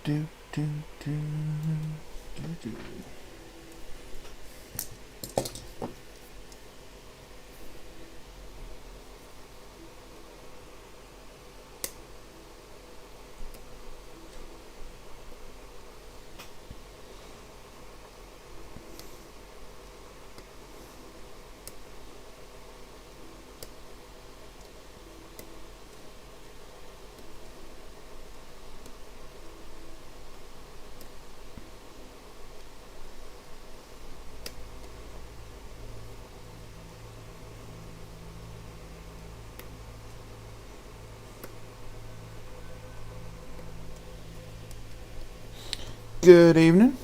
do, do, do, do. Good evening.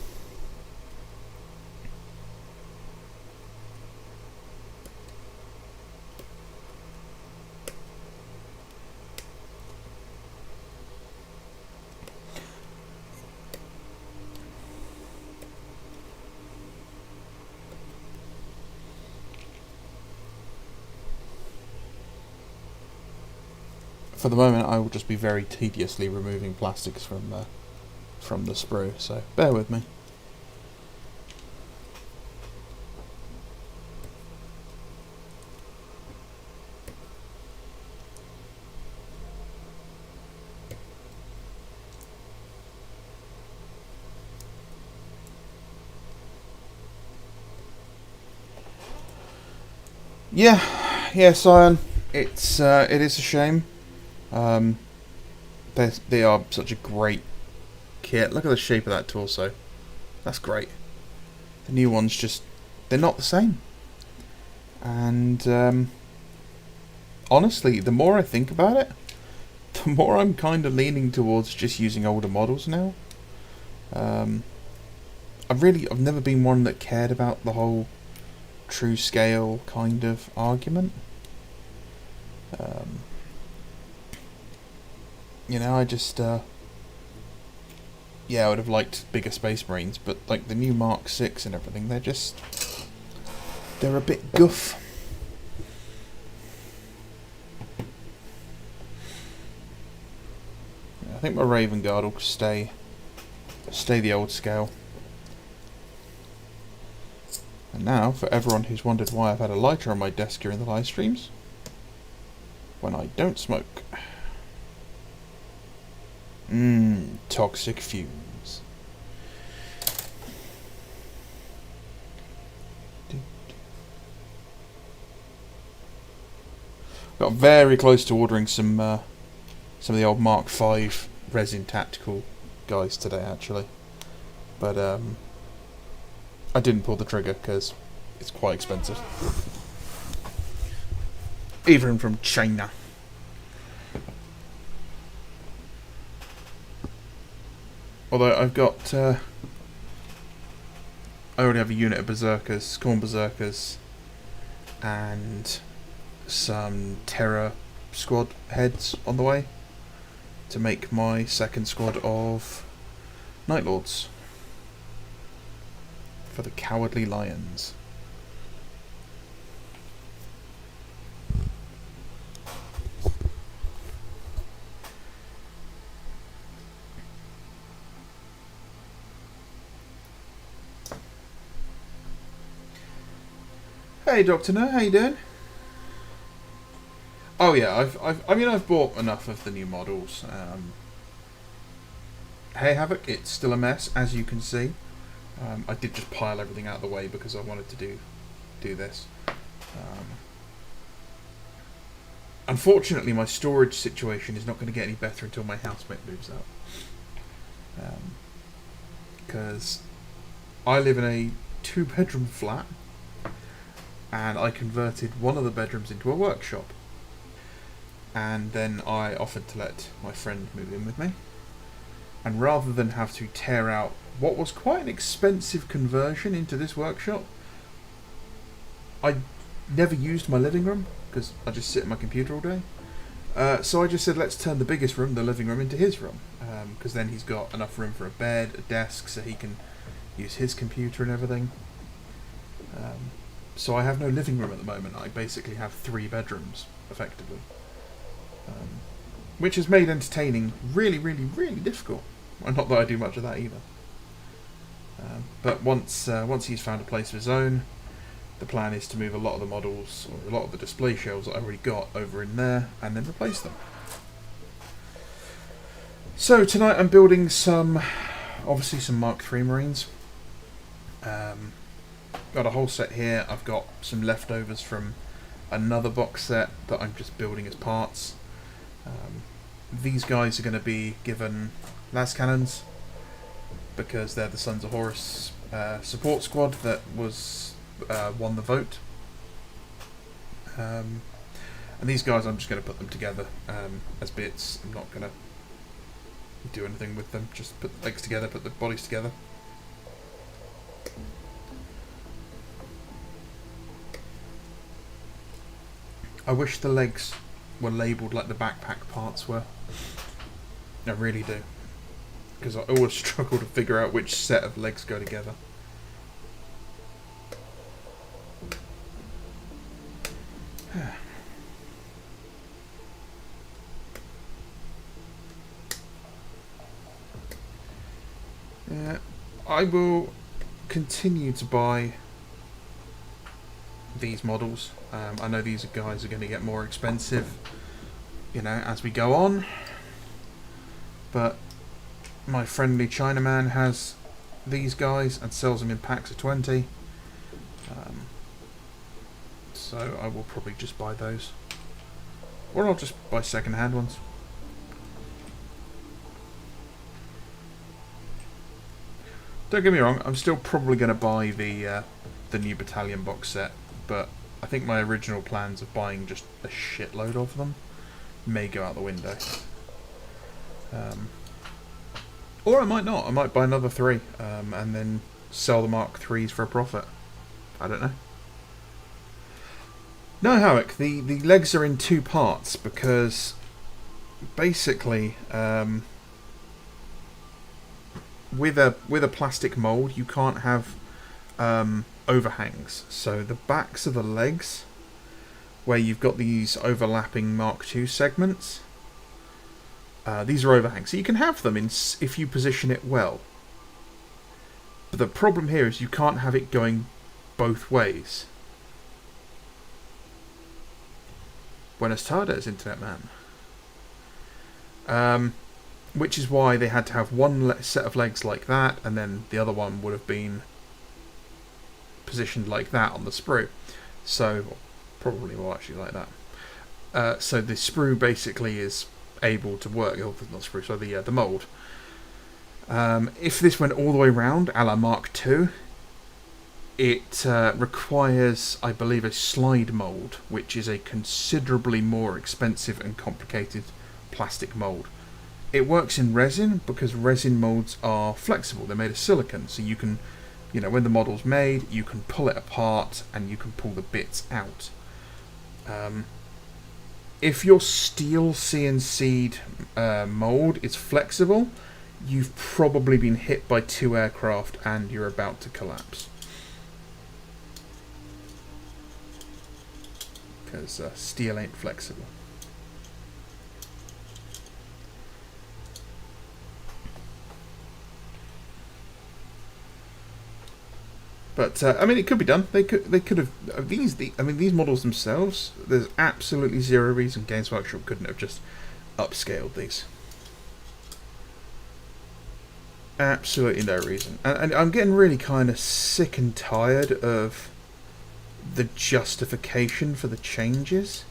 For the moment, I will just be very tediously removing plastics from the sprue, so bear with me. Yeah, Cyan. It is a shame. They are such a great kit. Look at the shape of that torso. That's great. The new ones they're not the same. And honestly, the more I think about it, the more I'm kind of leaning towards just using older models now. I've never been one that cared about the whole true scale kind of argument. I just I would have liked bigger Space Marines, but like the new Mark 6 and everything, they're a bit guff. I think my Raven Guard will stay the old scale. And now, for everyone who's wondered why I've had a lighter on my desk during the live streams, when I don't smoke. Toxic fumes. Got very close to ordering some of the old Mark 5 resin tactical guys today, actually, but I didn't pull the trigger because it's quite expensive, even from China. Although I already have a unit of Berserkers, Scorn Berserkers, and some Terror squad heads on the way to make my second squad of Night Lords for the Cowardly Lions. Hey Dr. No, how you doing? Oh yeah, I've bought enough of the new models. Hey Havoc, it's still a mess, as you can see. I did just pile everything out of the way because I wanted to do this. Unfortunately, my storage situation is not going to get any better until my housemate moves out. Because I live in a 2-bedroom flat, and I converted one of the bedrooms into a workshop. And then I offered to let my friend move in with me. And rather than have to tear out what was quite an expensive conversion into this workshop, I never used my living room because I just sit at my computer all day. So I just said, let's turn the biggest room, the living room, into his room, because then he's got enough room for a bed, a desk, so he can use his computer and everything. So I have no living room at the moment. I basically have 3 bedrooms, effectively. Which has made entertaining really, really, really difficult. Not that I do much of that either. But once he's found a place of his own, the plan is to move a lot of the models, or a lot of the display shelves that I already got over in there, and then replace them. So tonight I'm building obviously some Mark III Marines. Got a whole set here. I've got some leftovers from another box set that I'm just building as parts. These guys are going to be given las cannons because they're the Sons of Horus support squad that won the vote. And these guys, I'm just going to put them together as bits. I'm not going to do anything with them. Just put the legs together, put the bodies together. I wish the legs were labelled like the backpack parts were. I really do. Because I always struggle to figure out which set of legs go together. Yeah, I will continue to buy these models. I know these guys are going to get more expensive, as we go on. But my friendly Chinaman has these guys and sells them in packs of 20. So I will probably just buy those. Or I'll just buy second-hand ones. Don't get me wrong, I'm still probably going to buy the new battalion box set, but I think my original plans of buying just a shitload of them may go out the window. Or I might not. I might buy another 3 and then sell the Mark IIIs for a profit. I don't know. No, Howick, the legs are in 2 parts because basically with a plastic mould you can't have overhangs. So the backs of the legs, where you've got these overlapping Mark II segments, these are overhangs. So you can have them if you position it well. But the problem here is you can't have it going both ways. Buenas tardes, Internet Man. Which is why they had to have one set of legs like that, and then the other one would have been positioned like that on the sprue. So, probably more actually like that. So the sprue basically is able to work. Oh, not sprue, so the mould. If this went all the way round, a la Mark II, it requires, I believe, a slide mould, which is a considerably more expensive and complicated plastic mould. It works in resin because resin moulds are flexible. They're made of silicon, so you can, when the model's made, you can pull it apart and you can pull the bits out. If your steel CNC'd mould is flexible, you've probably been hit by 2 aircraft and you're about to collapse. Because steel ain't flexible. But I mean, it could be done. They could have these models themselves. There's absolutely zero reason Games Workshop couldn't have just upscaled these. Absolutely no reason. And I'm getting really kind of sick and tired of the justification for the changes,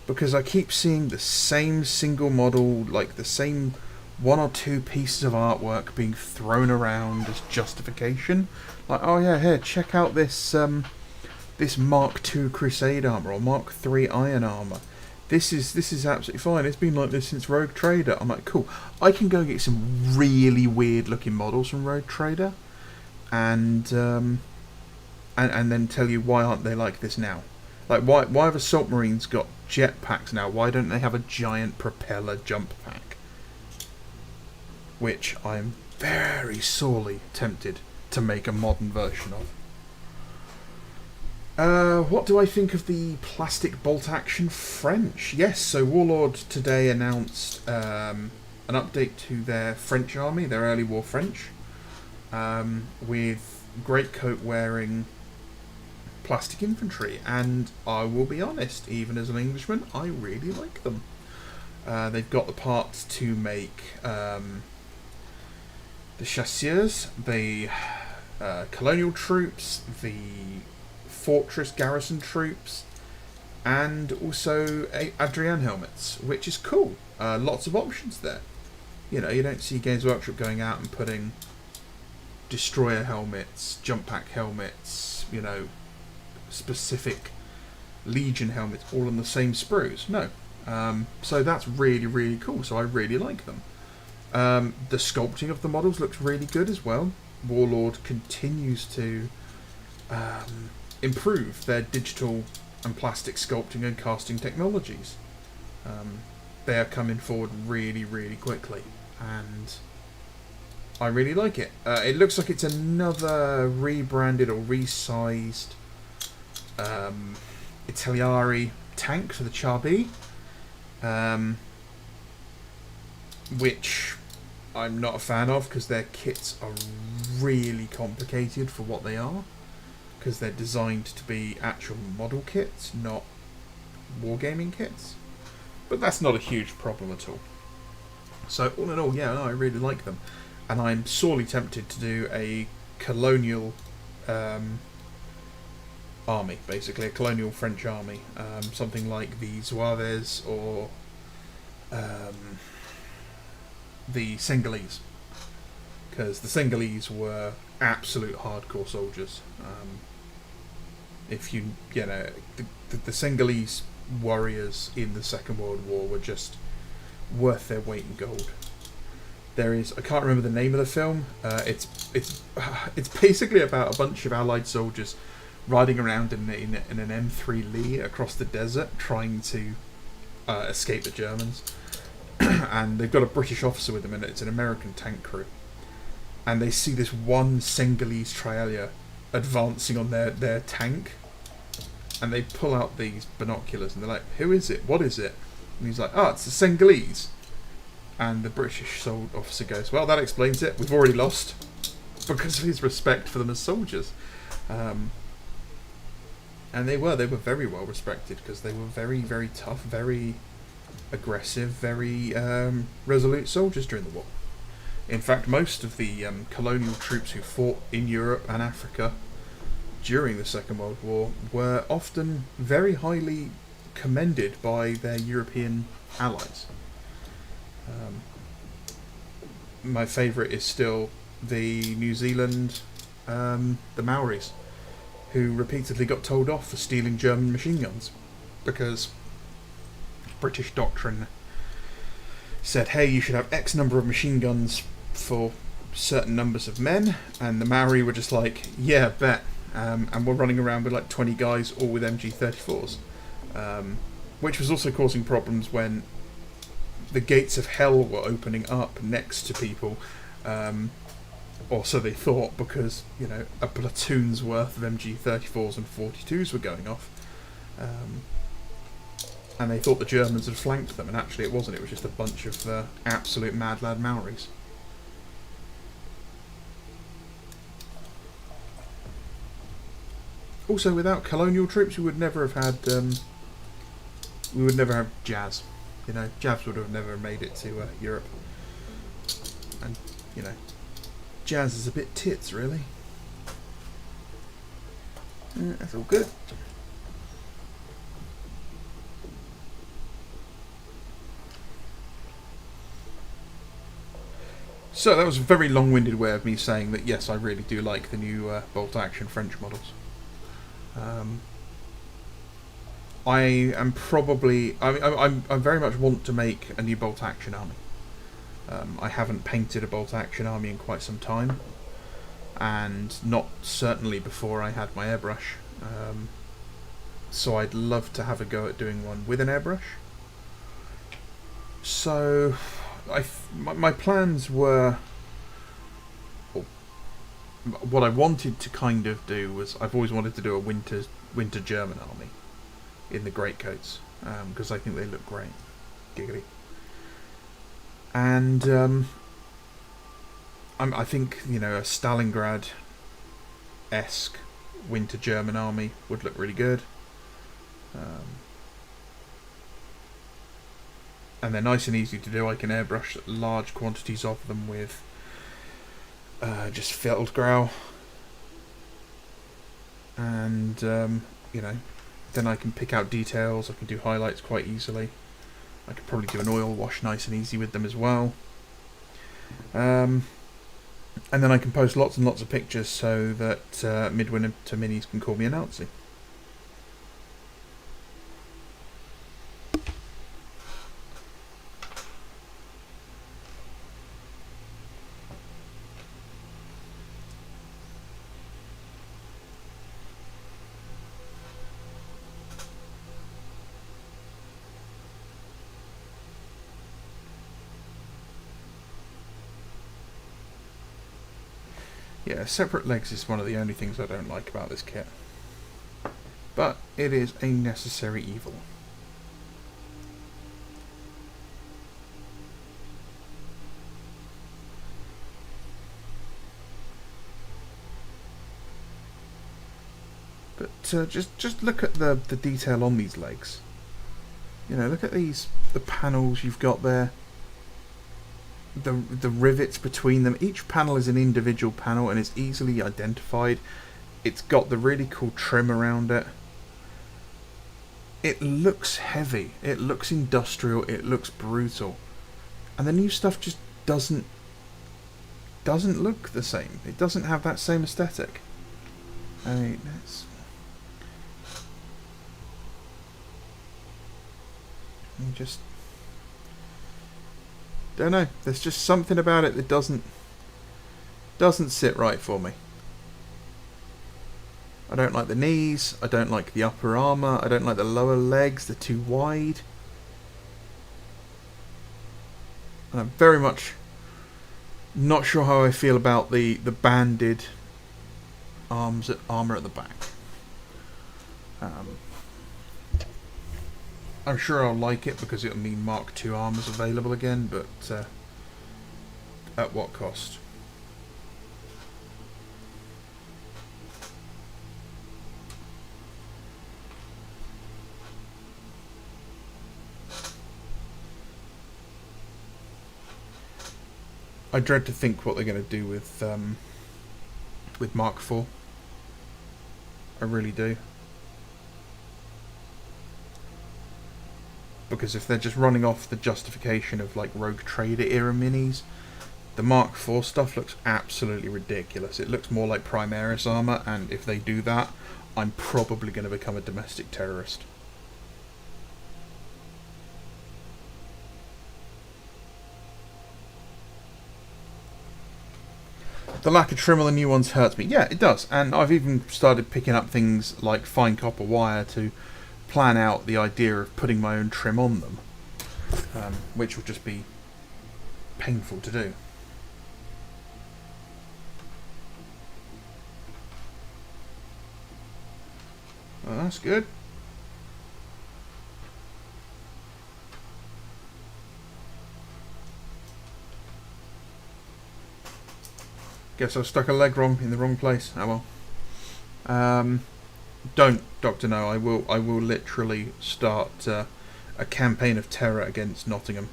because I keep seeing the same single model, like the same 1 or 2 pieces of artwork being thrown around as justification. Like, oh yeah, here, check out this this Mark II Crusade armor or Mark III Iron armor. This is absolutely fine. It's been like this since Rogue Trader. I'm like, cool. I can go and get some really weird looking models from Rogue Trader, and then tell you why aren't they like this now? Like, why have Assault Marines got jetpacks now? Why don't they have a giant propeller jump pack? Which I'm very sorely tempted to make a modern version of. What do I think of the plastic bolt action French? Yes, so Warlord today announced an update to their French army, their early war French, with greatcoat wearing plastic infantry, and I will be honest, even as an Englishman, I really like them. They've got the parts to make the chasseurs, the colonial troops, the fortress garrison troops, and also Adrian helmets, which is cool. Lots of options there. You know, you don't see Games Workshop going out and putting destroyer helmets, jump pack helmets, you know, specific Legion helmets all on the same sprues. No. So that's really, really cool. So I really like them. The sculpting of the models looks really good as well. Warlord continues to improve their digital and plastic sculpting and casting technologies. They are coming forward really, really quickly, and I really like it. It looks like it's another rebranded or resized Italiari tank for the Charby, which I'm not a fan of because their kits are really complicated for what they are, because they're designed to be actual model kits, not wargaming kits. But that's not a huge problem at all. So all in all, yeah, no, I really like them, and I'm sorely tempted to do a colonial army, basically a colonial French army, something like the Zouaves or the Senegalese, because the Senegalese were absolute hardcore soldiers. If you know, the Senegalese warriors in the Second World War were just worth their weight in gold. There is, I can't remember the name of the film. It's basically about a bunch of Allied soldiers riding around in an M3 Lee across the desert trying to escape the Germans. And they've got a British officer with them, and it's an American tank crew. And they see this one Senegalese trialia advancing on their tank, and they pull out these binoculars, and they're like, "Who is it? What is it?" And he's like, "Oh, it's the Senegalese." And the British officer goes, "Well, that explains it. We've already lost," because of his respect for them as soldiers. And they were very well respected, because they were very, very tough, very aggressive, very resolute soldiers during the war. In fact, most of the colonial troops who fought in Europe and Africa during the Second World War were often very highly commended by their European allies. My favourite is still the New Zealand, the Maoris, who repeatedly got told off for stealing German machine guns, because British doctrine said, hey, you should have X number of machine guns for certain numbers of men, and the Maori were just like, yeah, bet, and we're running around with like 20 guys all with MG34s, which was also causing problems when the gates of hell were opening up next to people, or so they thought, because, you know, a platoon's worth of MG34s and 42s were going off, and they thought the Germans had flanked them, and actually it wasn't. It was just a bunch of absolute mad lad Maoris. Also, without colonial troops, we would never have had jazz. You know, jazz would have never made it to Europe, and you know, jazz is a bit tits, really. That's all good. So that was a very long-winded way of me saying that yes, I really do like the new bolt-action French models. I am probably... I very much want to make a new bolt-action army. I haven't painted a bolt-action army in quite some time, and not certainly before I had my airbrush. So I'd love to have a go at doing one with an airbrush. So my plans were... What I wanted to kind of do was, I've always wanted to do a winter German army in the greatcoats, because I think they look great. Giggity. And I think, you know, a Stalingrad-esque winter German army would look really good. And they're nice and easy to do. I can airbrush large quantities of them with just Feldgrau. And, you know, then I can pick out details. I can do highlights quite easily. I could probably do an oil wash nice and easy with them as well. And then I can post lots and lots of pictures so that Midwinter Minis can call me a Nazi. Yeah, separate legs is one of the only things I don't like about this kit. But it is a necessary evil. But just look at the detail on these legs. You know, look at the panels you've got there. The rivets between them. Each panel is an individual panel and it's easily identified. It's got the really cool trim around it. It looks heavy. It looks industrial. It looks brutal. And the new stuff just doesn't look the same. It doesn't have that same aesthetic. I mean, it's... You just... Don't know. There's just something about it that doesn't sit right for me. I don't like the knees. I don't like the upper armour. I don't like the lower legs. They're too wide. And I'm very much not sure how I feel about the banded armour at the back. I'm sure I'll like it because it'll mean Mark II armor's available again, but at what cost? I dread to think what they're going to do with Mark IV. I really do. Because if they're just running off the justification of like Rogue Trader era minis, the Mark IV stuff looks absolutely ridiculous. It looks more like Primaris armor, and if they do that, I'm probably going to become a domestic terrorist. The lack of trim on the new ones hurts me. Yeah, it does. And I've even started picking up things like fine copper wire to plan out the idea of putting my own trim on them, which would just be painful to do. Well, that's good. Guess I stuck a leg in the wrong place. Oh well. Don't, Doctor No. I will literally start a campaign of terror against Nottingham.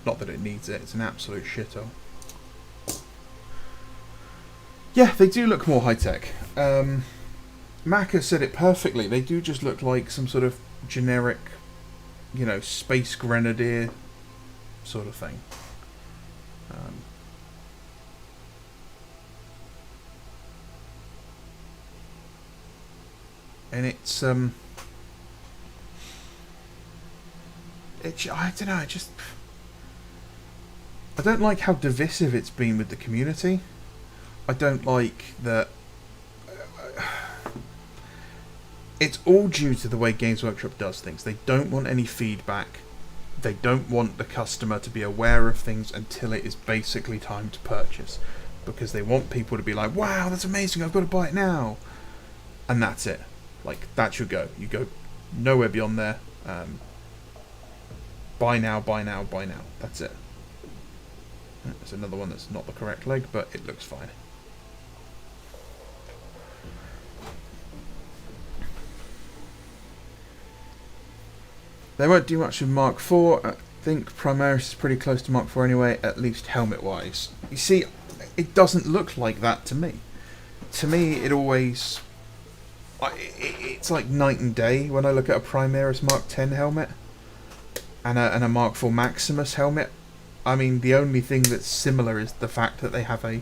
Not that it needs it. It's an absolute shithole. Yeah, they do look more high tech. Macca said it perfectly. They do just look like some sort of generic, you know, space grenadier sort of thing. And it's I don't know. I don't like how divisive it's been with the community. I don't like that. It's all due to the way Games Workshop does things. They don't want any feedback. They don't want the customer to be aware of things until it is basically time to purchase, because they want people to be like, "Wow, that's amazing! I've got to buy it now," and that's it. Like, that's your go. You go nowhere beyond there. Buy now, buy now, buy now. That's it. There's another one that's not the correct leg, but it looks fine. They won't do much with Mark IV. I think Primaris is pretty close to Mark IV anyway, at least helmet-wise. You see, it doesn't look like that to me. To me, it always... It's like night and day when I look at a Primaris Mark X helmet and a Mark IV Maximus helmet. I mean, the only thing that's similar is the fact that they have a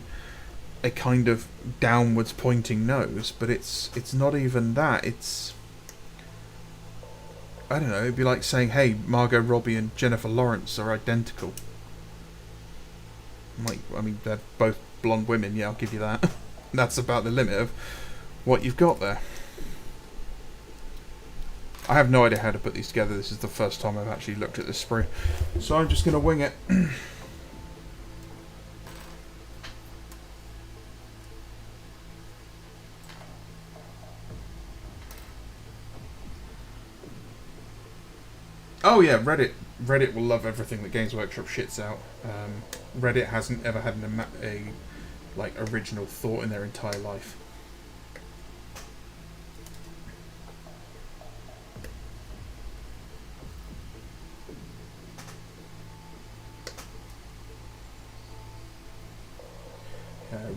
kind of downwards pointing nose, but it's not even that. It's... I don't know, it'd be like saying, hey, Margot Robbie and Jennifer Lawrence are identical. I mean, they're both blonde women, yeah, I'll give you that. That's about the limit of what you've got there. I have no idea how to put these together. This is the first time I've actually looked at this sprue. So I'm just going to wing it. Oh yeah, Reddit will love everything that Games Workshop shits out. Reddit hasn't ever had a original thought in their entire life.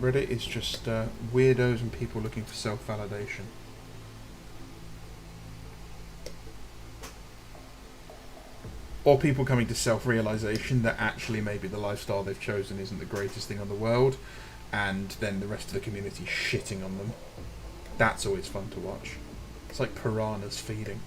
Reddit is just weirdos and people looking for self-validation. Or people coming to self-realisation that actually maybe the lifestyle they've chosen isn't the greatest thing on the world, and then the rest of the community shitting on them. That's always fun to watch. It's like piranhas feeding.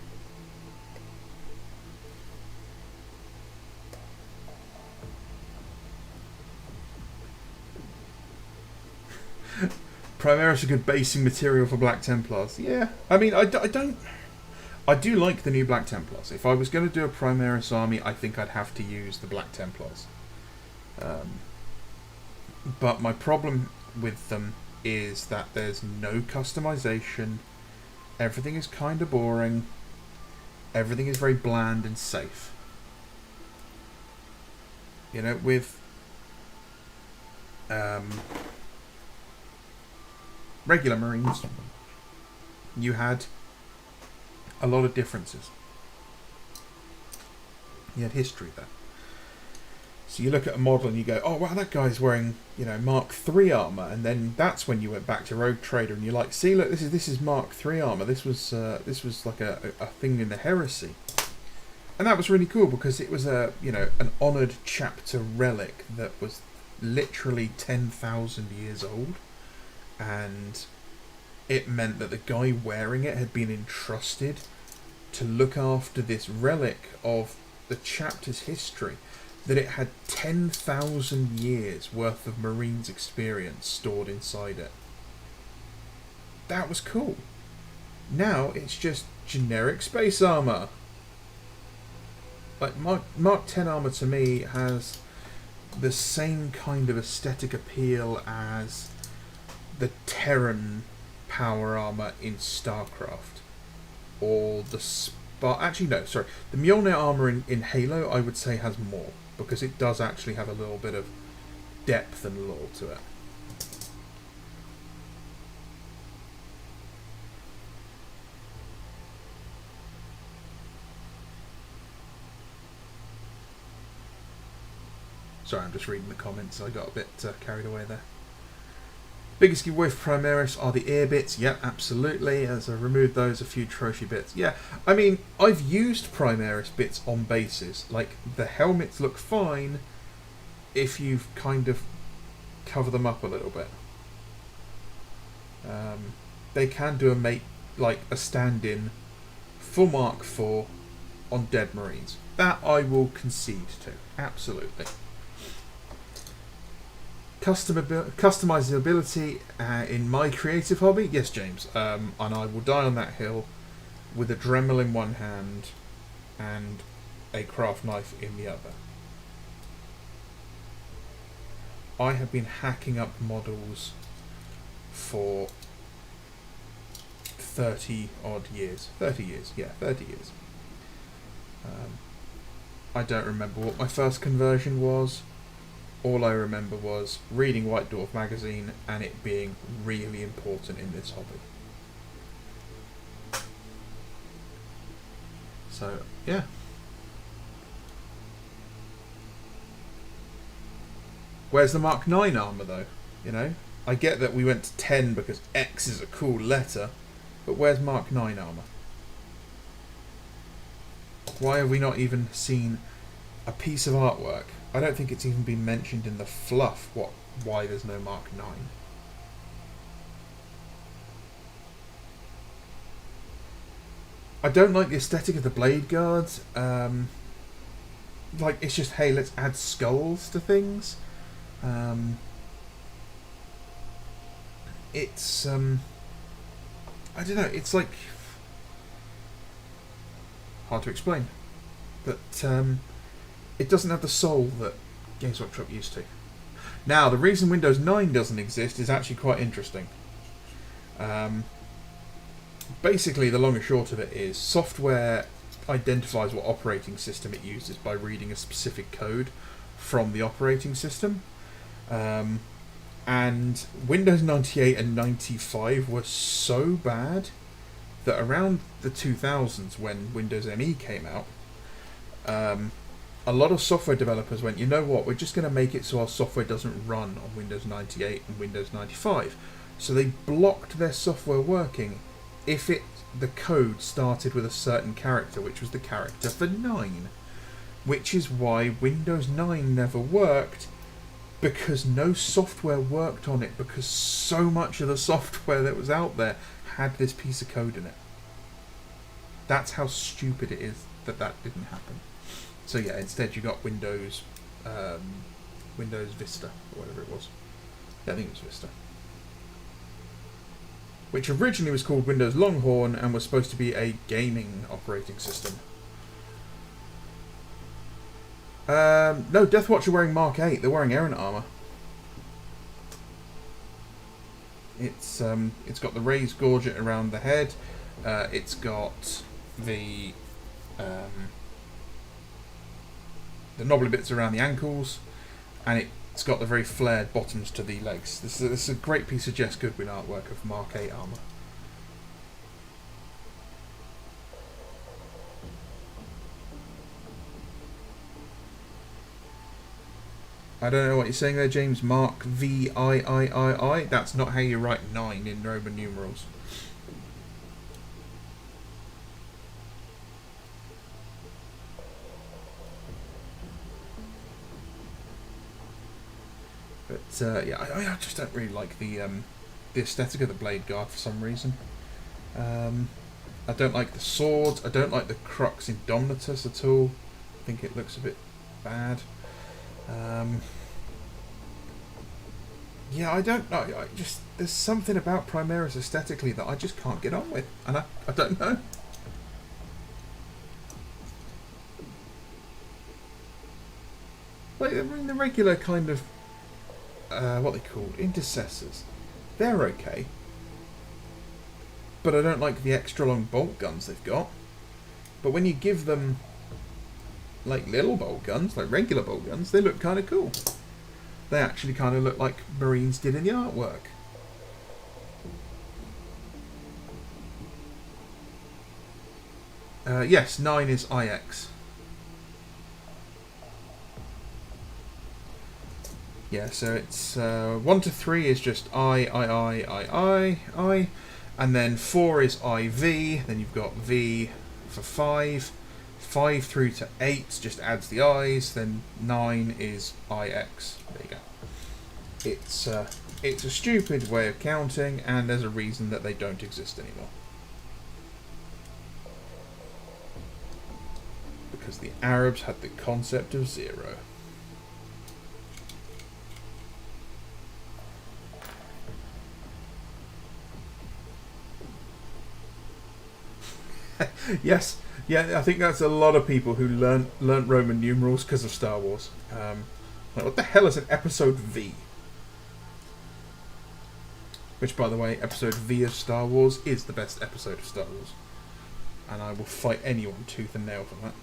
Primaris a good basing material for Black Templars. Yeah, I mean, I do like the new Black Templars. If I was going to do a Primaris army, I think I'd have to use the Black Templars. But my problem with them is that there's no customization. Everything is kind of boring. Everything is very bland and safe. You know, with regular Marines, you had a lot of differences. You had history there. So you look at a model and you go, oh wow, that guy's wearing, you know, Mark III armor, and then that's when you went back to Rogue Trader and you're like, see, look, this is Mark III armor. This was like a thing in the Heresy, and that was really cool because it was an honoured chapter relic that was literally 10,000 years old. And it meant that the guy wearing it had been entrusted to look after this relic of the chapter's history, that it had 10,000 years worth of Marines experience stored inside it. That was cool. Now it's just generic space armor. Like Mark 10 armor to me has the same kind of aesthetic appeal as the Terran power armor in StarCraft, or the the Mjolnir armor in Halo, I would say, has more, because it does actually have a little bit of depth and lore to it. Sorry, I'm just reading the comments. I got a bit carried away there. Biggest giveaway for Primaris are the ear bits. Yep, absolutely. As I removed those, a few trophy bits. Yeah, I mean, I've used Primaris bits on bases. Like, the helmets look fine if you've kind of cover them up a little bit. They can do a stand-in full Mark IV on dead Marines. That I will concede to. Absolutely. Customizability in my creative hobby? Yes, James. And I will die on that hill with a Dremel in one hand and a craft knife in the other. I have been hacking up models for 30 odd years. 30 years, yeah, 30 years. I don't remember what my first conversion was. all I remember was reading White Dwarf magazine and it being really important in this hobby. So, yeah. Where's the Mark 9 armour though? You know? I get that we went to 10 because X is a cool letter, but where's Mark 9 armour? Why have we not even seen a piece of artwork? I don't think it's even been mentioned in the fluff why there's no Mark 9. I don't like the aesthetic of the blade guards. Like, it's just, hey, let's add skulls to things. It's, I don't know, it's like, hard to explain. But, it doesn't have the soul that Games Workshop used to. Now, the reason Windows 9 doesn't exist is actually quite interesting. Basically, the long and short of it is software identifies what operating system it uses by reading a specific code from the operating system. And Windows 98 and 95 were so bad that around the 2000s, when Windows ME came out, a lot of software developers went, you know what, we're just going to make it so our software doesn't run on Windows 98 and Windows 95. So they blocked their software working if the code started with a certain character, which was the character for 9. Which is why Windows 9 never worked, because no software worked on it, because so much of the software that was out there had this piece of code in it. That's how stupid it is that didn't happen. So yeah, instead you got Windows Vista, or whatever it was. Yeah, I think it was Vista. Which originally was called Windows Longhorn and was supposed to be a gaming operating system. No, Deathwatch are wearing Mark 8. They're wearing Errant armor. It's got the raised gorget around the head. It's got the knobbly bits around the ankles, and it's got the very flared bottoms to the legs. This is a great piece of Jess Goodwin artwork of Mark 8 armor. I don't know what you're saying there, James. Mark VIII. That's not how you write 9 in Roman numerals. But yeah, I just don't really like the aesthetic of the blade guard for some reason. I don't like the swords. I don't like the Crux Indomitus at all. I think it looks a bit bad. Yeah, I don't know. There's something about Primaris aesthetically that I just can't get on with, and I don't know. Like, I mean, the regular kind of what they call intercessors, they're okay, but I don't like the extra long bolt guns they've got. But when you give them like little bolt guns, like regular bolt guns, they look kind of cool. They actually kind of look like Marines did in the artwork. Yes, 9 is IX. Yeah, so it's 1 to 3 is just I, and then 4 is IV, then you've got V for 5. 5 through to 8 just adds the I's, then 9 is IX. There you go. It's a stupid way of counting, and there's a reason that they don't exist anymore. Because the Arabs had the concept of 0. Yes, yeah, I think that's a lot of people who learnt Roman numerals because of Star Wars. Like, what the hell is an episode V? Which, by the way, episode V of Star Wars is the best episode of Star Wars. And I will fight anyone tooth and nail for that.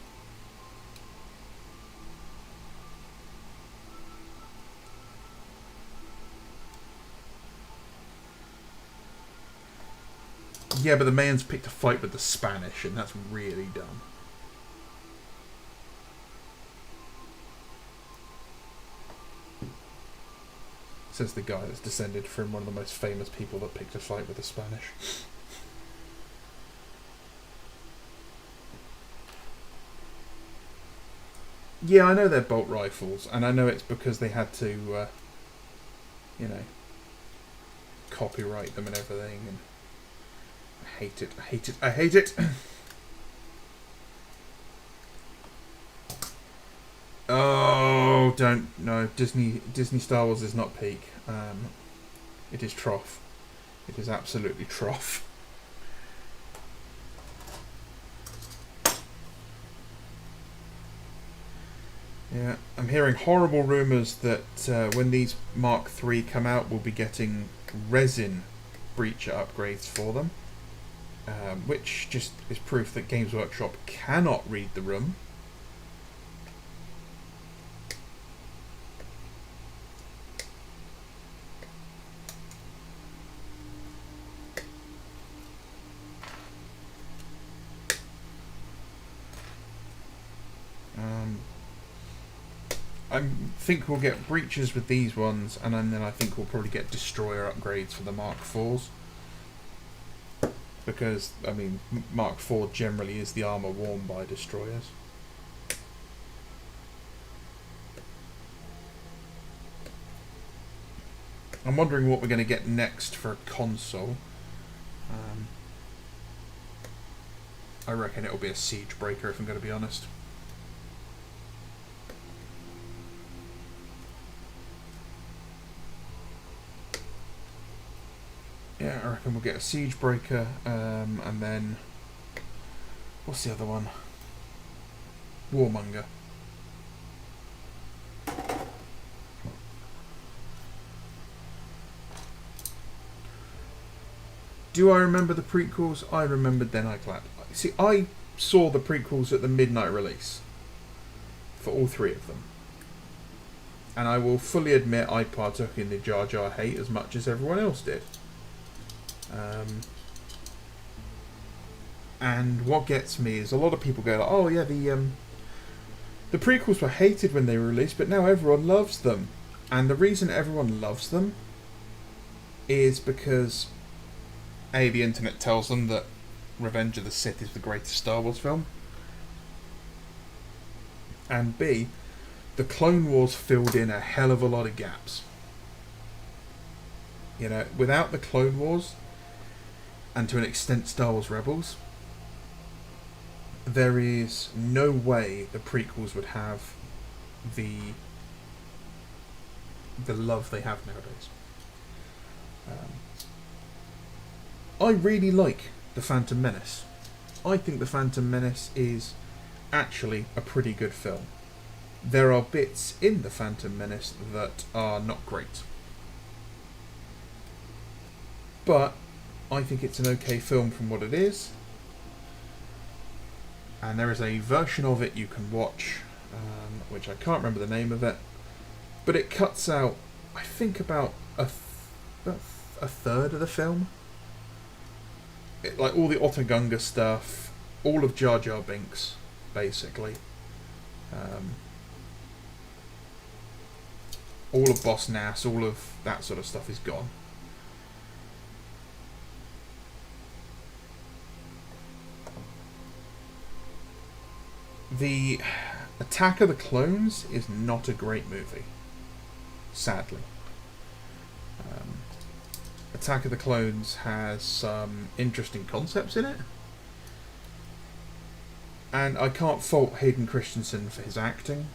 Yeah, but the man's picked a fight with the Spanish, and that's really dumb. Says the guy that's descended from one of the most famous people that picked a fight with the Spanish. Yeah, I know they're bolt rifles, and I know it's because they had to, you know, copyright them and everything, and I hate it, I hate it, I hate it! Oh, don't, no, Disney Star Wars is not peak. It is trough. It is absolutely trough. Yeah, I'm hearing horrible rumours that when these Mark III come out, we'll be getting resin breacher upgrades for them, which just is proof that Games Workshop cannot read the room. I think we'll get breaches with these ones, and then I think we'll probably get destroyer upgrades for the Mark IVs. Because, I mean, Mark IV generally is the armour worn by destroyers. I'm wondering what we're going to get next for a console. I reckon it'll be a siege breaker, if I'm going to be honest. Yeah, I reckon we'll get a siege breaker, and then what's the other one? Warmonger. Do I remember the prequels? I remembered Then I Clapped. See, I saw the prequels at the midnight release for all three of them. And I will fully admit I partook in the Jar Jar hate as much as everyone else did. And what gets me is a lot of people go, oh yeah, the prequels were hated when they were released, but now everyone loves them. And the reason everyone loves them is because A, the internet tells them that Revenge of the Sith is the greatest Star Wars film, and B, the Clone Wars filled in a hell of a lot of gaps. You know, without the Clone Wars, and to an extent Star Wars Rebels, there is no way the prequels would have the love they have nowadays. I really like The Phantom Menace. I think The Phantom Menace is actually a pretty good film. There are bits in The Phantom Menace that are not great, but I think it's an okay film from what it is, and there is a version of it you can watch, which I can't remember the name of it, but it cuts out, I think, about a third of the film. Like all the Otter Gunga stuff, all of Jar Jar Binks, basically. All of Boss Nass, all of that sort of stuff is gone. The Attack of the Clones is not a great movie, sadly. Attack of the Clones has some interesting concepts in it, and I can't fault Hayden Christensen for his acting.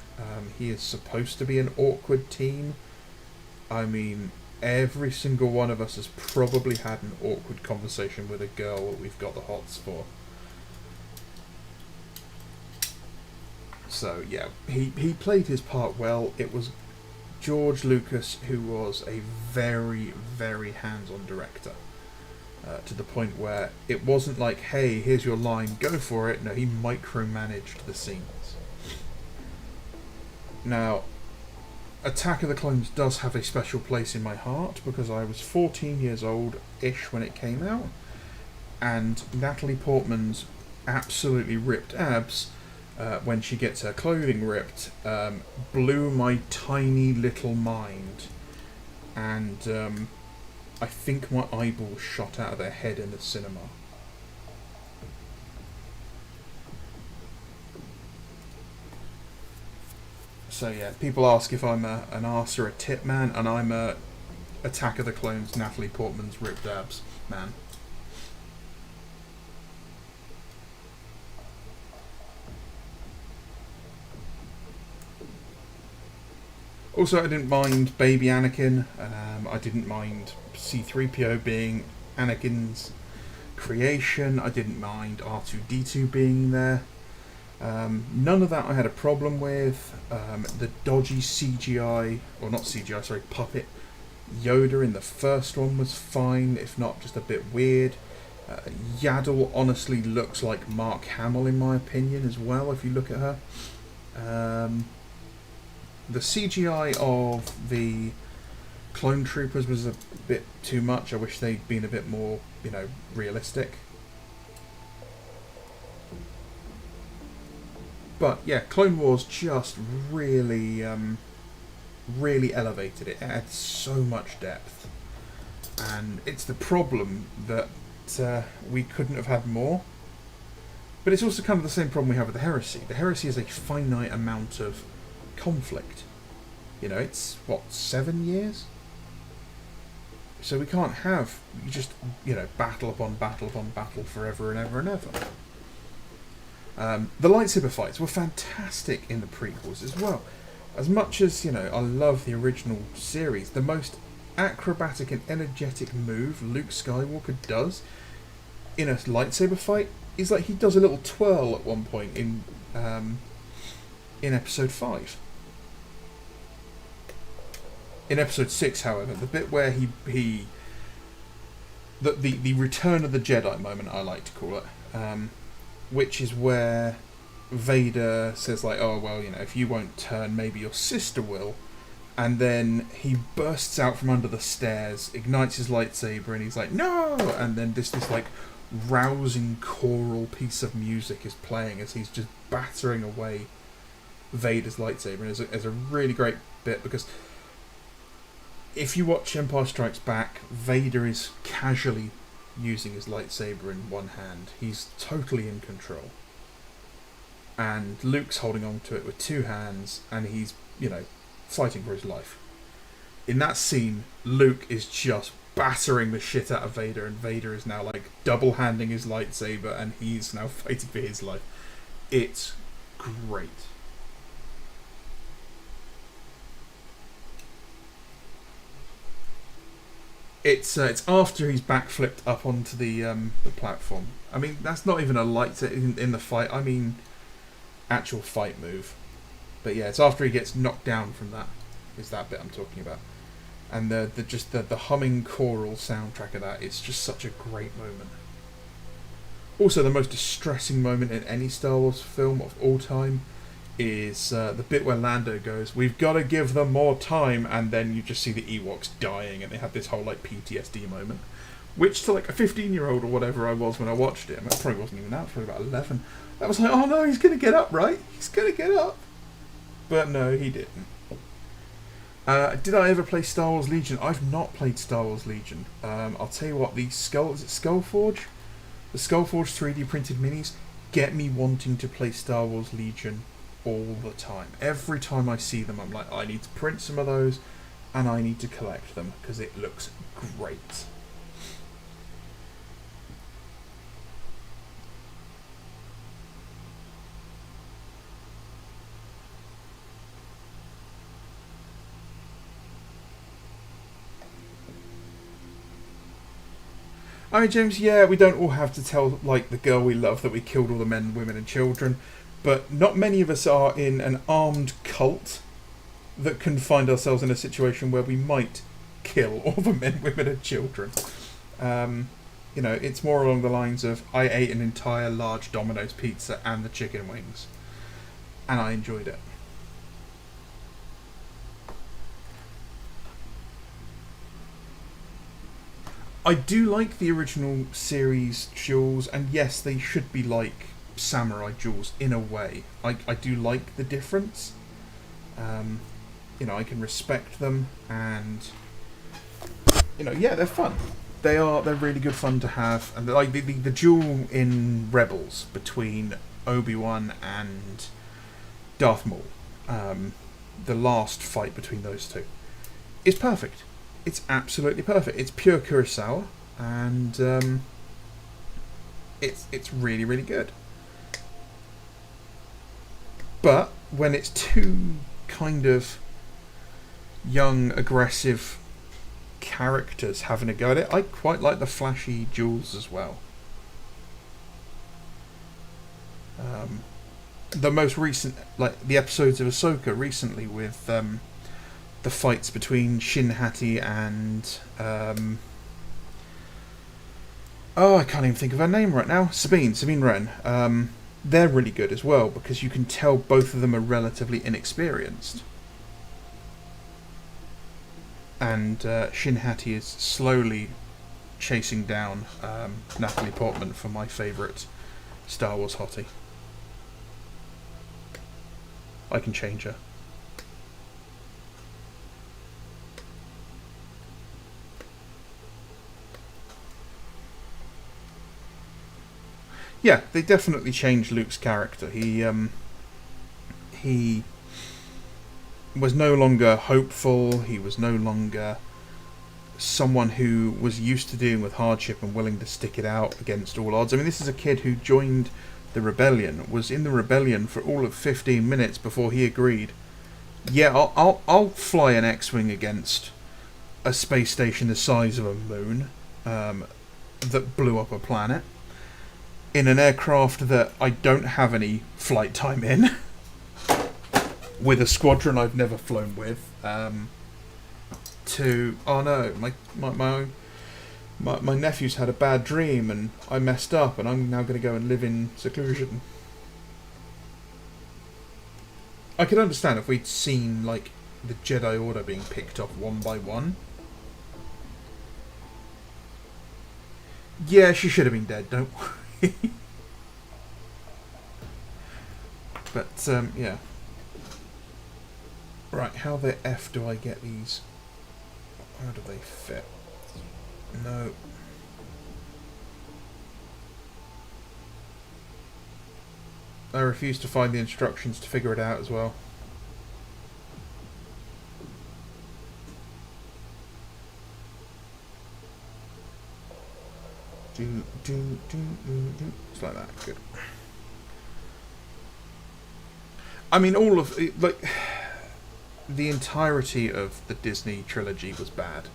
He is supposed to be an awkward teen. I mean, every single one of us has probably had an awkward conversation with a girl that we've got the hots for. So yeah, he played his part well. It was George Lucas who was a very, very hands-on director, to the point where it wasn't like, hey, here's your line, go for it. No, he micromanaged the scenes. Now, Attack of the Clones does have a special place in my heart because I was 14 years old-ish when it came out, and Natalie Portman's absolutely ripped abs when she gets her clothing ripped blew my tiny little mind, and I think my eyeballs shot out of their head in the cinema. So yeah, people ask if I'm an arse or a tit man, and I'm a Attack of the Clones Natalie Portman's ripped abs man. Also, I didn't mind Baby Anakin, and I didn't mind C-3PO being Anakin's creation. I didn't mind R2-D2 being there. None of that I had a problem with. The dodgy CGI, or not CGI, sorry, puppet Yoda in the first one was fine, if not just a bit weird. Yaddle honestly looks like Mark Hamill in my opinion as well, if you look at her. The CGI of the clone troopers was a bit too much. I wish they'd been a bit more, realistic. But yeah, Clone Wars just really, really elevated it. It had so much depth, and it's the problem that we couldn't have had more. But it's also kind of the same problem we have with the Heresy. The Heresy is a finite amount of conflict. It's what, 7 years? So we can't have just battle upon battle upon battle forever and ever and ever. The lightsaber fights were fantastic in the prequels as well. As much as I love the original series, the most acrobatic and energetic move Luke Skywalker does in a lightsaber fight is like he does a little twirl at one point in Episode 5. In Episode 6, however, the bit where the Return of the Jedi moment, I like to call it, which is where Vader says like, oh well, if you won't turn, maybe your sister will, and then he bursts out from under the stairs, ignites his lightsaber, and he's like, no, and then this like rousing choral piece of music is playing as he's just battering away Vader's lightsaber, and it's a really great bit, because if you watch Empire Strikes Back, Vader is casually using his lightsaber in one hand. He's totally in control. And Luke's holding on to it with two hands, and he's, fighting for his life. In that scene, Luke is just battering the shit out of Vader, and Vader is now like double-handing his lightsaber, and he's now fighting for his life. It's great. It's after he's backflipped up onto the platform. I mean, that's not even a lightsaber in the fight. I mean, actual fight move. But yeah, it's after he gets knocked down from that. Is that bit I'm talking about? And the humming choral soundtrack of that. It's just such a great moment. Also, the most distressing moment in any Star Wars film of all time is the bit where Lando goes, "We've got to give them more time," and then you just see the Ewoks dying, and they have this whole like PTSD moment, which to like a 15-year-old or whatever I was when I watched it, and I probably wasn't even that, probably about 11. I was like, oh no, he's gonna get up, right? He's gonna get up, but no, he didn't. Did I ever play Star Wars Legion? I've not played Star Wars Legion. I'll tell you what, is it Skullforge? The Skullforge 3D printed minis get me wanting to play Star Wars Legion all the time. Every time I see them, I'm like, I need to print some of those, and I need to collect them, because it looks great. I mean, James, yeah, we don't all have to tell, like, the girl we love that we killed all the men, women and children, but not many of us are in an armed cult that can find ourselves in a situation where we might kill all the men, women and children. It's more along the lines of, I ate an entire large Domino's pizza and the chicken wings, and I enjoyed it. I do like the original series duels, and yes, they should be like samurai duels in a way. I do like the difference. Um, I can respect them, and yeah, they're fun. They're really good fun to have, and like the duel in Rebels between Obi-Wan and Darth Maul, the last fight between those two, is perfect. It's absolutely perfect. It's pure Kurosawa, and it's really, really good. But when it's two kind of young, aggressive characters having a go at it, I quite like the flashy duels as well. The most recent, like the episodes of Ahsoka recently with the fights between Shin Hati and I can't even think of her name right now. Sabine Wren. They're really good as well because you can tell both of them are relatively inexperienced. And Shin Hati is slowly chasing down Natalie Portman for my favourite Star Wars hottie. I can change her. Yeah, they definitely changed Luke's character. He was no longer hopeful. He was no longer someone who was used to dealing with hardship and willing to stick it out against all odds. I mean, this is a kid who joined the rebellion, was in the rebellion for all of 15 minutes before he agreed, yeah, I'll fly an X-wing against a space station the size of a moon that blew up a planet in an aircraft that I don't have any flight time in, with a squadron I've never flown with. Oh no, my nephew's had a bad dream and I messed up and I'm now going to go and live in seclusion. I could understand if we'd seen like the Jedi Order being picked off one by one. Yeah, she should have been dead, don't worry. But yeah. Right, how the F do I get these? How do they fit? No. I refuse to find the instructions to figure it out as well. It's like that. Good. I mean, all of it, like the entirety of the Disney trilogy was bad.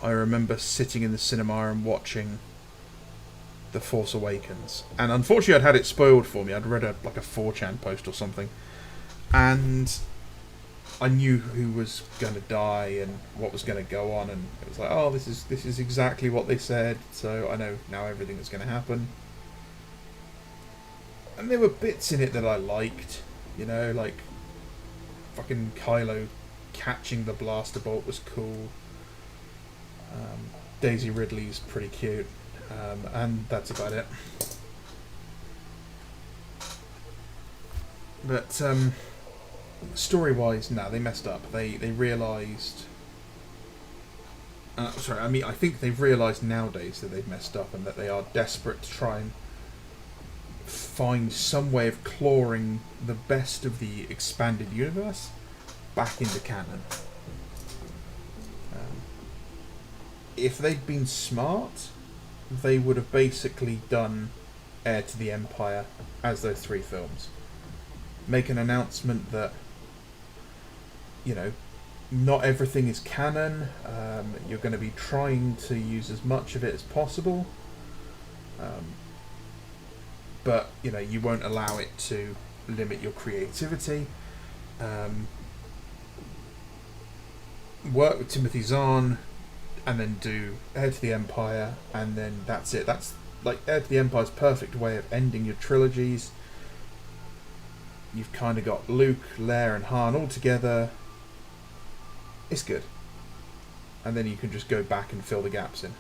I remember sitting in the cinema and watching The Force Awakens, and unfortunately I'd had it spoiled for me. I'd read a 4chan post or something, and I knew who was going to die and what was going to go on, and it was like, oh, this is exactly what they said, so I know now everything that's going to happen. And there were bits in it that I liked, like fucking Kylo catching the blaster bolt was cool. Daisy Ridley's pretty cute, and that's about it. But story-wise, no, they messed up. They realised. I think they've realised nowadays that they've messed up and that they are desperate to try and find some way of clawing the best of the expanded universe back into canon. If they'd been smart, they would have basically done Heir to the Empire as those 3 films. Make an announcement that, not everything is canon. You're going to be trying to use as much of it as possible. But, you won't allow it to limit your creativity. Work with Timothy Zahn, and then do Heir to the Empire, and then that's it. That's like Heir to the Empire's perfect way of ending your trilogies. You've kind of got Luke, Leia, and Han all together. It's good. and then you can just go back and fill the gaps in.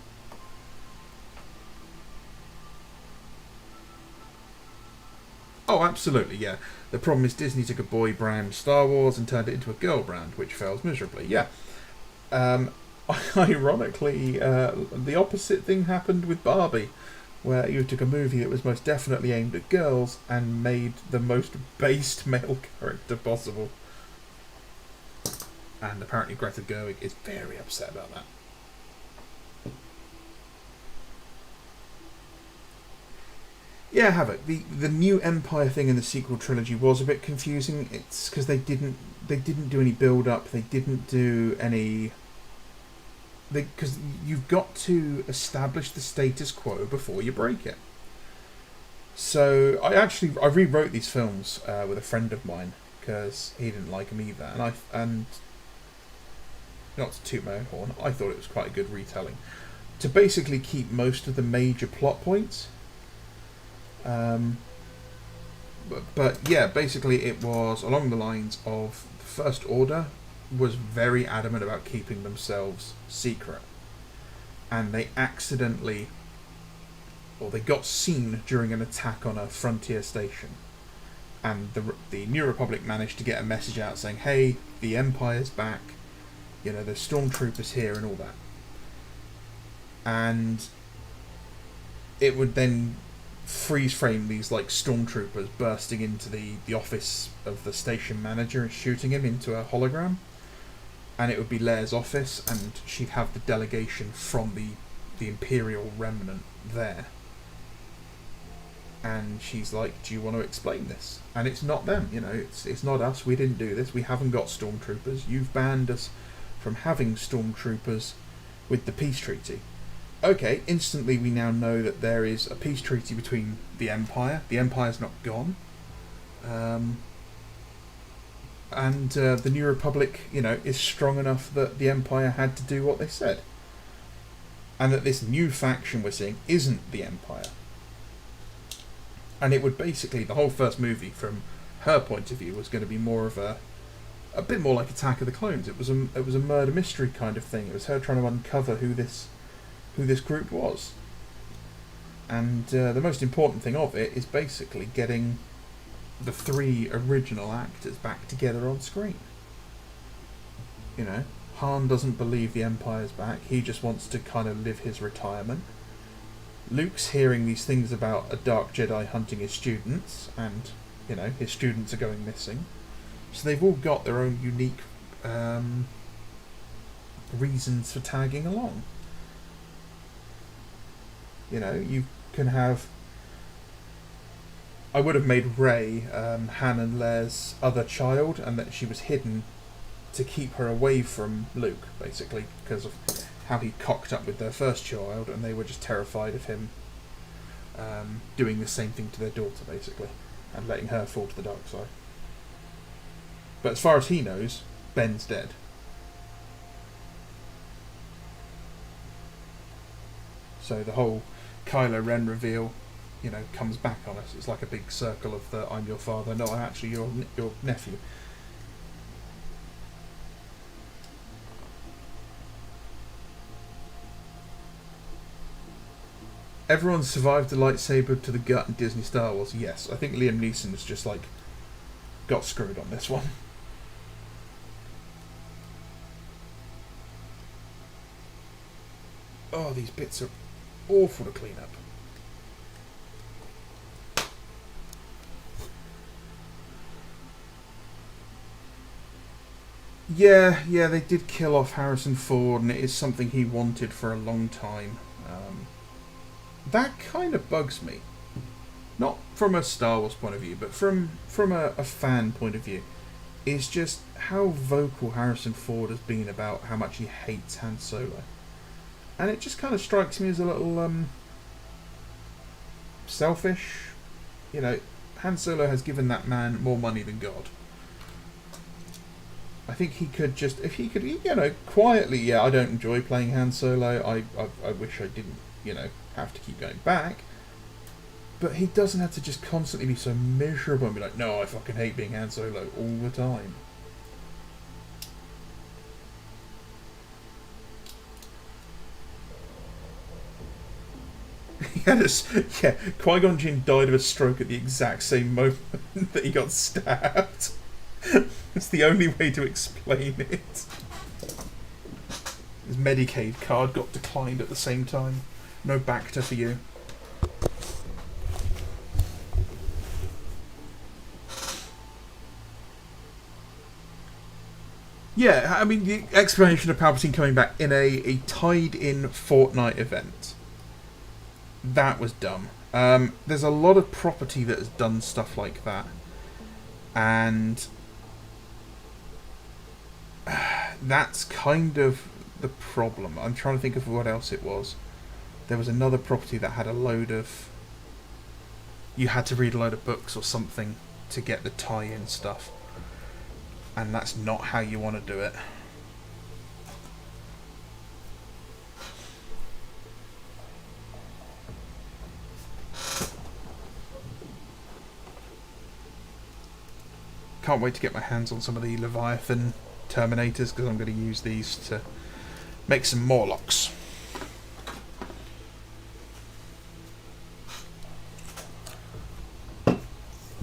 Oh, absolutely, yeah. The problem is Disney took a boy brand Star Wars and turned it into a girl brand, which fails miserably. Yeah. Ironically, the opposite thing happened with Barbie, where you took a movie that was most definitely aimed at girls and made the most based male character possible. And apparently Greta Gerwig is very upset about that. Yeah, Havoc. The new Empire thing in the sequel trilogy was a bit confusing. It's because they didn't do any build up. They didn't do any. Because you've got to establish the status quo before you break it. So I rewrote these films with a friend of mine because he didn't like them either, and not to toot my own horn, I thought it was quite a good retelling to basically keep most of the major plot points. But yeah, basically it was along the lines of the First Order was very adamant about keeping themselves secret, and they accidentally, or they got seen during an attack on a frontier station, and the New Republic managed to get a message out saying, hey, the Empire's back, you know, there's stormtroopers here and all that. And it would then freeze frame these like stormtroopers bursting into the office of the station manager and shooting him into a hologram. And it would be Leia's office, and she'd have the delegation from the Imperial remnant there. And she's like, do you want to explain this? And it's not them, you know, it's not us, we didn't do this, we haven't got stormtroopers, you've banned us from having stormtroopers with the peace treaty. Okay, instantly we now know that there is a peace treaty between the Empire's not gone, and the New Republic, you know, is strong enough that the Empire had to do what they said. And that this new faction we're seeing isn't the Empire. And it would basically, the whole first movie, from her point of view, was going to be more of a bit more like Attack of the Clones. It was a murder mystery kind of thing. It was her trying to uncover who this group was. And the most important thing of it is basically getting the three original actors back together on screen. You know, Han doesn't believe the Empire's back. He just wants to kind of live his retirement. Luke's hearing these things about a Dark Jedi hunting his students, and, you know, his students are going missing. So they've all got their own unique reasons for tagging along. You know, you can have... I would have made Rey Han and Leia's other child, and that she was hidden to keep her away from Luke, basically, because of how he cocked up with their first child, and they were just terrified of him doing the same thing to their daughter, basically, and letting her fall to the dark side. But as far as he knows, Ben's dead. So the whole Kylo Ren reveal, you know, comes back on us. It's like a big circle of the I'm your father, no, I'm actually your nephew. Everyone survived the lightsaber to the gut in Disney Star Wars. Yes, I think Liam Neeson's just like got screwed on this one. Oh, these bits are awful to clean up. Yeah, they did kill off Harrison Ford, and it is something he wanted for a long time. That kind of bugs me. Not from a Star Wars point of view, but from a fan point of view. Is just how vocal Harrison Ford has been about how much he hates Han Solo. And it just kind of strikes me as a little selfish. You know, Han Solo has given that man more money than God. I think he could just, if he could, you know, quietly, yeah, I don't enjoy playing Han Solo. I wish I didn't, you know, have to keep going back. But he doesn't have to just constantly be so miserable and be like, no, I fucking hate being Han Solo all the time. Yeah, Qui-Gon Jinn died of a stroke at the exact same moment that he got stabbed. It's the only way to explain it. His Medicaid card got declined at the same time. No Bacta for you. Yeah, I mean, the explanation of Palpatine coming back in a tied-in Fortnite event. That was dumb. There's a lot of property that has done stuff like that. And that's kind of the problem. I'm trying to think of what else it was. There was another property that had a load of... You had to read a load of books or something to get the tie-in stuff. And that's not how you want to do it. Can't wait to get my hands on some of the Leviathan Terminators, because I'm going to use these to make some Morlocks.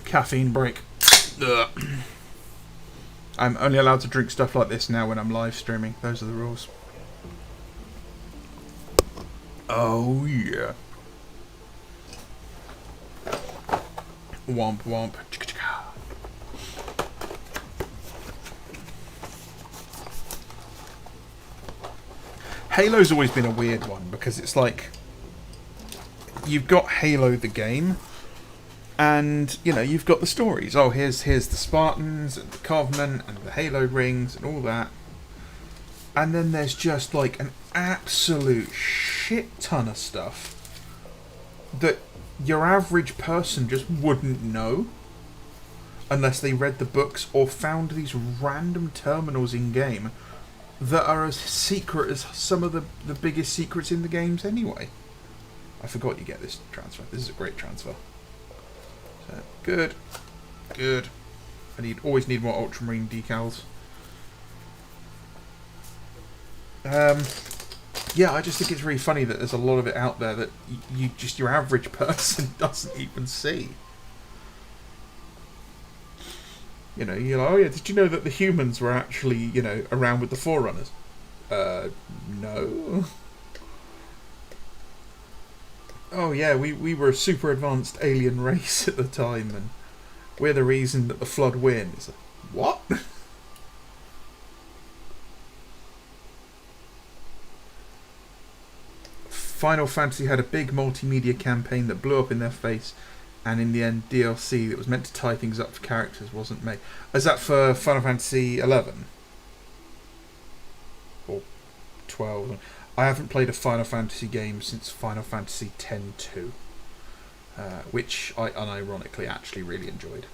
Caffeine break. Ugh. I'm only allowed to drink stuff like this now when I'm live streaming. Those are the rules. Oh yeah. Womp womp. Halo's always been a weird one, because it's like you've got Halo the game, and you know you've got the stories. Oh, here's the Spartans and the Covenant and the Halo rings and all that, and then there's just like an absolute shit ton of stuff that your average person just wouldn't know unless they read the books or found these random terminals in game that are as secret as some of the biggest secrets in the games anyway. I forgot you get this transfer. This is a great transfer. So, good. Good. Always need more Ultramarine decals. Yeah, I just think it's really funny that there's a lot of it out there that your average person doesn't even see. You know, you're like, oh yeah, did you know that the humans were actually, you know, around with the Forerunners? No. Oh yeah, we were a super advanced alien race at the time, and we're the reason that the Flood win. It's like, what? Final Fantasy had a big multimedia campaign that blew up in their face, and in the end DLC that was meant to tie things up for characters wasn't made. Is that for Final Fantasy 11? Or 12? I haven't played a Final Fantasy game since Final Fantasy X-2, which I unironically actually really enjoyed.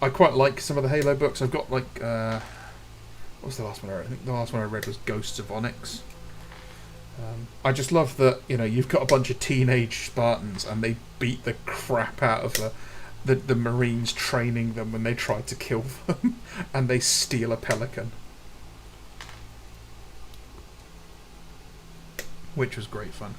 I quite like some of the Halo books. I've got like, what was the last one I read? I think the last one I read was Ghosts of Onyx. I just love that, you know, you've got a bunch of teenage Spartans and they beat the crap out of the Marines training them when they try to kill them, and they steal a pelican. Which was great fun.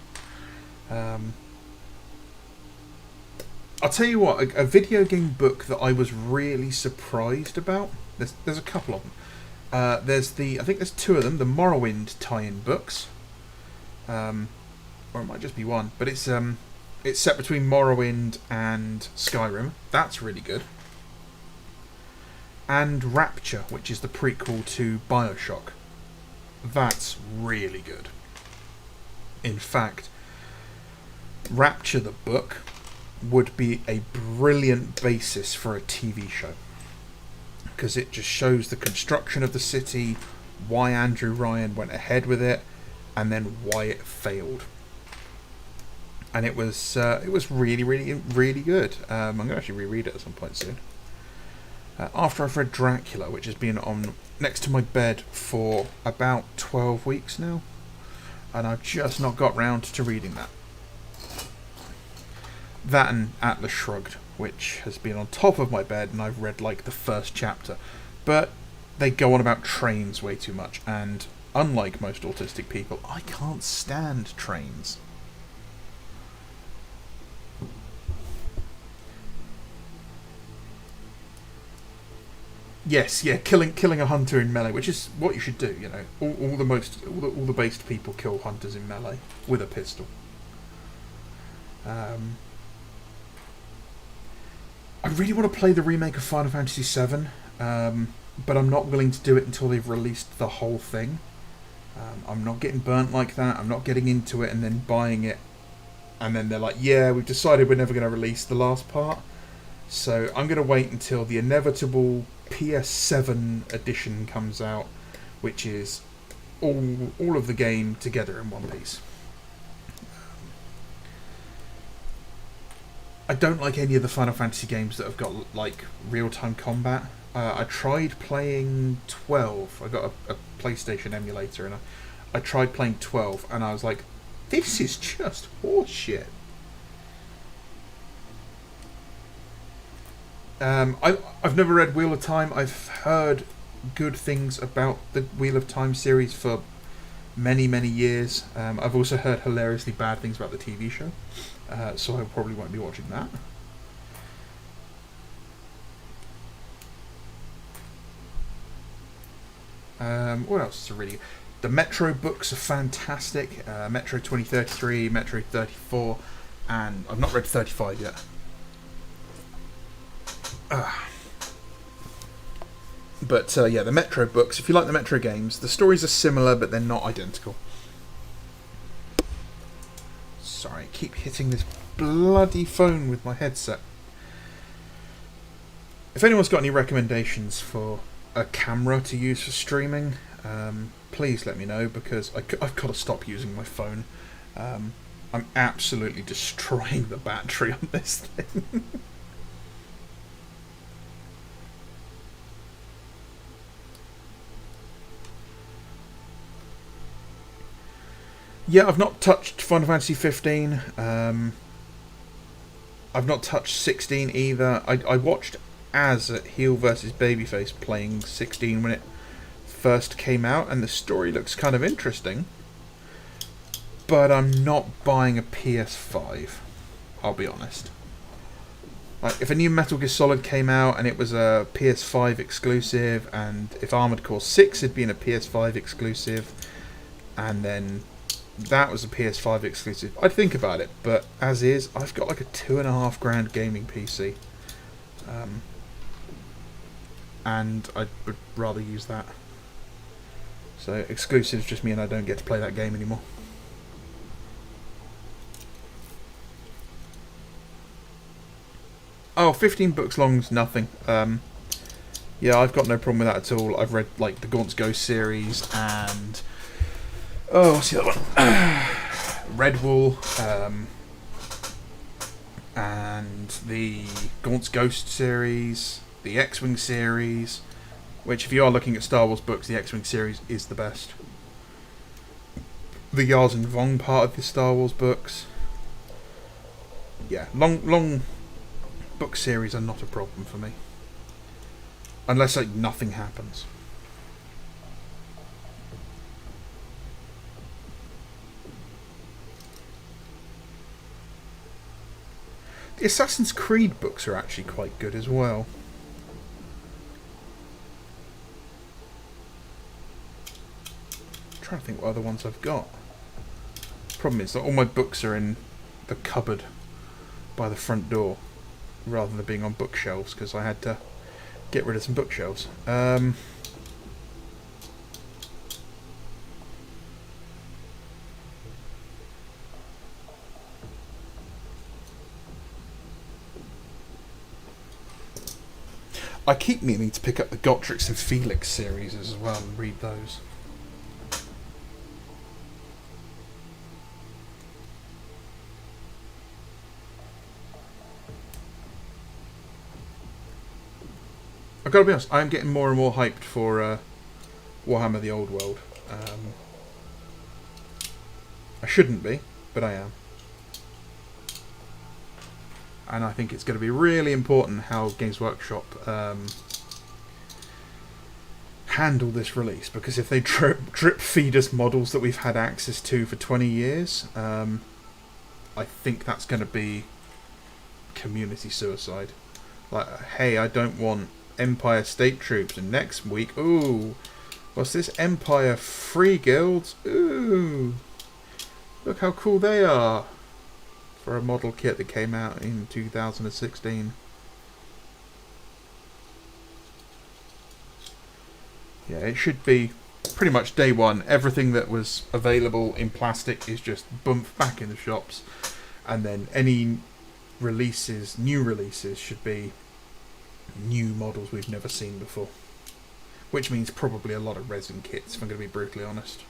I'll tell you what, a video game book that I was really surprised about. There's a couple of them. I think there's two of them. The Morrowind tie-in books, or it might just be one. But it's set between Morrowind and Skyrim. That's really good. And Rapture, which is the prequel to BioShock. That's really good. In fact, Rapture the book would be a brilliant basis for a TV show, because it just shows the construction of the city, why Andrew Ryan went ahead with it, and then why it failed. And it was really, really, really good. I'm going to actually reread it at some point soon. After I've read Dracula, which has been on next to my bed for about 12 weeks now, and I've just not got round to reading that. That and Atlas Shrugged which has been on top of my bed, and I've read like the first chapter. But they go on about trains way too much, and unlike most autistic people, I can't stand trains. Yes, yeah, killing a hunter in melee, which is what you should do. You know, all the based people kill hunters in melee with a pistol. I really want to play the remake of Final Fantasy VII, but I'm not willing to do it until they've released the whole thing. I'm not getting burnt like that. I'm not getting into it and then buying it, and then they're like, "Yeah, we've decided we're never going to release the last part." So I'm going to wait until the inevitable PS7 edition comes out, which is all of the game together in one piece. I don't like any of the Final Fantasy games that have got like real-time combat. I tried playing 12. I got a PlayStation emulator, and I tried playing 12, and I was like, "This is just horseshit." I've never read Wheel of Time. I've heard good things about the Wheel of Time series for many, many years. I've also heard hilariously bad things about the TV show, so I probably won't be watching that. What else is really? The Metro books are fantastic. Metro 2033, Metro 34, and I've not read 35 yet. But yeah, the Metro books, if you like the Metro games, the stories are similar, but they're not identical. Sorry, I keep hitting this bloody phone with my headset. If anyone's got any recommendations for a camera to use for streaming, please let me know, because I've got to stop using my phone. I'm absolutely destroying the battery on this thing. Yeah, I've not touched Final Fantasy 15. I've not touched 16 either. I watched Az at Heel vs Babyface playing 16 when it first came out, and the story looks kind of interesting. But I'm not buying a PS5. I'll be honest. Like, if a new Metal Gear Solid came out and it was a PS5 exclusive, and if Armored Core 6 had been a PS5 exclusive, and then that was a PS5 exclusive, I'd think about it. But as is, I've got like a $2,500 gaming PC, and I would rather use that. So exclusives just mean I don't get to play that game anymore. Oh, 15 books long's nothing. Yeah, I've got no problem with that at all. I've read like the Gaunt's Ghost series and what's the other one? Redwall, and the Gaunt's Ghost series, the X-Wing series, which, if you are looking at Star Wars books, the X-Wing series is the best. The Yars and Vong part of the Star Wars books. Yeah, long book series are not a problem for me, unless like nothing happens. The Assassin's Creed books are actually quite good as well. I'm trying to think what other ones I've got. Problem is that all my books are in the cupboard by the front door, rather than being on bookshelves, because I had to get rid of some bookshelves. I keep meaning to pick up the Gotrix and Felix series as well and read those. I've got to be honest, I am getting more and more hyped for Warhammer the Old World. I shouldn't be, but I am. And I think it's going to be really important how Games Workshop handle this release, because if they drip feed us models that we've had access to for 20 years, I think that's going to be community suicide. Like, hey, I don't want Empire State Troops, and next week, ooh, what's this? Empire Free Guilds? Ooh, look how cool they are, for a model kit that came out in 2016. Yeah, it should be pretty much day one. Everything that was available in plastic is just bumped back in the shops, and then any releases, new releases, should be new models we've never seen before, which means probably a lot of resin kits, if I'm going to be brutally honest.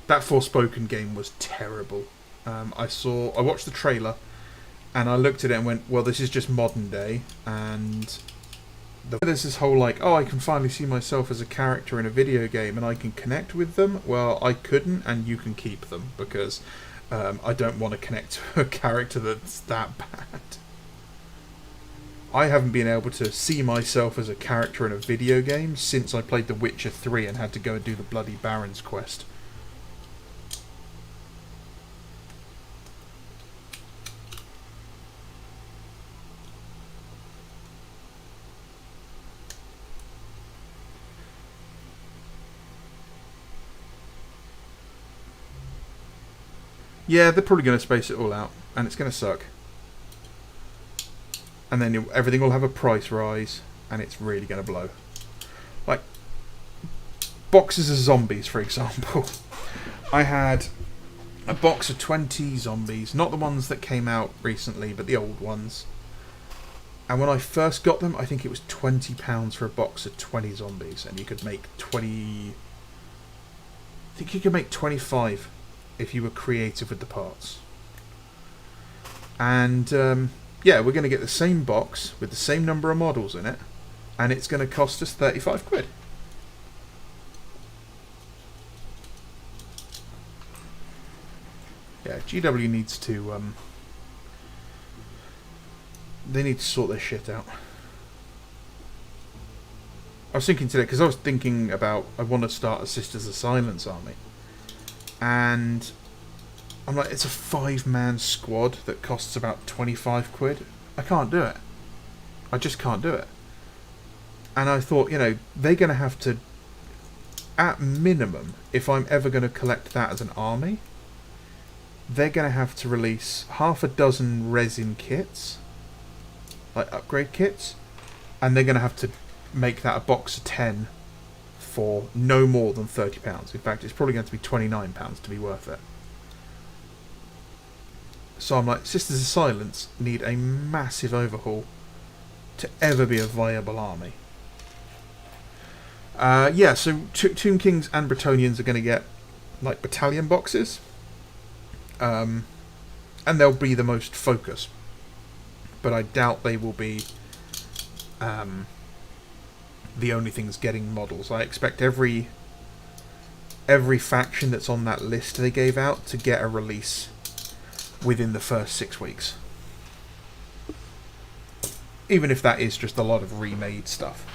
That Forspoken game was terrible. I watched the trailer, and I looked at it and went, well, this is just modern day, and there's this whole like, oh, I can finally see myself as a character in a video game and I can connect with them. Well, I couldn't, and you can keep them, because I don't want to connect to a character that's that bad. I haven't been able to see myself as a character in a video game since I played The Witcher 3 and had to go and do the bloody Baron's quest. Yeah, they're probably going to space it all out, and it's going to suck. And then everything will have a price rise, and it's really going to blow. Like, boxes of zombies, for example. I had a box of 20 zombies, not the ones that came out recently, but the old ones. And when I first got them, I think it was £20 for a box of 20 zombies, and you could make 20... I think you could make 25 if you were creative with the parts. And yeah, we're going to get the same box with the same number of models in it, and it's going to cost us 35 quid. Yeah, GW needs to they need to sort their shit out. I was thinking today, because I was thinking about, I want to start a Sisters of Silence army. And I'm like, it's a 5-man squad that costs about 25 quid. I can't do it. I just can't do it. And I thought, you know, they're going to have to, at minimum, if I'm ever going to collect that as an army, they're going to have to release half a dozen resin kits, like upgrade kits, and they're going to have to make that a box of 10 for no more than £30. In fact, it's probably going to be £29 to be worth it. So I'm like, Sisters of Silence need a massive overhaul to ever be a viable army. Yeah, so Tomb Kings and Bretonnians are going to get like battalion boxes, and they'll be the most focus. But I doubt they will be the only things getting models. I expect every faction that's on that list they gave out to get a release within the first 6 weeks. Even if that is just a lot of remade stuff.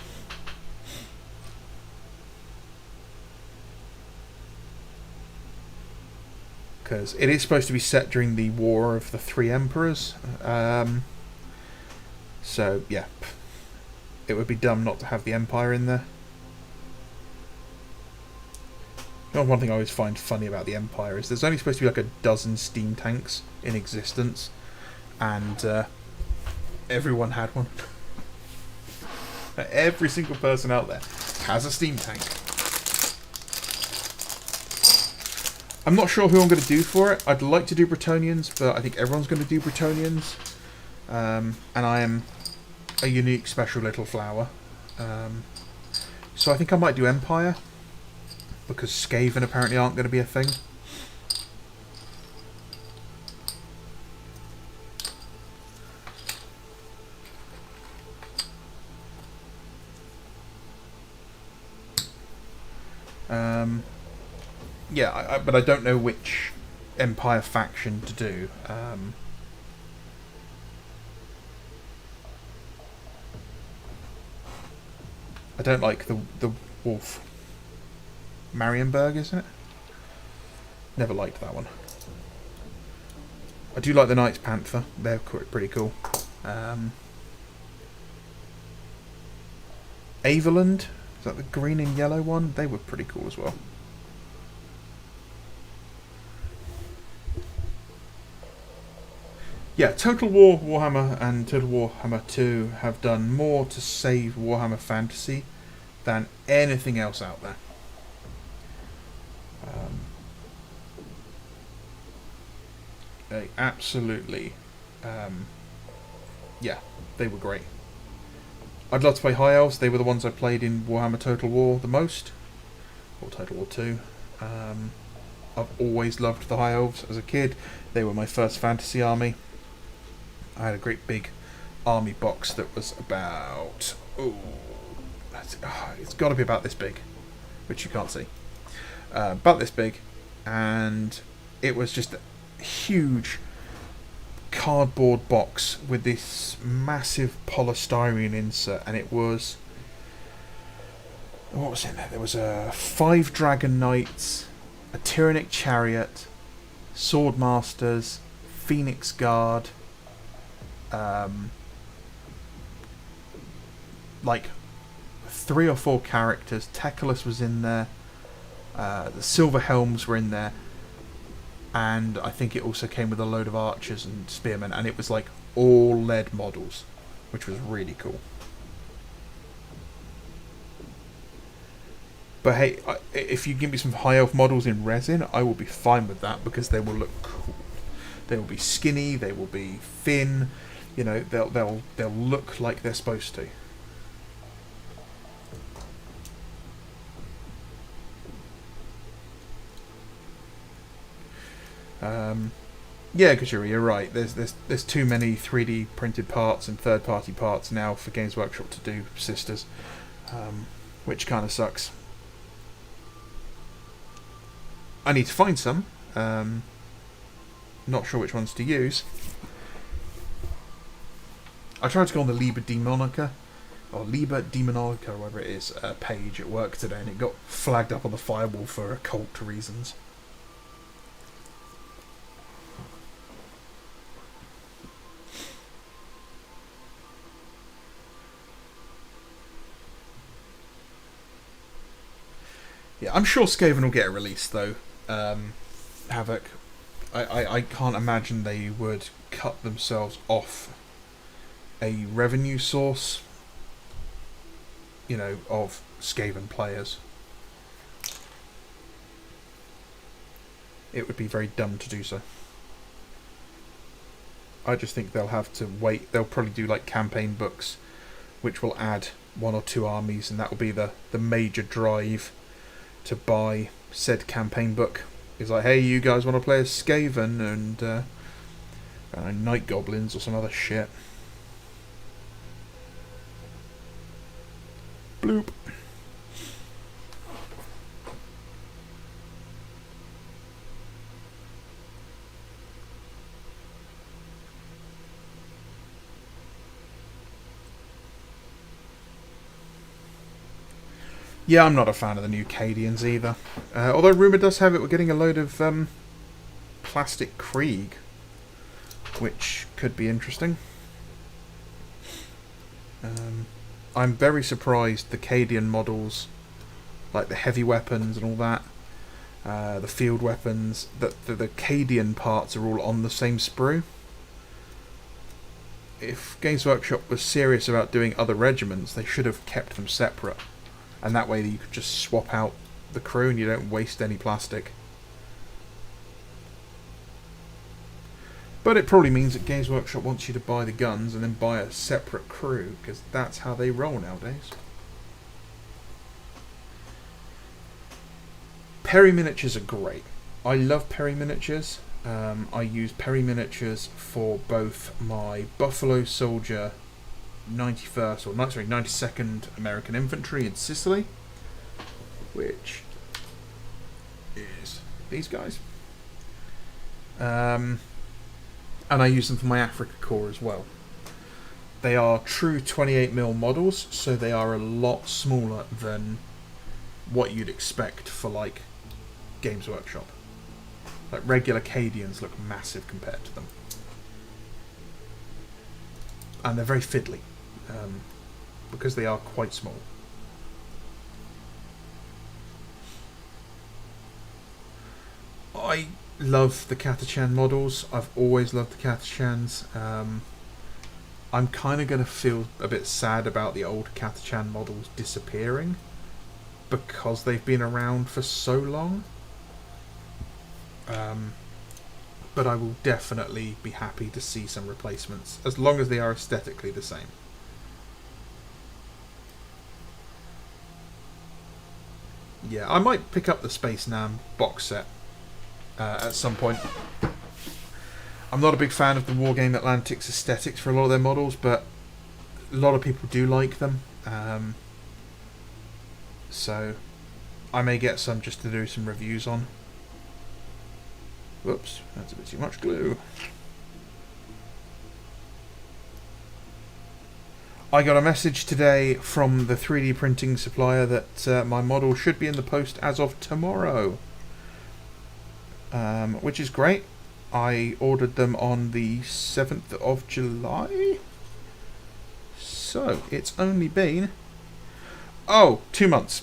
Because it is supposed to be set during the War of the Three Emperors. So, yeah. It would be dumb not to have the Empire in there. You know, one thing I always find funny about the Empire is there's only supposed to be like a dozen steam tanks in existence, and everyone had one. Every single person out there has a steam tank. I'm not sure who I'm going to do for it. I'd like to do Bretonnians, but I think everyone's going to do Bretonnians. And I am a unique, special little flower. So I think I might do Empire, because Skaven apparently aren't going to be a thing. Yeah, but I don't know which Empire faction to do. I don't like the wolf. Marienburg, isn't it? Never liked that one. I do like the Knights Panther. They're pretty cool. Averland, is that the green and yellow one? They were pretty cool as well. Yeah, Total War Warhammer and Total Warhammer 2 have done more to save Warhammer Fantasy than anything else out there. They absolutely, yeah, they were great. I'd love to play High Elves. They were the ones I played in Warhammer Total War the most, or Total War 2. I've always loved the High Elves as a kid. They were my first fantasy army. I had a great big army box that was about... it's got to be about this big, which you can't see. About this big, and it was just a huge cardboard box with this massive polystyrene insert, and it was... What was in there? There was 5 Dragon Knights, a Tyrannic Chariot, Swordmasters, Phoenix Guard, like 3 or 4 characters. Teclis was in there. The Silver Helms were in there, and I think it also came with a load of archers and spearmen, and it was like all lead models, which was really cool. But hey, if you give me some high elf models in resin, I will be fine with that, because they will look cool. They will be skinny, they will be thin, you know, they'll look like they're supposed to. Yeah, Kajuri, you're right. There's too many 3D printed parts and third-party parts now for Games Workshop to do sisters, which kind of sucks. I need to find some. Not sure which ones to use. I tried to go on the Liber Demonica, or Liber Demonica, or whatever it is, page at work today, and it got flagged up on the firewall for occult reasons. Yeah, I'm sure Skaven will get a release, though. Havoc. I can't imagine they would cut themselves off a revenue source, you know, of Skaven players. It would be very dumb to do so. I just think they'll have to wait. They'll probably do like campaign books, which will add 1 or 2 armies, and that will be the major drive to buy said campaign book. It's like, hey, you guys want to play as Skaven and Night Goblins or some other shit. Bloop. Yeah, I'm not a fan of the new Cadians either. Although rumour does have it we're getting a load of plastic Krieg, which could be interesting. I'm very surprised the Cadian models, like the heavy weapons and all that, the field weapons, that the Cadian parts are all on the same sprue. If Games Workshop was serious about doing other regiments, they should have kept them separate. And that way you could just swap out the crew and you don't waste any plastic. But it probably means that Games Workshop wants you to buy the guns and then buy a separate crew, because that's how they roll nowadays. Perry miniatures are great. I love Perry miniatures. I use Perry miniatures for both my Buffalo Soldier 92nd American Infantry in Sicily, which is these guys. And I use them for my Africa Corps as well. They are true 28mm models, so they are a lot smaller than what you'd expect for like Games Workshop. Like regular Cadians look massive compared to them. And they're very fiddly, because they are quite small. I love the Catachan models. I've always loved the Catachans. I'm kind of going to feel a bit sad about the old Catachan models disappearing because they've been around for so long. But I will definitely be happy to see some replacements, as long as they are aesthetically the same. Yeah, I might pick up the Space Nam box set at some point. I'm not a big fan of the Wargame Atlantic's aesthetics for a lot of their models, but a lot of people do like them. So I may get some just to do some reviews on. Whoops, that's a bit too much glue. I got a message today from the 3D printing supplier that my model should be in the post as of tomorrow. Which is great. I ordered them on the 7th of July. So, it's only been... 2 months.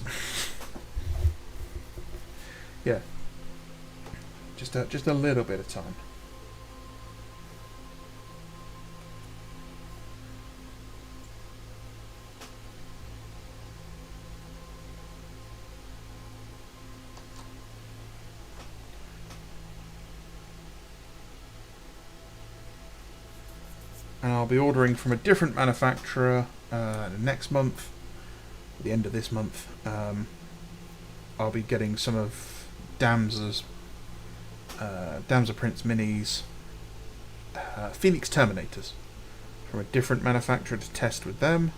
Yeah. Just a little bit of time. And I'll be ordering from a different manufacturer next month, at the end of this month. I'll be getting some of Damsa Prince Minis Phoenix Terminators from a different manufacturer to test with them.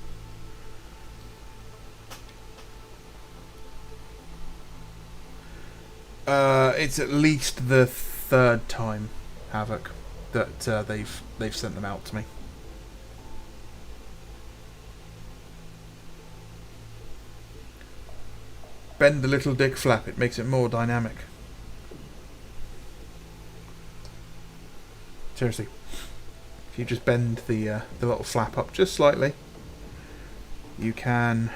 It's at least the third time Havoc that they've sent them out to me. Bend the little dick flap, it makes it more dynamic. Seriously, if you just bend the little flap up just slightly, you can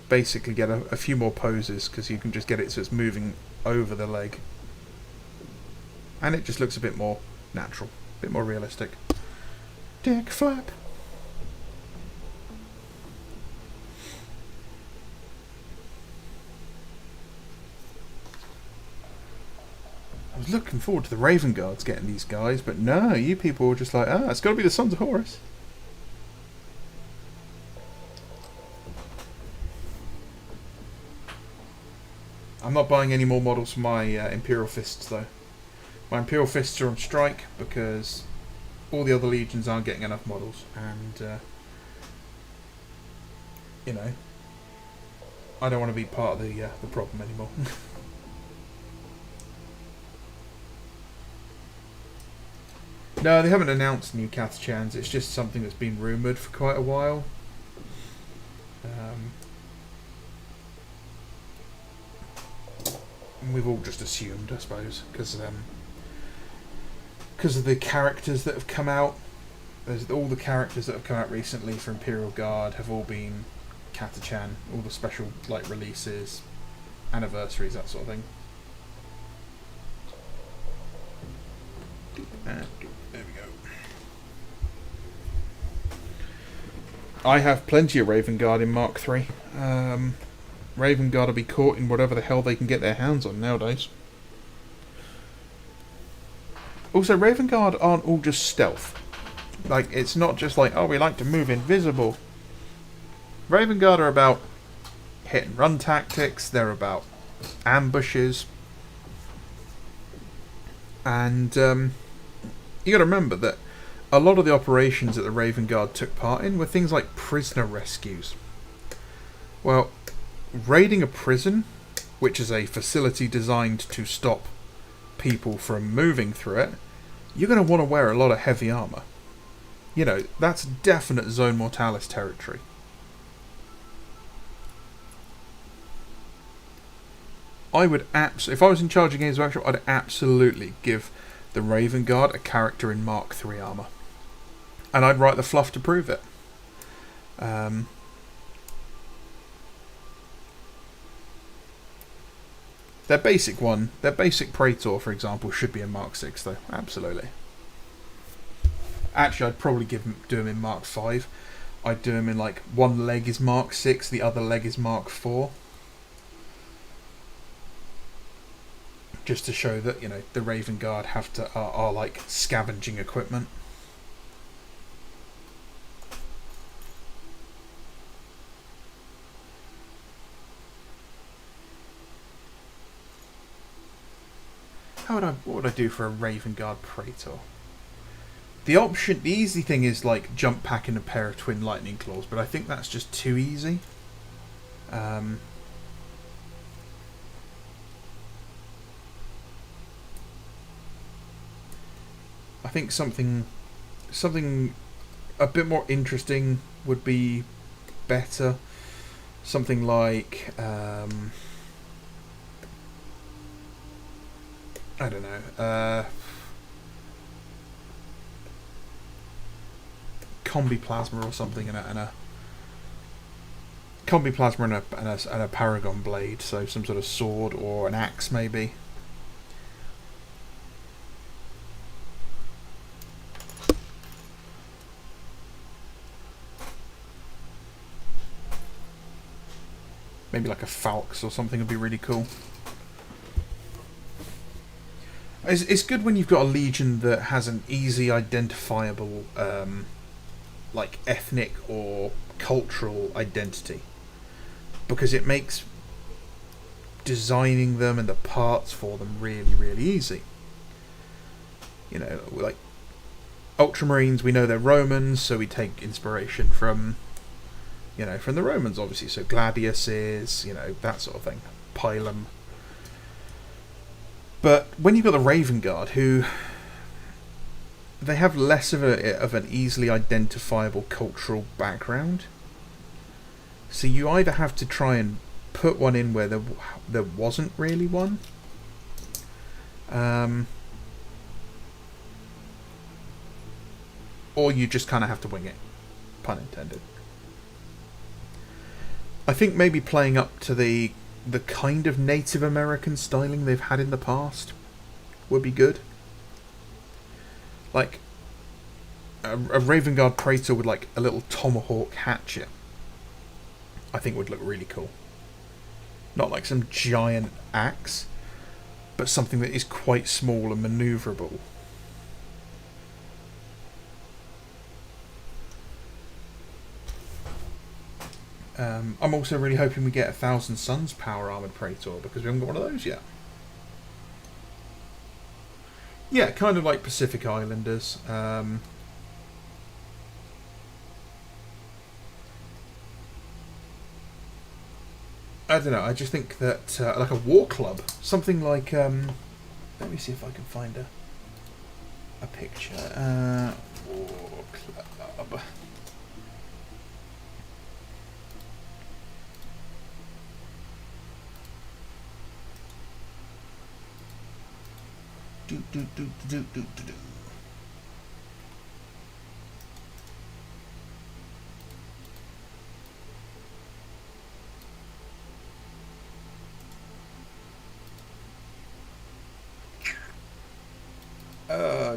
basically get a few more poses, because you can just get it so it's moving over the leg, and it just looks a bit more natural, a bit more realistic. Dick flap. I was looking forward to the Raven Guards getting these guys, but no, you people were just like, it's got to be the Sons of Horus. I'm not buying any more models for my Imperial Fists, though. My Imperial Fists are on strike because all the other legions aren't getting enough models, and you know, I don't want to be part of the problem anymore. No, they haven't announced new Catachans. It's just something that's been rumoured for quite a while. We've all just assumed, I suppose, because of the characters that have come out. All the characters that have come out recently for Imperial Guard have all been Catachan. All the special releases, anniversaries, that sort of thing. There we go. I have plenty of Raven Guard in Mark III. Raven Guard will be caught in whatever the hell they can get their hands on nowadays. Also, Raven Guard aren't all just stealth. It's not just we like to move invisible. Raven Guard are about hit and run tactics. They're about ambushes. And you got to remember that a lot of the operations that the Raven Guard took part in were things like prisoner rescues. Well, raiding a prison which is a facility designed to stop people from moving through it, you're going to want to wear a lot of heavy armour. You know, that's definite Zone Mortalis territory. I would if I was in charge of Games Workshop, I'd absolutely give the Raven Guard a character in Mark III armour. And I'd write the fluff to prove it. Their basic Praetor, for example, should be in Mark VI, though. Absolutely. Actually, I'd probably do him in Mark V. I'd do him in, like, one leg is Mark VI, the other leg is Mark IV. Just to show that, you know, the Raven Guard are like scavenging equipment. What would I do for a Raven Guard Praetor? The easy thing is like jump pack in a pair of twin lightning claws, but I think that's just too easy. I think something a bit more interesting would be better. Something like I don't know, combi plasma or something, and a combi plasma and a paragon blade. So some sort of sword or an axe, maybe. Maybe like a falx or something would be really cool. It's good when you've got a legion that has an easy identifiable like ethnic or cultural identity, because it makes designing them and the parts for them really, really easy. You know, like Ultramarines, we know they're Romans, so we take inspiration from, you know, from the Romans, obviously. So Gladiuses, you know, that sort of thing. Pilum. But when you've got the Raven Guard, who they have less of an easily identifiable cultural background, so you either have to try and put one in where there wasn't really one, or you just kind of have to wing it, pun intended. I think maybe playing up to the kind of Native American styling they've had in the past would be good. Like a Raven Guard Praetor with like a little tomahawk hatchet, I think would look really cool. Not like some giant axe, but something that is quite small and manoeuvrable. I'm also really hoping we get 1,000 Suns power armoured Praetor, because we haven't got one of those yet. Yeah, kind of like Pacific Islanders. I don't know, I just think that like a war club, something like let me see if I can find a picture. War club.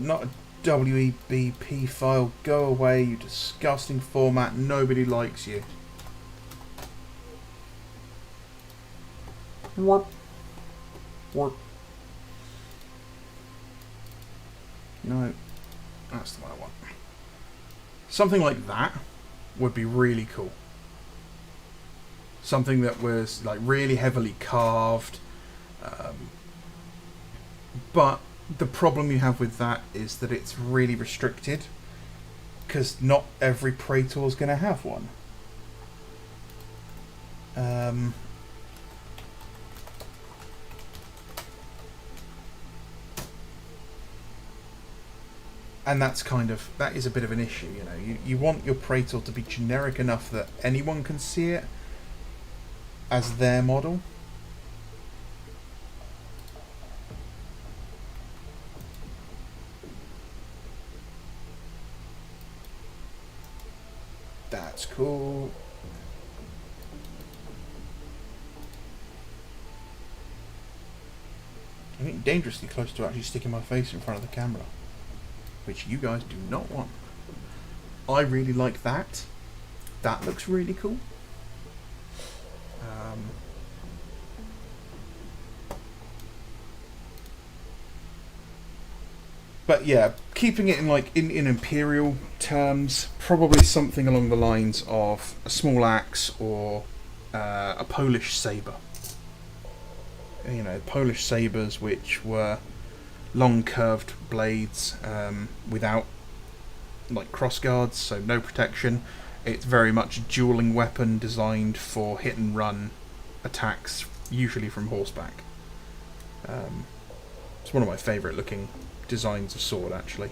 Not a WEBP file. Go away, you disgusting format. Nobody likes you. What? No, that's the one I want. Something like that would be really cool. Something that was like really heavily carved. But the problem you have with that is that it's really restricted, because not every Praetor is going to have one. And that is a bit of an issue, you know. You want your Praetor to be generic enough that anyone can see it as their model. That's cool. I'm getting dangerously close to actually sticking my face in front of the camera, which you guys do not want. I really like that. That looks really cool. But yeah, keeping it in imperial terms, probably something along the lines of a small axe or a Polish saber. You know, Polish sabers, which were long curved blades without like crossguards, so no protection. It's very much a dueling weapon designed for hit and run attacks, usually from horseback. It's one of my favourite looking designs of sword, actually.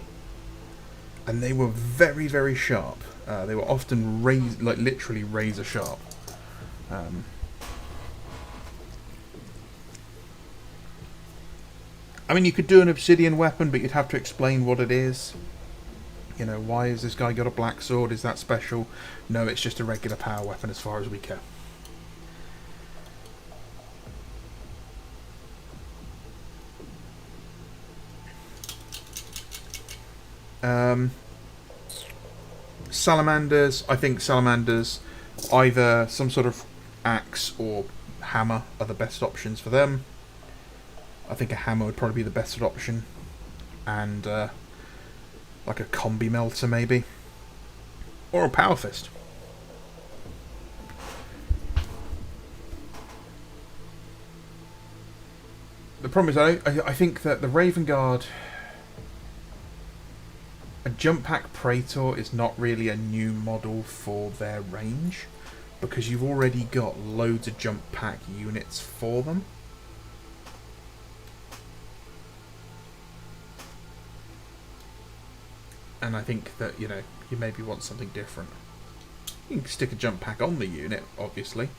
And they were very, very sharp. They were often literally razor sharp. I mean, you could do an obsidian weapon, but you'd have to explain what it is. You know, why has this guy got a black sword? Is that special? No, it's just a regular power weapon as far as we care. Salamanders, I think salamanders, either some sort of axe or hammer are the best options for them. I think a hammer would probably be the best option. And like a combi melter maybe. Or a power fist. The problem is I think that the Raven Guard... A jump pack Praetor is not really a new model for their range, because you've already got loads of jump pack units for them. And I think that, you know, you maybe want something different. You can stick a jump pack on the unit, obviously,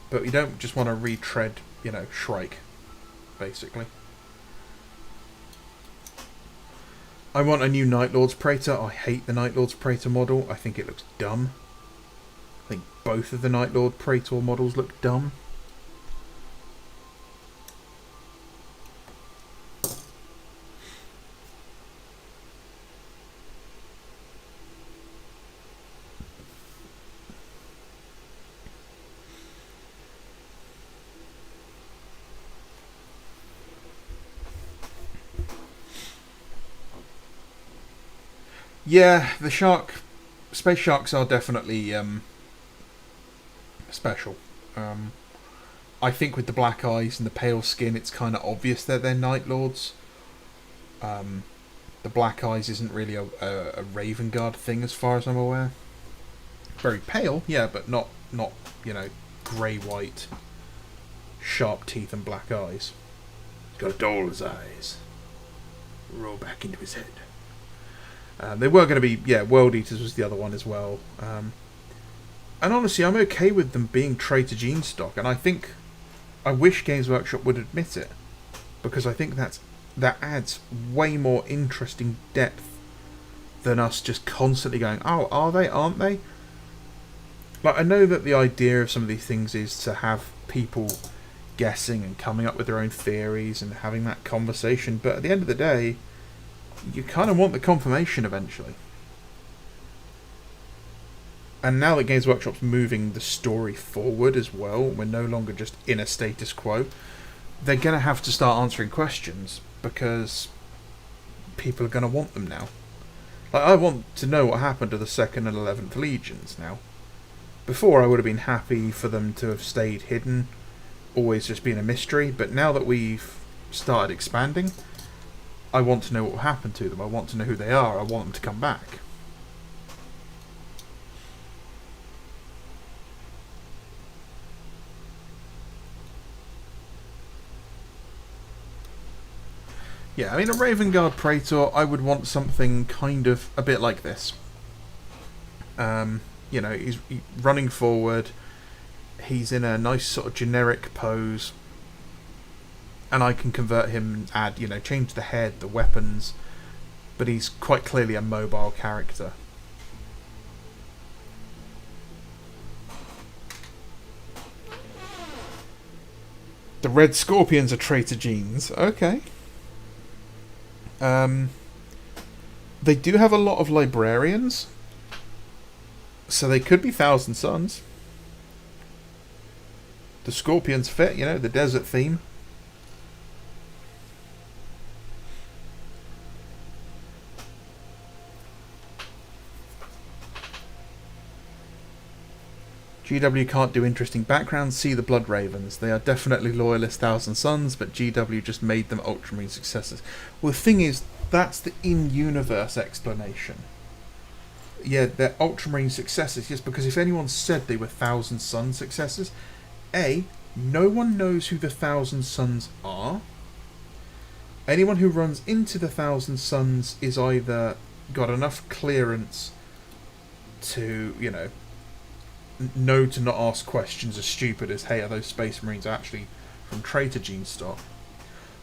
but you don't just want to retread, you know, Shrike, basically. I want a new Night Lord's Praetor. I hate the Night Lord's Praetor model. I think it looks dumb. I think both of the Night Lord Praetor models look dumb. Yeah, the space sharks are definitely special. I think with the black eyes and the pale skin, it's kind of obvious that they're Night Lords. The black eyes isn't really a Raven Guard thing as far as I'm aware. Very pale, yeah, but not you know, grey-white, sharp teeth and black eyes. He's got a doll's eyes. Roll back into his head. They were going to be, yeah, World Eaters was the other one as well. And honestly, I'm okay with them being Traitor Gene stock, and I wish Games Workshop would admit it, because I think that adds way more interesting depth than us just constantly going, oh, are they, aren't they? Like, I know that the idea of some of these things is to have people guessing and coming up with their own theories and having that conversation, but at the end of the day, you kind of want the confirmation eventually. And now that Games Workshop's moving the story forward as well, we're no longer just in a status quo, they're going to have to start answering questions, because people are going to want them now. Like, I want to know what happened to the 2nd and 11th Legions now. Before, I would have been happy for them to have stayed hidden, always just been a mystery, but now that we've started expanding, I want to know what happened to them. I want to know who they are. I want them to come back. Yeah, I mean, a Raven Guard Praetor, I would want something kind of a bit like this. You know, he's running forward. He's in a nice sort of generic pose. And I can convert him and add, you know, change the head, the weapons. But he's quite clearly a mobile character. The Red Scorpions are traitor genes. Okay. They do have a lot of librarians. So they could be Thousand Sons. The Scorpions fit, you know, the desert theme. GW can't do interesting backgrounds. See the Blood Ravens. They are definitely loyalist Thousand Sons, but GW just made them Ultramarine successors. Well, the thing is, that's the in-universe explanation. Yeah, they're Ultramarine successors, just because if anyone said they were Thousand Sun successors, A, no one knows who the Thousand Sons are. Anyone who runs into the Thousand Sons is either got enough clearance to, you know to not ask questions as stupid as, hey, are those Space Marines actually from traitor gene stock?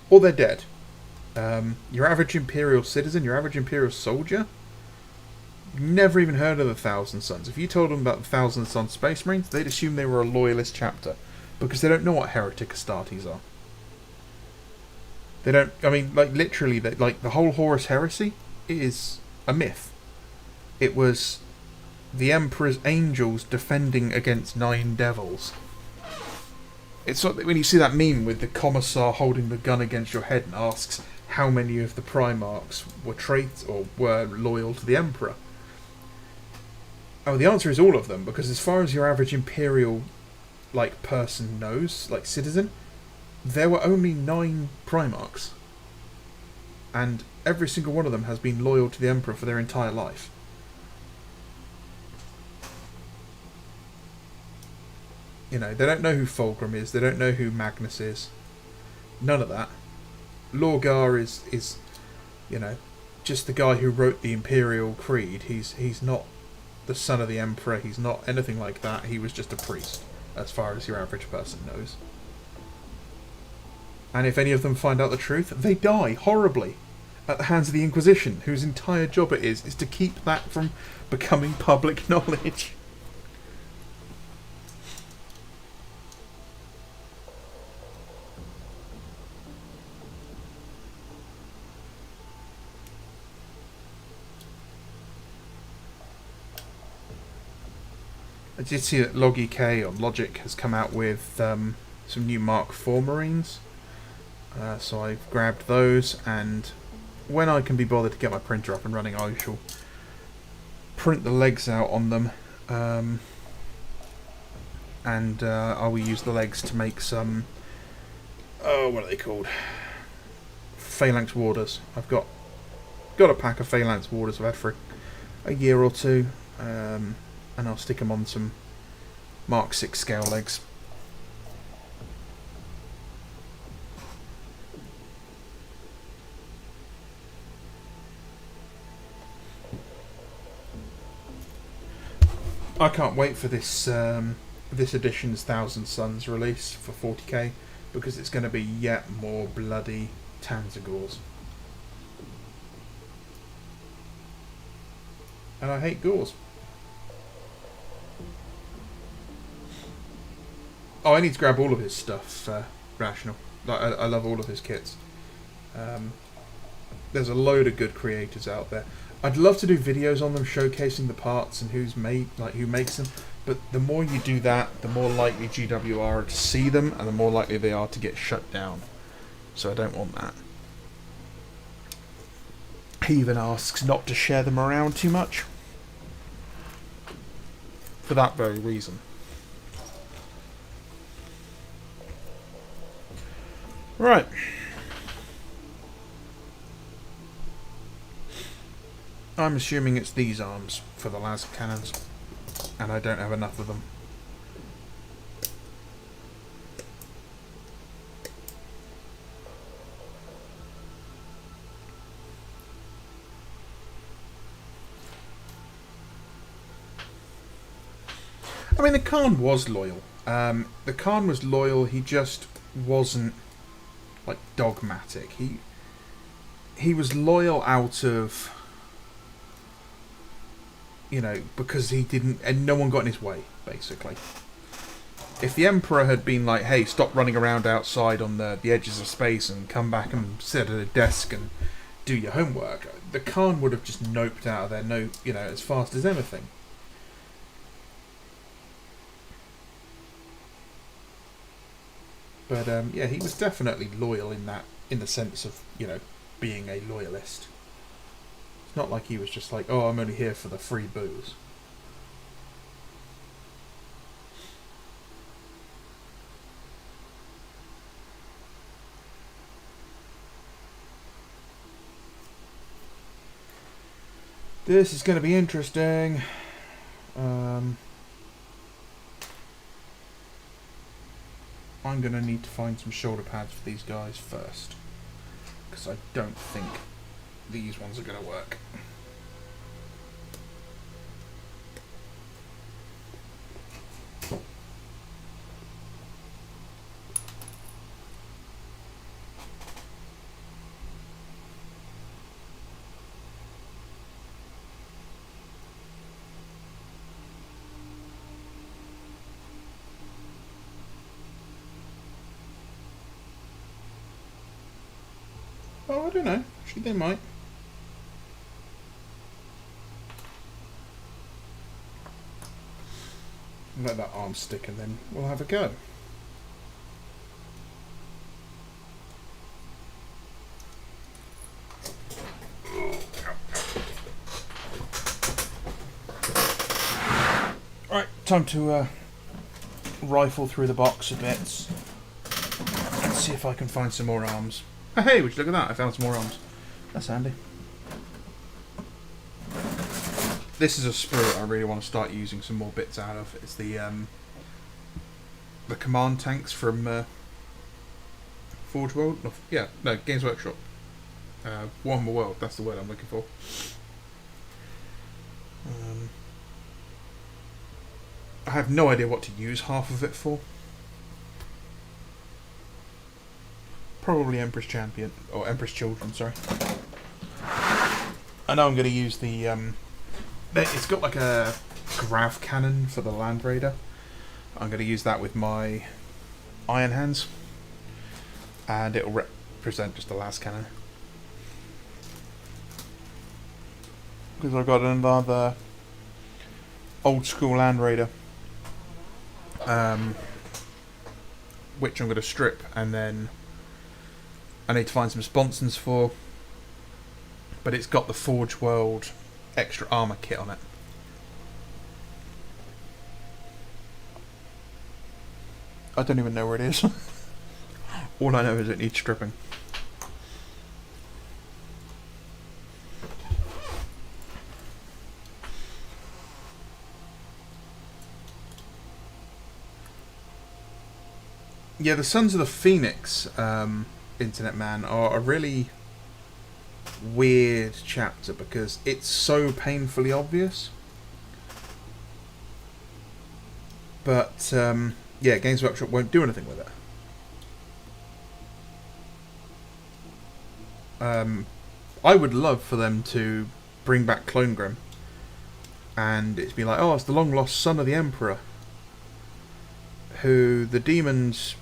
Or they're dead. Your average Imperial citizen, your average Imperial soldier, never even heard of the Thousand Sons. If you told them about the Thousand Sons Space Marines, they'd assume they were a loyalist chapter, because they don't know what heretic Astartes are. They don't, I mean, like, literally, like, the whole Horus Heresy is a myth. It was the Emperor's angels defending against 9 devils. It's sort of, when you see that meme with the commissar holding the gun against your head and asks how many of the Primarchs were loyal to the Emperor. Oh, the answer is all of them, because as far as your average Imperial, like, person knows, like, citizen, there were only 9 Primarchs. And every single one of them has been loyal to the Emperor for their entire life. You know, they don't know who Fulgrim is, they don't know who Magnus is. None of that. Lorgar is, you know, just the guy who wrote the Imperial Creed. He's not the son of the Emperor, he's not anything like that. He was just a priest, as far as your average person knows. And if any of them find out the truth, they die horribly at the hands of the Inquisition, whose entire job it is to keep that from becoming public knowledge. I did see that LogEK on Logic has come out with some new Mark IV Marines. So I've grabbed those, and when I can be bothered to get my printer up and running, I shall print the legs out on them. And I will use the legs to make some... Oh, what are they called? Phalanx Warders. I've got a pack of Phalanx Warders I've had for a year or two. And I'll stick them on some Mark 6 scale legs. I can't wait for this this edition's Thousand Sons release for 40k, because it's going to be yet more bloody Tanzagors. And I hate Gors. Oh, I need to grab all of his stuff, Rational. Like, I love all of his kits. There's a load of good creators out there. I'd love to do videos on them showcasing the parts and who makes them. But the more you do that, the more likely GW are to see them, and the more likely they are to get shut down. So I don't want that. He even asks not to share them around too much. For that very reason. Right. I'm assuming it's these arms for the las cannons, and I don't have enough of them. I mean, the Khan was loyal. The Khan was loyal. He just wasn't like dogmatic. He was loyal out of, you know, because he didn't, and no one got in his way, basically. If the Emperor had been like, hey, stop running around outside on the edges of space and come back and sit at a desk and do your homework, the Khan would have just noped out of there, as fast as anything. But yeah, he was definitely loyal in the sense of, being a loyalist. It's not like he was just like, oh, I'm only here for the free booze. This is going to be interesting. I'm going to need to find some shoulder pads for these guys first, because I don't think these ones are going to work. Oh, I don't know. Actually, they might. Let that arm stick and then we'll have a go. Right, time to rifle through the box a bit and see if I can find some more arms. Hey, would you look at that? I found some more arms. That's handy. This is a sprue I really want to start using some more bits out of. It's the command tanks from Forge World. No, Games Workshop. Warhammer World. That's the word I'm looking for. I have no idea what to use half of it for. Probably Empress Champion, or Empress Children, sorry. I know I'm going to use the, it's got like a grav cannon for the Land Raider. I'm going to use that with my Iron Hands. And it'll represent just the last cannon. Because I've got another old school Land Raider. Which I'm going to strip and then I need to find some sponsons for, but it's got the Forge World extra armour kit on it. I don't even know where it is. All I know is it needs stripping. Yeah, the Sons of the Phoenix, Internet Man, are a really weird chapter because it's so painfully obvious. But yeah, Games Workshop won't do anything with it. I would love for them to bring back Clone Grim and it's be like, oh, it's the long lost son of the Emperor who the demons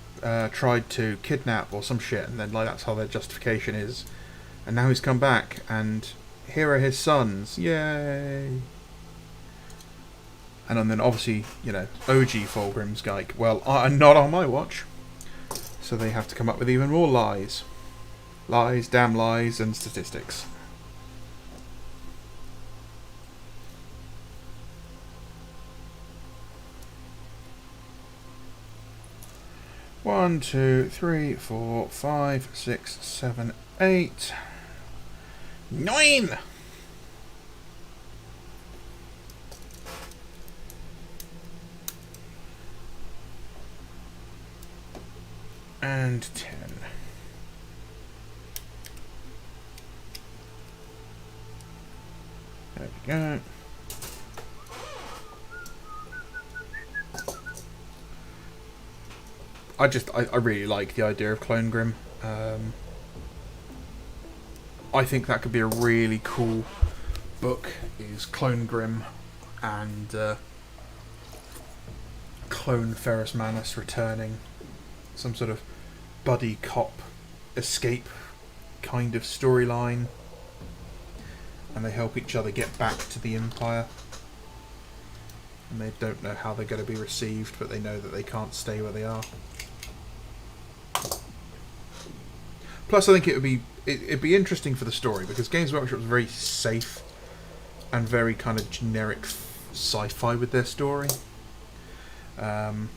tried to kidnap or some shit, and then like that's how their justification is, and now he's come back and here are his sons, yay. And then obviously, OG Fulgrim's like, well, not on my watch, so they have to come up with even more lies, damn lies, and statistics. One, 2, 3, 4, 5, 6, 7, 8, 9. And 10. There we go. I really like the idea of Clone Grim. I think that could be a really cool book, is Clone Grim and Clone Ferrus Manus returning. Some sort of buddy cop escape kind of storyline. And they help each other get back to the Empire. And they don't know how they're going to be received, but they know that they can't stay where they are. Plus, I think it'd be interesting for the story, because Games Workshop is very safe and very kind of generic sci-fi with their story. And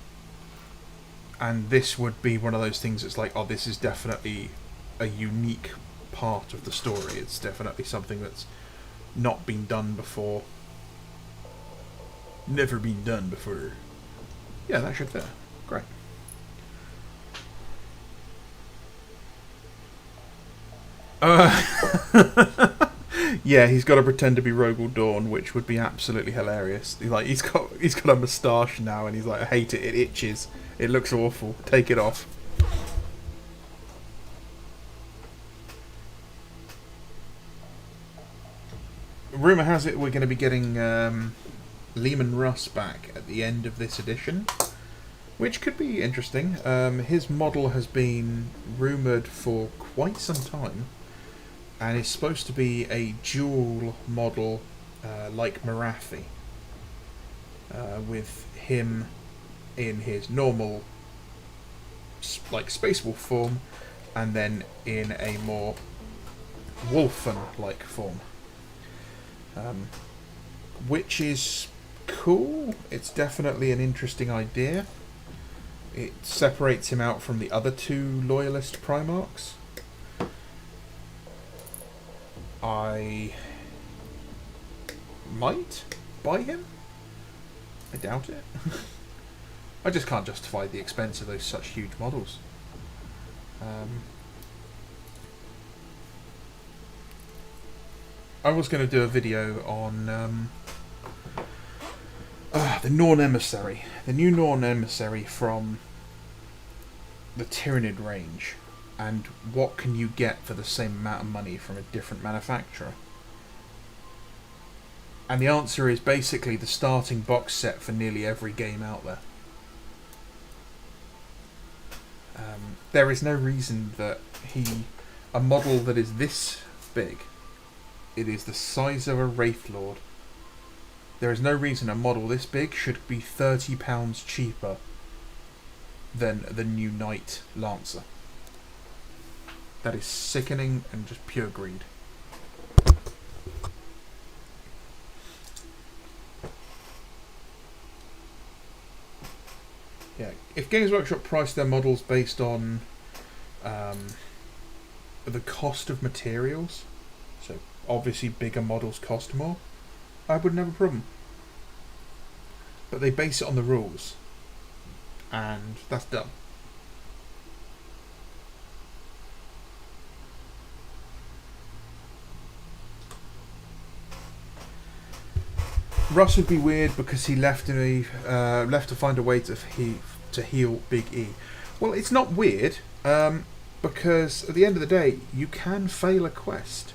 this would be one of those things that's like, oh, this is definitely a unique part of the story. It's definitely something that's not been done before. Never been done before. Yeah, that should fit. Great. Yeah, he's got to pretend to be Rogel Dawn, which would be absolutely hilarious. He's got a moustache now, and he's like, I hate it. It itches. It looks awful. Take it off. Rumour has it we're going to be getting Lehman Russ back at the end of this edition, which could be interesting. His model has been rumoured for quite some time, and is supposed to be a dual model like Marathi, with him in his normal like Space Wolf form, and then in a more Wolfen-like form. Which is cool. It's definitely an interesting idea. It separates him out from the other two Loyalist Primarchs. I might buy him. I doubt it. I just can't justify the expense of those such huge models. I was going to do a video on the Norn Emissary. The new Norn Emissary from the Tyranid range. And what can you get for the same amount of money from a different manufacturer? And the answer is basically the starting box set for nearly every game out there. There is no reason that a model that is this big, it is the size of a Wraith Lord. There is no reason a model this big should be £30 cheaper than the new Knight Lancer. That is sickening and just pure greed. Yeah, if Games Workshop priced their models based on the cost of materials, so obviously bigger models cost more, I wouldn't have a problem. But they base it on the rules, and that's dumb. Russ would be weird because he left to find a way to heal Big E. Well, it's not weird, because at the end of the day, you can fail a quest.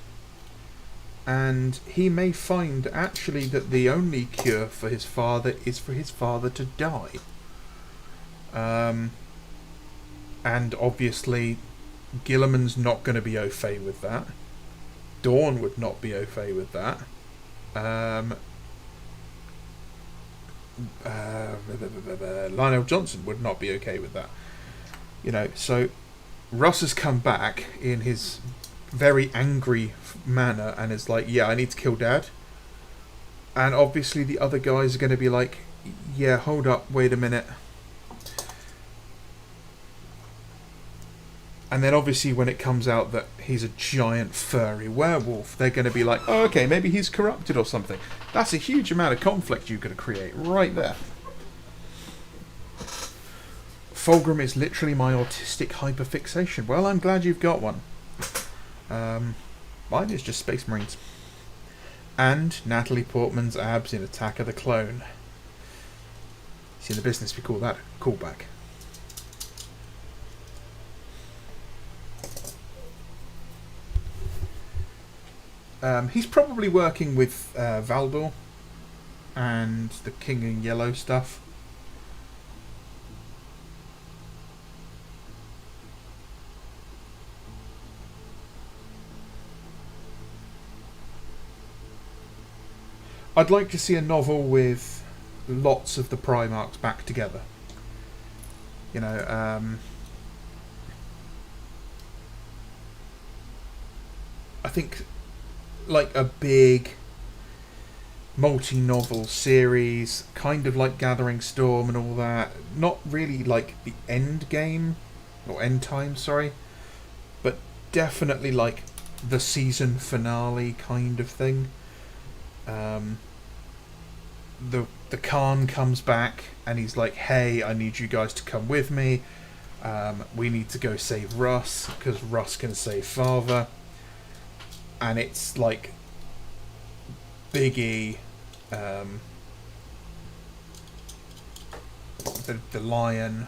And he may find actually that the only cure for his father is for his father to die. And obviously, Gilliman's not going to be au fait with that. Dawn would not be au fait with that. Lionel Johnson would not be okay with that. You know, so Russ has come back in his very angry manner and is like, yeah, I need to kill Dad. And obviously the other guys are going to be like, yeah, hold up, wait a minute. And then obviously when it comes out that he's a giant furry werewolf, they're going to be like, oh, okay, maybe he's corrupted or something. That's a huge amount of conflict you're going to create right there. Fulgrim is literally my autistic hyperfixation. Well, I'm glad you've got one. Mine is just Space Marines. And Natalie Portman's abs in Attack of the Clone. See, in the business we call that a callback. He's probably working with Valdor and the King in Yellow stuff. I'd like to see a novel with lots of the Primarchs back together. You know, I think like a big multi-novel series, kind of like Gathering Storm and all that. Not really like the end game, or end time, sorry, but definitely like the season finale kind of thing. The Khan comes back and he's like, "Hey, I need you guys to come with me. We need to go save Russ because Russ can save Father." And it's like Biggie, the Lion,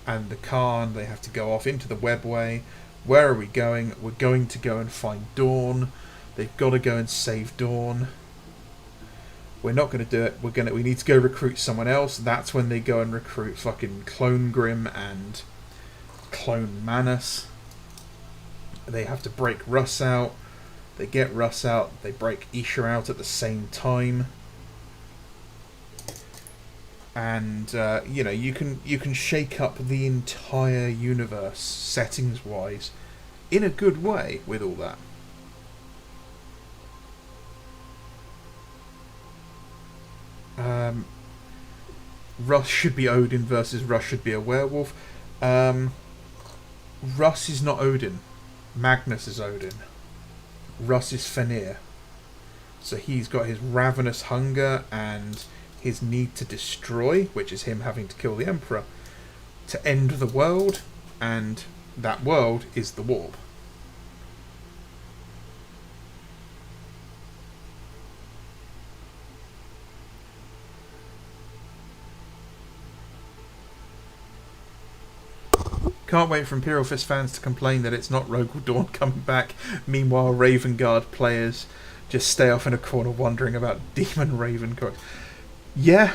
and the Khan. They have to go off into the webway. Where are we going? We're going to go and find Dawn. They've got to go and save Dawn. We're not going to do it. We need to go recruit someone else. That's when they go and recruit fucking Clone Grim and Clone Manus. They have to break Russ out. They get Russ out. They break Isha out at the same time. And you can shake up the entire universe settings wise in a good way with all that. Russ should be Odin versus Russ should be a werewolf. Russ is not Odin. Magnus is Odin. Russ is Fenrir. So he's got his ravenous hunger and his need to destroy, which is him having to kill the Emperor, to end the world, and that world is the warp. Can't wait for Imperial Fist fans to complain that it's not Rogel Dawn coming back. Meanwhile, Raven Guard players just stay off in a corner wondering about Demon Raven. Yeah,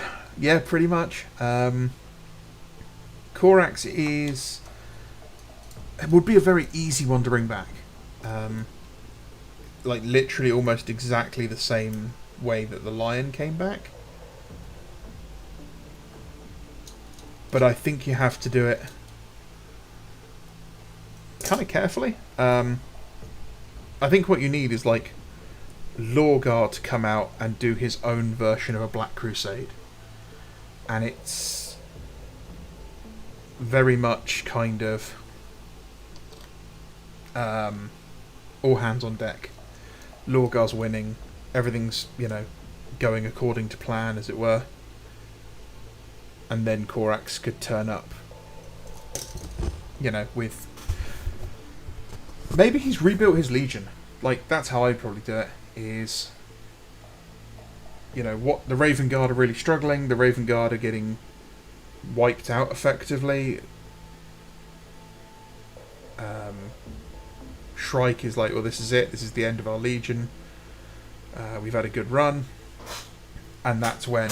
pretty much. Corax would be a very easy one to bring back. Like literally almost exactly the same way that the Lion came back. But I think you have to do it kind of carefully. I think what you need is like Lorgar to come out and do his own version of a Black Crusade, and it's very much kind of all hands on deck. Lorgar's winning, everything's going according to plan, as it were, and then Corax could turn up with maybe he's rebuilt his legion. Like, that's how I'd probably do it, is what the Raven Guard are really struggling. The Raven Guard are getting wiped out effectively. Shrike is like, well, this is it. This is the end of our legion. We've had a good run. And that's when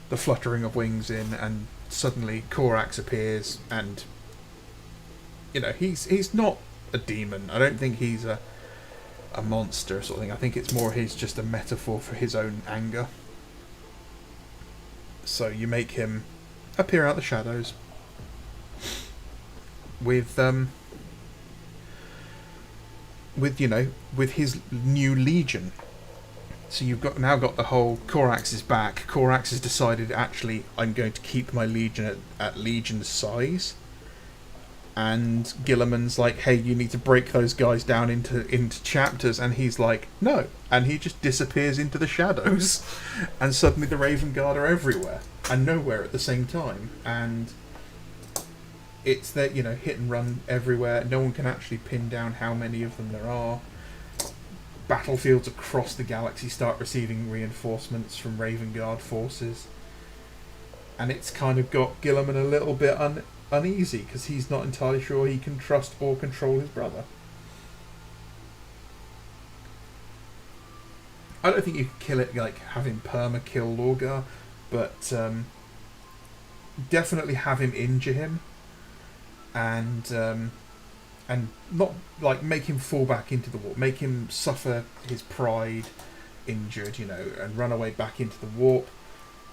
the fluttering of wings in, and suddenly Corax appears, and he's not a demon. I don't think he's a monster sort of thing. I think it's more he's just a metaphor for his own anger. So you make him appear out the shadows with his new legion. So you've now got the whole Corax is back. Corax has decided, actually, I'm going to keep my legion at legion size. And Gilliman's like, hey, you need to break those guys down into chapters, and he's like, no, and he just disappears into the shadows, and suddenly the Raven Guard are everywhere and nowhere at the same time, and it's that hit and run everywhere. No one can actually pin down how many of them there are. Battlefields across the galaxy start receiving reinforcements from Raven Guard forces, and it's kind of got Gilliman a little bit uneasy because he's not entirely sure he can trust or control his brother. I don't think you could kill it, like have him perma kill Lorgar, but definitely have him injure him, and not like make him fall back into the warp, make him suffer his pride injured, you know, and run away back into the warp,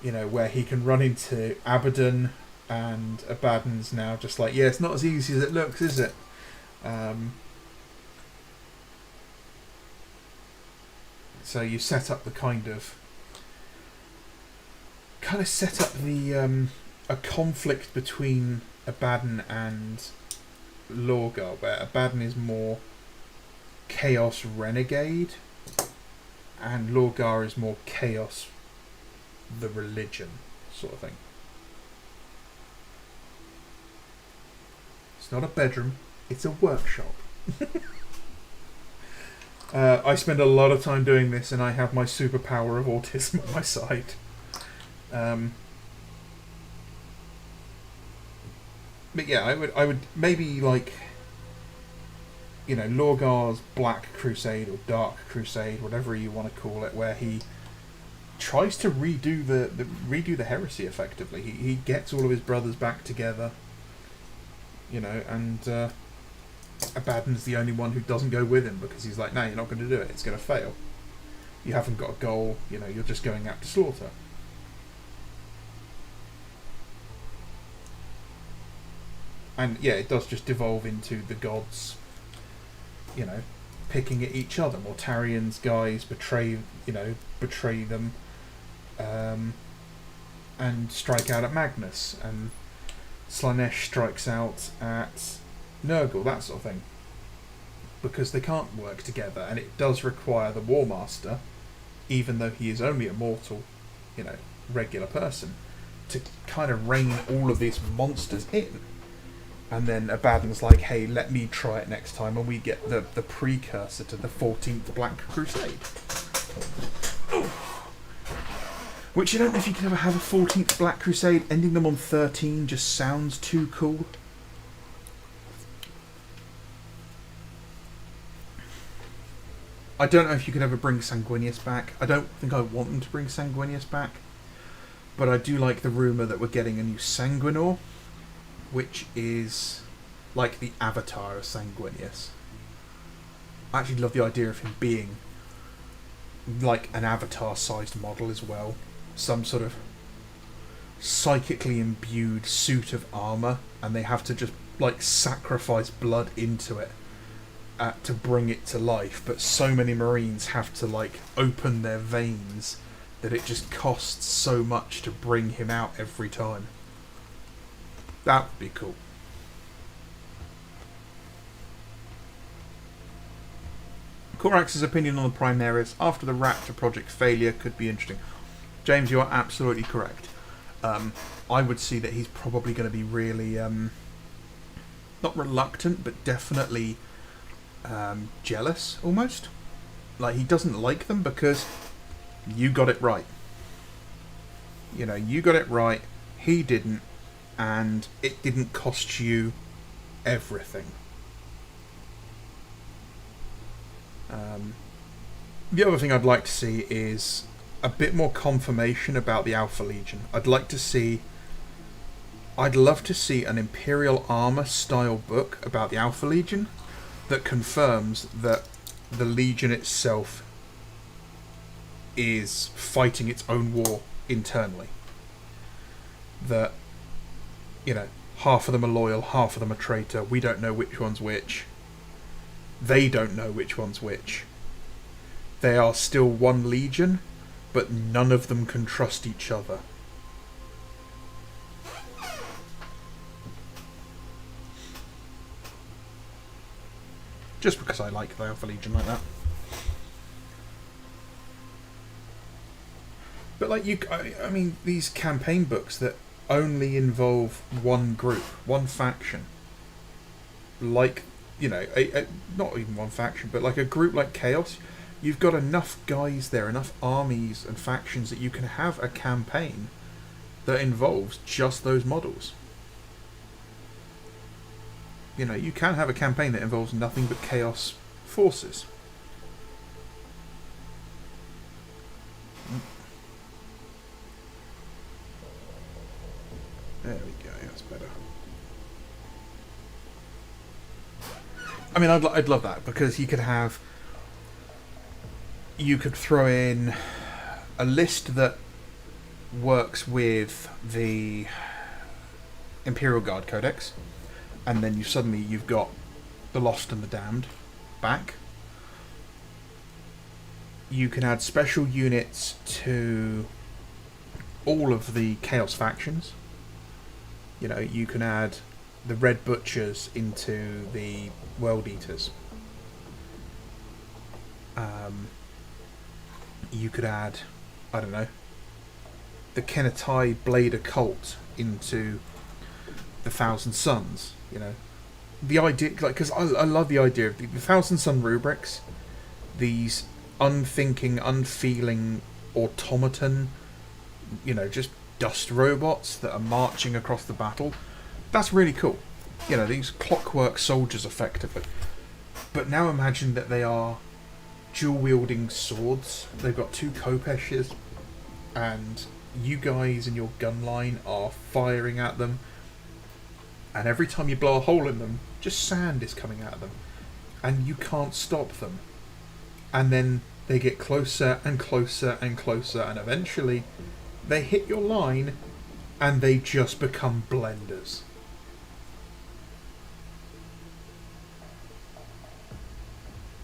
you know, where he can run into Abaddon, and Abaddon's now just like, yeah, it's not as easy as it looks, is it? So you set up the kind of set up the a conflict between Abaddon and Lorgar, where Abaddon is more chaos renegade and Lorgar is more chaos the religion sort of thing. It's not a bedroom, it's a workshop. I spend a lot of time doing this, and I have my superpower of autism on my side. But yeah, I would maybe, like, you know, Lorgar's Black Crusade or Dark Crusade, whatever you want to call it, where he tries to redo the heresy effectively. He gets all of his brothers back together, you know, and Abaddon's the only one who doesn't go with him because he's like, no, you're not going to do it. It's going to fail. You haven't got a goal. You know, you're just going out to slaughter. And yeah, it does just devolve into the gods, you know, picking at each other. Mortarion's guys betray them, and strike out at Magnus, and Slanesh strikes out at Nurgle, that sort of thing, because they can't work together, and it does require the War Master, even though he is only a mortal, you know, regular person, to kind of rein all of these monsters in. And then Abaddon's like, hey, let me try it next time, and we get the precursor to the 14th Black Crusade. Which I don't know if you could ever have a 14th Black Crusade. Ending them on 13 just sounds too cool. I don't know if you could ever bring Sanguinius back. I don't think I want them to bring Sanguinius back. But I do like the rumour that we're getting a new Sanguinor, which is like the avatar of Sanguinius. I actually love the idea of him being like an avatar-sized model as well. Some sort of psychically imbued suit of armour, and they have to just like sacrifice blood into it to bring it to life. But so many Marines have to like open their veins that it just costs so much to bring him out every time. That would be cool. Corax's opinion on the Primaris after the Raptor project failure could be interesting. James, you are absolutely correct. I would see that he's probably going to be really, not reluctant, but definitely jealous, almost. Like, he doesn't like them because you got it right. You know, you got it right, he didn't, and it didn't cost you everything. The other thing I'd like to see is a bit more confirmation about the Alpha Legion. I'd love to see an Imperial Armour style book about the Alpha Legion that confirms that the Legion itself is fighting its own war internally. That, you know, half of them are loyal, half of them are traitor. We don't know which one's which. They don't know which one's which. They are still one legion, but none of them can trust each other. Just because I like the Alpha Legion like that. But like I mean, these campaign books that only involve one group, one faction, like, you know, not even one faction, but like a group like Chaos, you've got enough guys there, enough armies and factions that you can have a campaign that involves just those models. You know, you can have a campaign that involves nothing but Chaos forces. There we go, that's better. I mean, I'd love that, because you could throw in a list that works with the Imperial Guard Codex, and then you've got the Lost and the Damned back. You can add special units to all of the Chaos factions. You know, you can add the Red Butchers into the World Eaters. You could add, I don't know, the Kenetai Blade Occult into the Thousand Suns. You know, the idea, like, because I love the idea of the Thousand Sun rubrics. These unthinking, unfeeling automaton, you know, just dust robots that are marching across the battle. That's really cool. You know, these clockwork soldiers, effectively. But now imagine that they are dual-wielding swords. They've got 2 Kopeshes, and you guys in your gun line are firing at them, and every time you blow a hole in them, just sand is coming out of them, and you can't stop them. And then they get closer and closer and closer, and eventually they hit your line, and they just become blenders.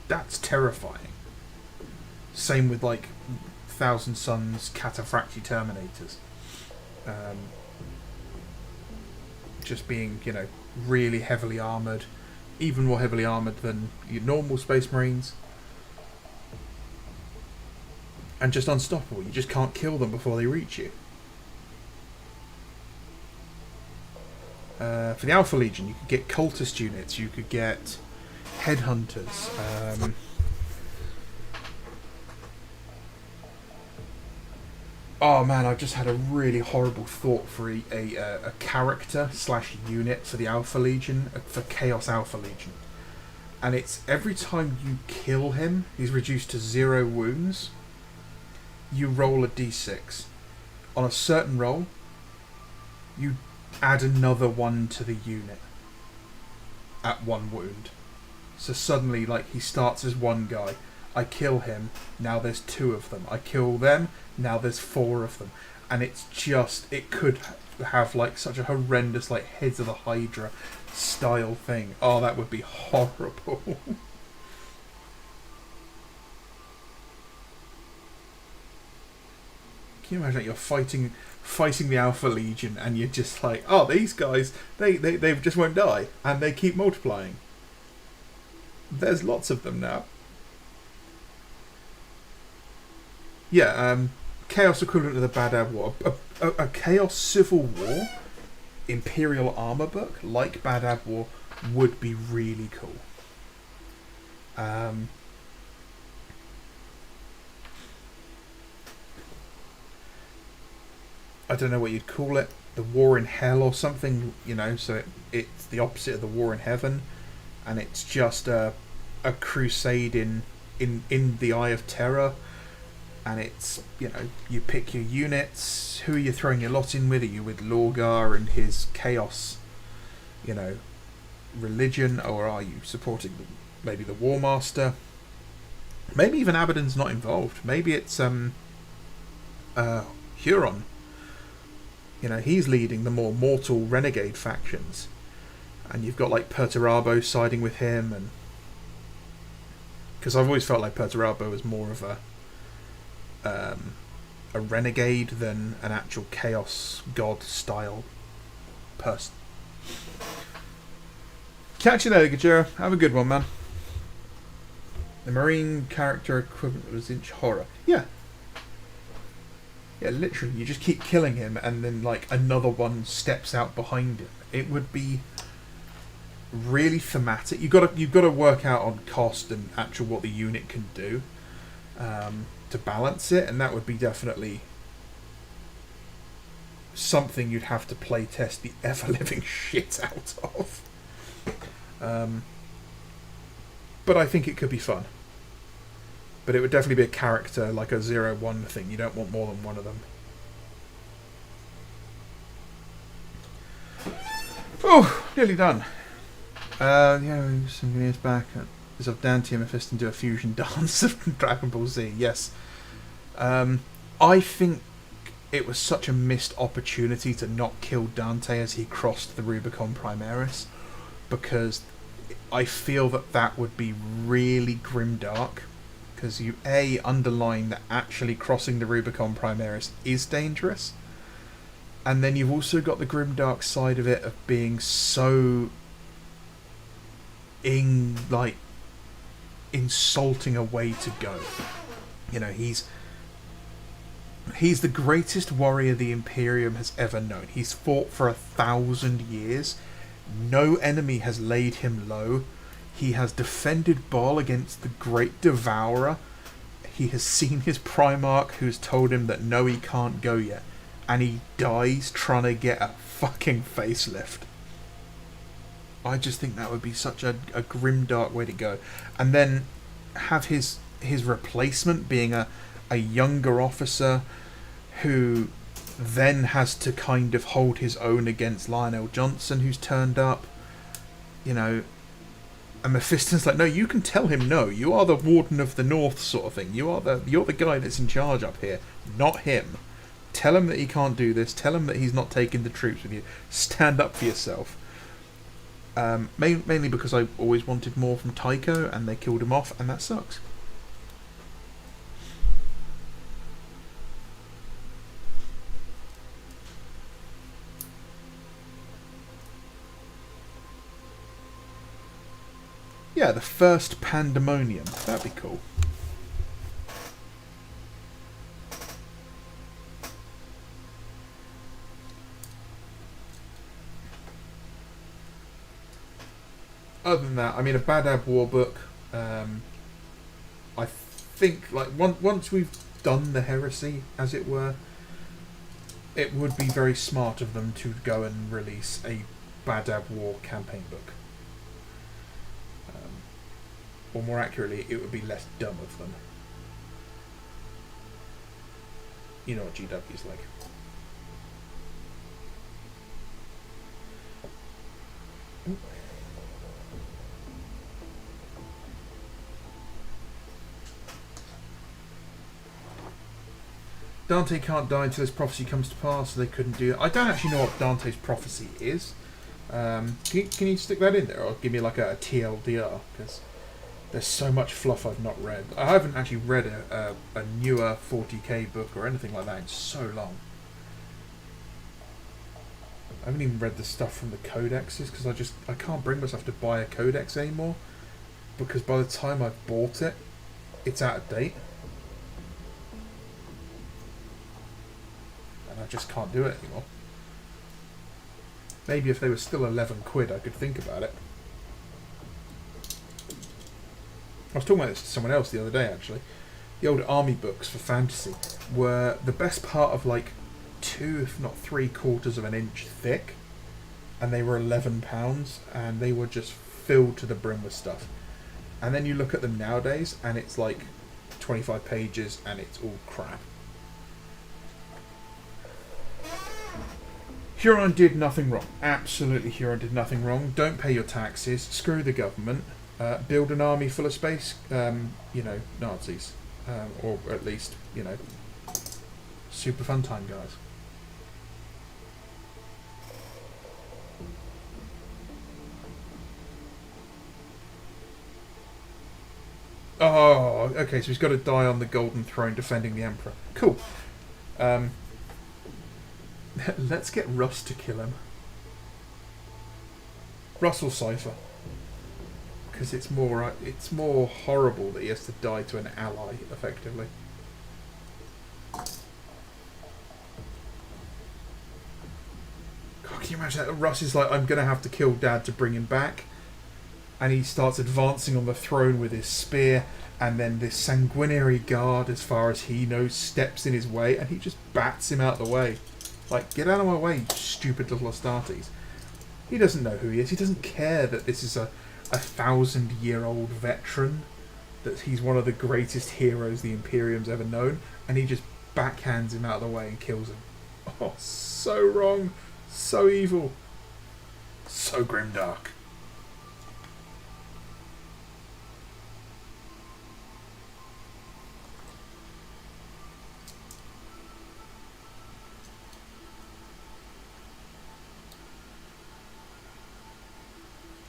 That's terrifying. Same with, like, Thousand Suns Cataphracti Terminators. Just being, you know, really heavily armoured. Even more heavily armoured than your normal Space Marines. And just unstoppable. You just can't kill them before they reach you. For the Alpha Legion, you could get cultist units. You could get headhunters. Oh man, I've just had a really horrible thought for a character / unit for the Alpha Legion, for Chaos Alpha Legion. And it's every time you kill him, he's reduced to 0 wounds. You roll a d6. On a certain roll, you add another 1 to the unit at 1 wound. So suddenly, like, he starts as 1 guy. I kill him, now there's 2 of them. I kill them, now there's 4 of them. And it's just, it could have, like, such a horrendous, like, Heads of the Hydra style thing. Oh, that would be horrible. Can you imagine that you're fighting the Alpha Legion, and you're just like, oh, these guys, they just won't die, and they keep multiplying. There's lots of them now. Yeah, Chaos equivalent of the Bad War. A Chaos Civil War Imperial armor book, like Bad War, would be really cool. I don't know what you'd call it. The War in Hell or something, you know, so it's the opposite of the War in Heaven. And it's just a crusade in the Eye of Terror. And it's, you know, you pick your units. Who are you throwing your lot in with? Are you with Lorgar and his Chaos, you know, religion? Or are you supporting maybe the War Master? Maybe even Abaddon's not involved. Maybe it's Huron. You know, he's leading the more mortal renegade factions. And you've got, like, Perturabo siding with him. And because I've always felt like Perturabo was more of a renegade than an actual Chaos God style person. Catch you later, Gajira. Have a good one, man. The Marine character equivalent was Inch Horror. Yeah. Yeah, literally, you just keep killing him, and then, like, another one steps out behind him. It would be really thematic. You've got to work out on cost and actual what the unit can do to balance it, and that would be definitely something you'd have to play test the ever-living shit out of. But I think it could be fun. But it would definitely be a character, like a 0-1 thing. You don't want more than one of them. Oh, nearly done. Some years back, as of Dante and Mephisto do a fusion dance of Dragon Ball Z. Yes. I think it was such a missed opportunity to not kill Dante as he crossed the Rubicon Primaris, because I feel that would be really grimdark, because you underline that actually crossing the Rubicon Primaris is dangerous, and then you've also got the grimdark side of it of being so insulting a way to go. You know, he's the greatest warrior the Imperium has ever known. He's fought for 1,000 years. No enemy has laid him low. He has defended Baal against the Great Devourer. He has seen his Primarch, who's told him that no, he can't go yet. And he dies trying to get a fucking facelift. I just think that would be such a grimdark way to go. And then have his replacement being a younger officer who then has to kind of hold his own against Lionel Johnson, who's turned up, you know, and Mephisto's like, no, you can tell him no. You are the Warden of the North, sort of thing. You're the guy that's in charge up here, not him. Tell him that he can't do this. Tell him that he's not taking the troops with you. Stand up for yourself. Mainly because I always wanted more from Tycho, and they killed him off, and that sucks. Yeah, the first Pandemonium. That'd be cool. Other than that, I mean, a Badab War book. I think, like, once we've done the heresy, as it were, it would be very smart of them to go and release a Badab War campaign book. Or more accurately, it would be less dumb of them. You know what GW's like. Ooh. Dante can't die until his prophecy comes to pass, so they couldn't do it. I don't actually know what Dante's prophecy is. Can you stick that in there, or give me like a TLDR? Because there's so much fluff I've not read. I haven't actually read a newer 40k book or anything like that in so long. I haven't even read the stuff from the codexes, because I can't bring myself to buy a codex anymore, because by the time I've bought it, it's out of date. And I just can't do it anymore. Maybe if they were still 11 quid, I could think about it. I was talking about this to someone else the other day, actually. The old army books for fantasy were the best part of like 2, if not 3/4 of an inch thick, and they were £11, and they were just filled to the brim with stuff. And then you look at them nowadays, and it's like 25 pages, and it's all crap. Huron did nothing wrong. Absolutely, Huron did nothing wrong. Don't pay your taxes. Screw the government. Build an army full of space, Nazis. Or at least, super fun time guys. Oh, okay, so he's got to die on the Golden Throne defending the Emperor. Cool. Let's get Russ to kill him. Russell Cypher. Because it's more horrible that he has to die to an ally, effectively. God, can you imagine that? Russ is like, I'm going to have to kill Dad to bring him back. And he starts advancing on the throne with his spear, and then this sanguinary guard, as far as he knows, steps in his way, and he just bats him out of the way. Like, get out of my way, you stupid little Astartes. He doesn't know who he is. He doesn't care that this is a 1,000-year-old veteran, that he's one of the greatest heroes the Imperium's ever known, and he just backhands him out of the way and kills him. Oh, so wrong. So evil. so grimdark.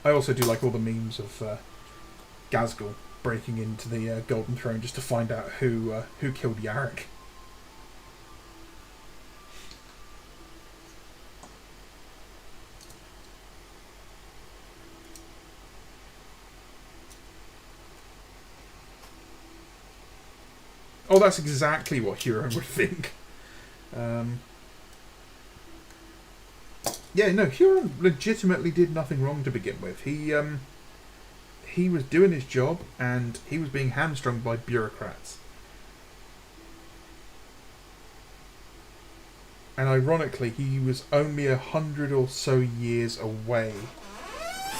I also do like all the memes of Ghazghkull breaking into the Golden Throne just to find out who killed Yarick. Oh, that's exactly what Huron would think. Yeah, no, Huron legitimately did nothing wrong to begin with. He was doing his job, and he was being hamstrung by bureaucrats. And ironically, he was only 100 or so years away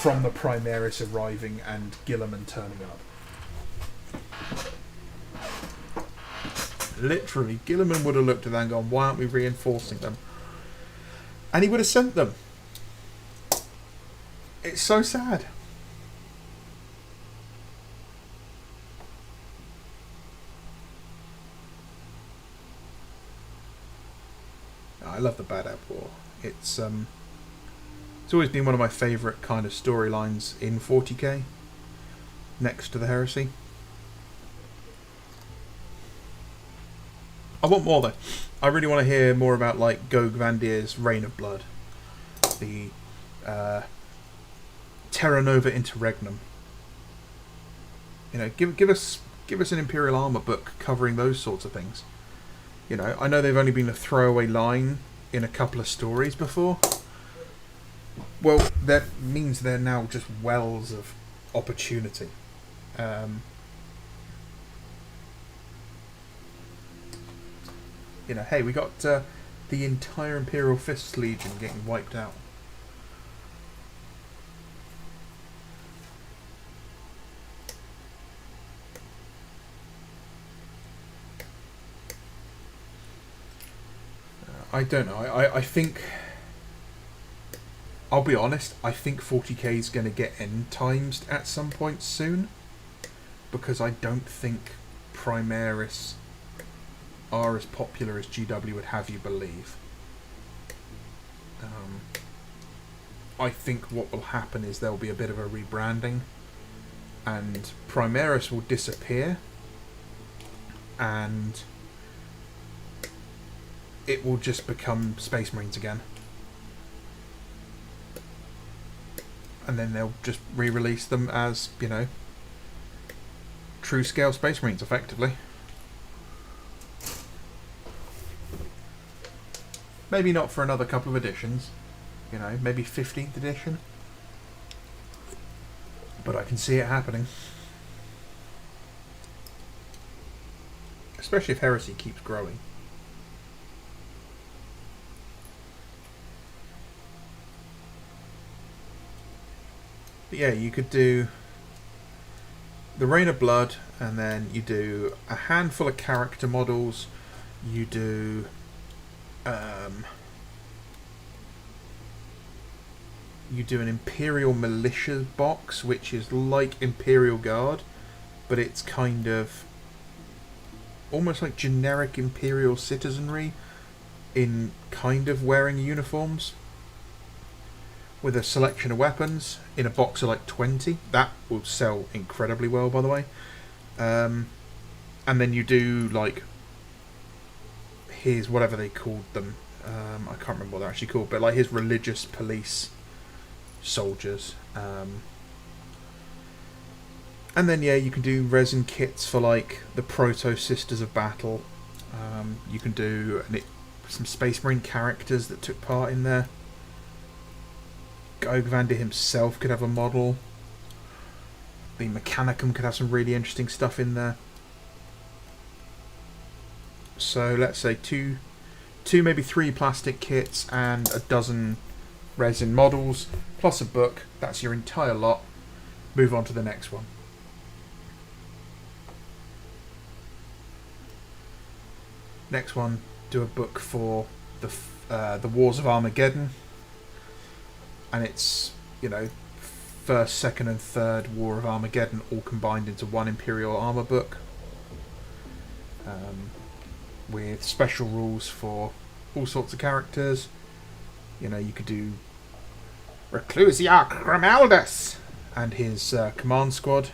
from the Primaris arriving and Guilliman turning up. Literally, Guilliman would have looked at that and gone, why aren't we reinforcing them? And he would have sent them. It's so sad. I love the Bad App War. It's always been one of my favourite kind of storylines in 40k, next to the Heresy. I want more though. I really want to hear more about like Gog Vandier's Reign of Blood, the Terra Nova Interregnum. You know, give us an Imperial Armour book covering those sorts of things. You know, I know they've only been a throwaway line in a couple of stories before. Well, that means they're now just wells of opportunity. You know, hey, we got the entire Imperial Fist Legion getting wiped out. I don't know. I think... I'll be honest, I think 40k is going to get end times at some point soon. Because I don't think Primaris are as popular as GW would have you believe. I think what will happen is there will be a bit of a rebranding. And Primaris will disappear. And it will just become Space Marines again. And then they'll just re-release them as, you know, true scale Space Marines, effectively. Maybe not for another couple of editions. You know, maybe 15th edition. But I can see it happening. Especially if Heresy keeps growing. But yeah, you could do the Reign of Blood, and then you do a handful of character models. You do an Imperial Militia box, which is like Imperial Guard, but it's kind of almost like generic Imperial citizenry in kind of wearing uniforms, with a selection of weapons in a box of like 20. That will sell incredibly well, by the way. And then you do like his, whatever they called them, I can't remember what they're actually called, but like his religious police soldiers. And then yeah, you can do resin kits for like the Proto Sisters of Battle. You can do some Space Marine characters that took part in there. Ogvander himself could have a model. The Mechanicum could have some really interesting stuff in there. So let's say two, maybe 3 plastic kits and a dozen resin models, plus a book. That's your entire lot. Move on to the next one. Next one, do a book for the Wars of Armageddon. And it's you know, first, second, and third War of Armageddon all combined into one Imperial armor book, with special rules for all sorts of characters. You know, you could do Reclusiarch Grimaldus and his command squad.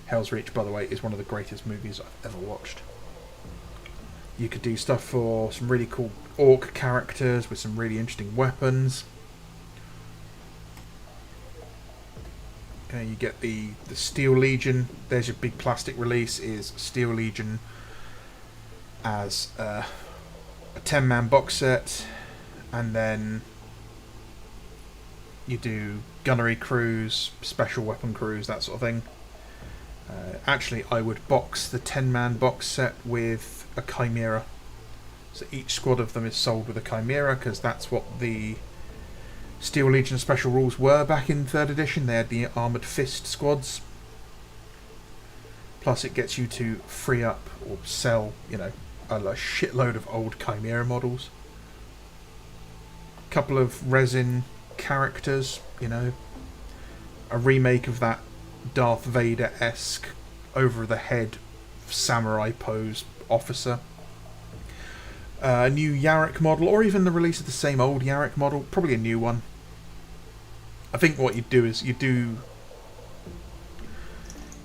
Hell's Reach, by the way, is one of the greatest movies I've ever watched. You could do stuff for some really cool orc characters with some really interesting weapons. You get the Steel Legion. There's your big plastic release, is Steel Legion as a 10-man box set, and then you do gunnery crews, special weapon crews, that sort of thing. Actually, I would box the 10-man box set with a Chimera. So each squad of them is sold with a Chimera, because that's what the Steel Legion special rules were back in 3rd edition. They had the Armoured Fist squads. Plus it gets you to free up or sell, you know, a shitload of old Chimera models. A couple of resin characters, you know. A remake of that Darth Vader-esque over-the-head samurai pose officer. A new Yarick model, or even the release of the same old Yarick model. Probably a new one. I think what you do is you do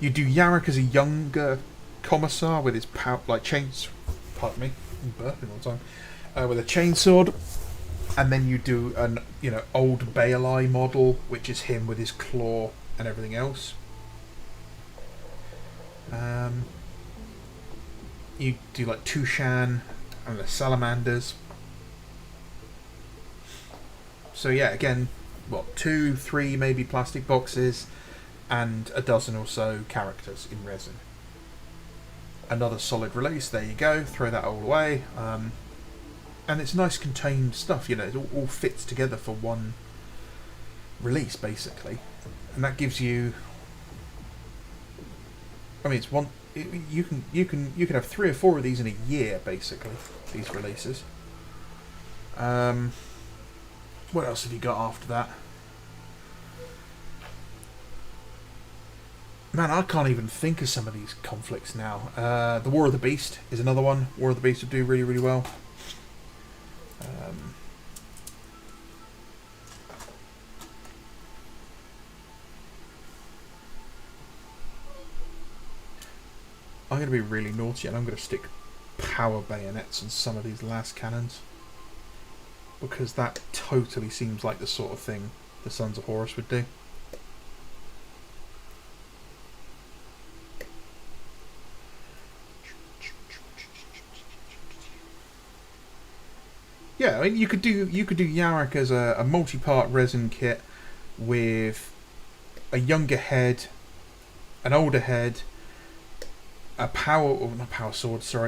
Yarick as a younger commissar with his chains. Pardon me, I'm burping all the time. With a chainsword, and then you do an old Baelai model, which is him with his claw and everything else. You do like Tushan and the salamanders. So yeah, again, 2, 3 maybe plastic boxes and a dozen or so characters in resin. Another solid release, there you go, throw that all away. And it's nice contained stuff, you know, it all fits together for one release basically. And that gives you, I mean, it's one, you can have 3 or 4 of these in a year basically, these releases. What else have you got after that? Man, I can't even think of some of these conflicts now. The War of the Beast is another one. War of the Beast would do really, really well. I'm going to be really naughty and I'm going to stick power bayonets on some of these last cannons, because that totally seems like the sort of thing the Sons of Horus would do. Yeah, I mean, you could do Yarick as a multi-part resin kit with a younger head, an older head, a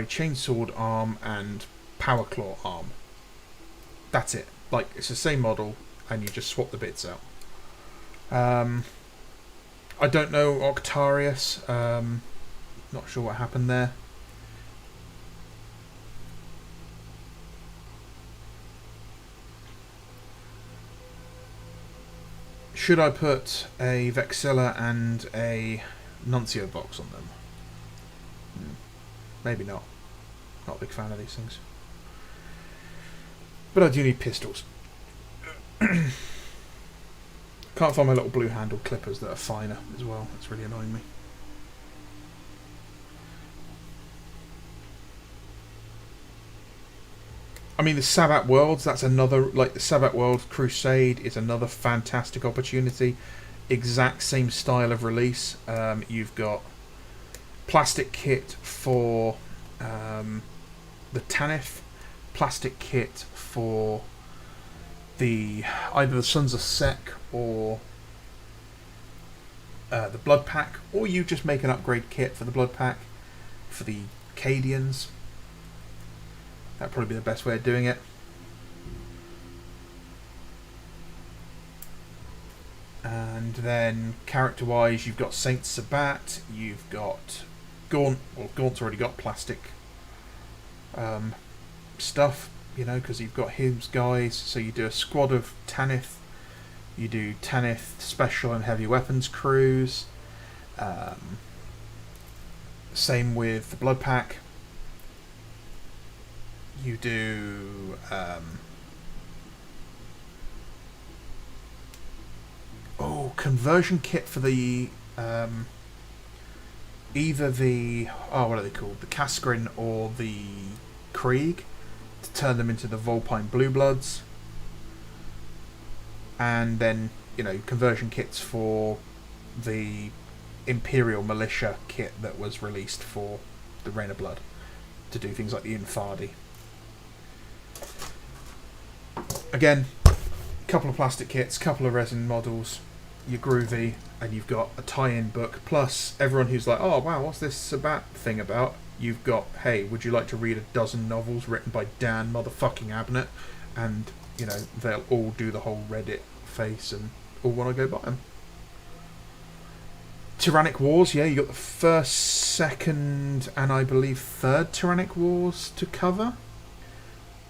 chainsword arm, and power claw arm. That's it. Like, it's the same model, and you just swap the bits out. I don't know Octarius. Not sure what happened there. Should I put a Vexilla and a Nuncio box on them? Maybe not. Not a big fan of these things. But I do need pistols. Can't find my little blue handled clippers that are finer as well. That's really annoying me. I mean, the Sabbat Worlds, that's another, like the Sabbat Worlds Crusade is another fantastic opportunity. Exact same style of release. You've got plastic kit for the Tanith, plastic kit for either the Sons of Sek or the Blood Pack, or you just make an upgrade kit for the Blood Pack for the Cadians. That'd probably be the best way of doing it. And then character-wise, you've got Saint Sabbat, you've got Gaunt. Well, Gaunt's already got plastic stuff, you know, because you've got his guys. So you do a squad of Tanith You do Tanith special and heavy weapons crews. Same with the Blood Pack. You do conversion kit for the either the what are they called? The Kaskrin or the Krieg, to turn them into the Volpine Blue Bloods. And then, conversion kits for the Imperial Militia kit that was released for the Reign of Blood, to do things like the Infadi. Again, a couple of plastic kits, couple of resin models, you're groovy, and you've got a tie-in book, plus everyone who's like, oh wow, what's this Sabat thing about? You've got, hey, would you like to read a dozen novels written by Dan motherfucking Abnett? And, they'll all do the whole Reddit face and all want to go buy them. Tyrannic Wars, yeah, you got the first, second, and I believe third Tyrannic Wars to cover.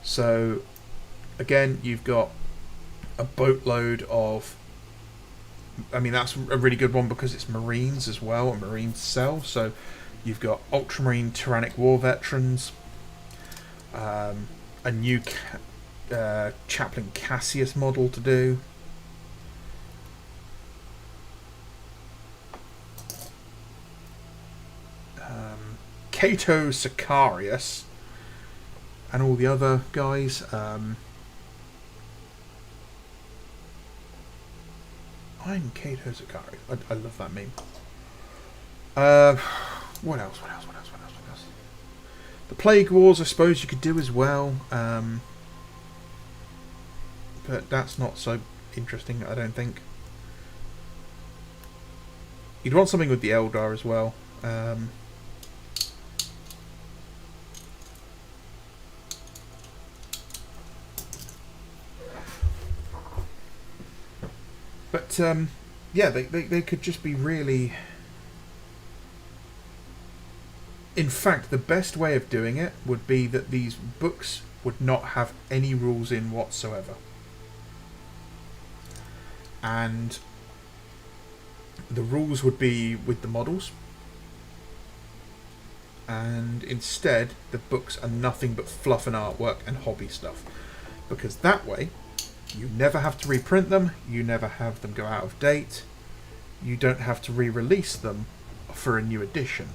So, again, you've got a boatload of... I mean, that's a really good one because it's Marines as well, and Marines sell. So, you've got Ultramarine Tyrannic War Veterans, a new Chaplain Cassius model to do. Cato Sicarius and all the other guys. I'm Cato Sicarius. I love that meme. What else? The Plague Wars, I suppose you could do as well. But that's not so interesting, I don't think. You'd want something with the Eldar as well. But, yeah, they could just be really... In fact, the best way of doing it would be that these books would not have any rules in whatsoever. And the rules would be with the models. And instead, the books are nothing but fluff and artwork and hobby stuff. Because that way... You never have to reprint them, you never have them go out of date, you don't have to re-release them for a new edition.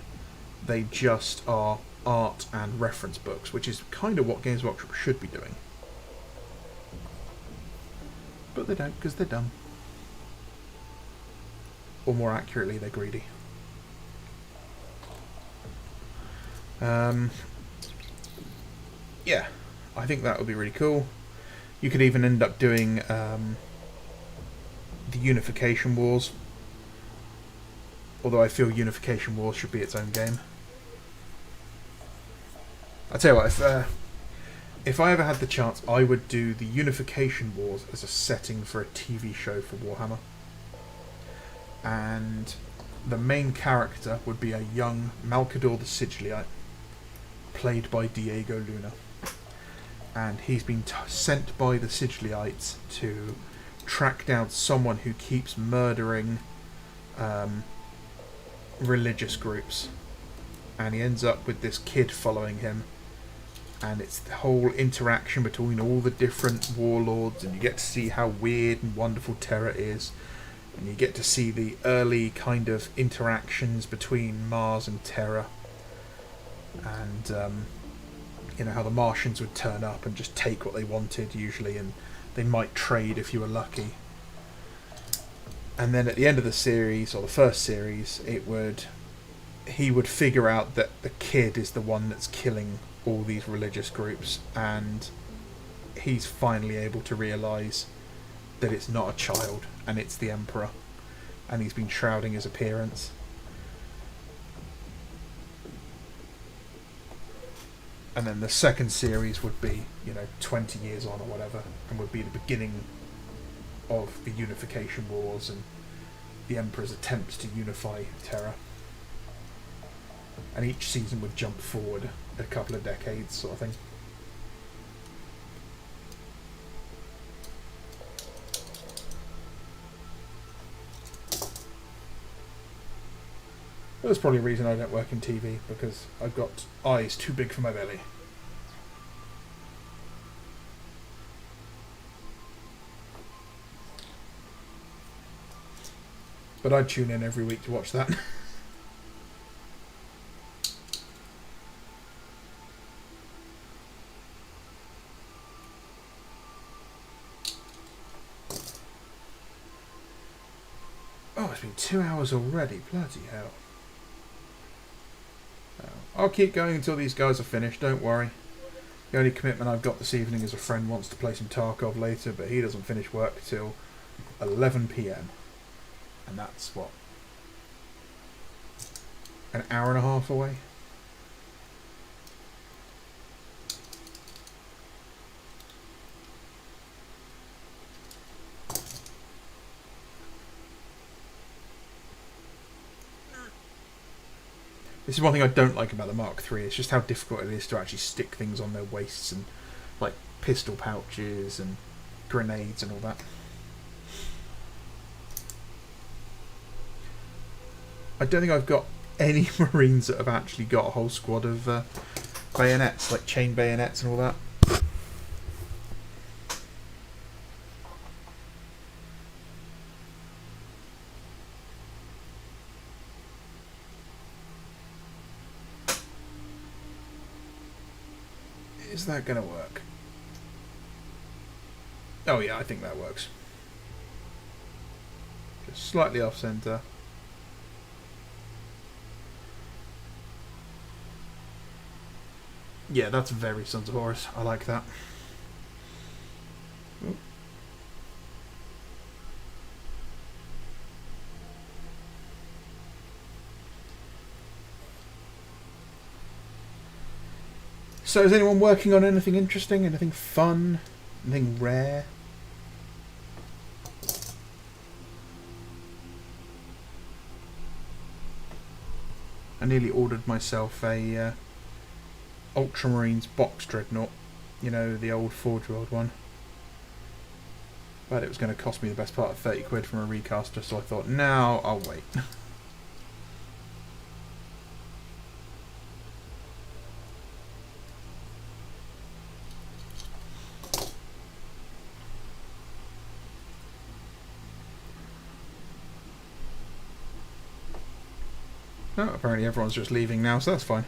They just are art and reference books, which is kind of what Games Workshop should be doing. But they don't, because they're dumb. Or more accurately, they're greedy. Yeah, I think that would be really cool. You could even end up doing the Unification Wars. Although I feel Unification Wars should be its own game. I tell you what, if I ever had the chance, I would do the Unification Wars as a setting for a TV show for Warhammer. And the main character would be a young Malcador the Sigiliite, played by Diego Luna. And he's been sent by the Sigiliites to track down someone who keeps murdering religious groups. And he ends up with this kid following him. And it's the whole interaction between all the different warlords, and you get to see how weird and wonderful Terra is. And you get to see the early kind of interactions between Mars and Terra. And... how the Martians would turn up and just take what they wanted usually, and they might trade if you were lucky. And then at the end of the series, or the first series, he would figure out that the kid is the one that's killing all these religious groups, and he's finally able to realise that it's not a child, and it's the Emperor, and he's been shrouding his appearance. And then the second series would be, 20 years on or whatever, and would be the beginning of the Unification Wars and the Emperor's attempts to unify Terra. And each season would jump forward a couple of decades, sort of thing. There's probably a reason I don't work in TV, because I've got eyes too big for my belly. But I'd tune in every week to watch that. Oh, it's been 2 hours already. Bloody hell. I'll keep going until these guys are finished, don't worry. The only commitment I've got this evening is a friend wants to play some Tarkov later, but he doesn't finish work till 11 PM. And that's what? An hour and a half away? This is one thing I don't like about the Mark III. It's just how difficult it is to actually stick things on their waists, and like pistol pouches and grenades and all that. I don't think I've got any Marines that have actually got a whole squad of bayonets, like chain bayonets and all that. Is that going to work? Oh yeah, I think that works. Just slightly off center. Yeah, that's very Sons of Horus. I like that. Ooh. So is anyone working on anything interesting, anything fun, anything rare? I nearly ordered myself a Ultramarines box dreadnought, you know, the old Forge-World one. But it was going to cost me the best part of 30 quid from a recaster, so I thought, no, I'll wait. Oh, apparently everyone's just leaving now, so that's fine.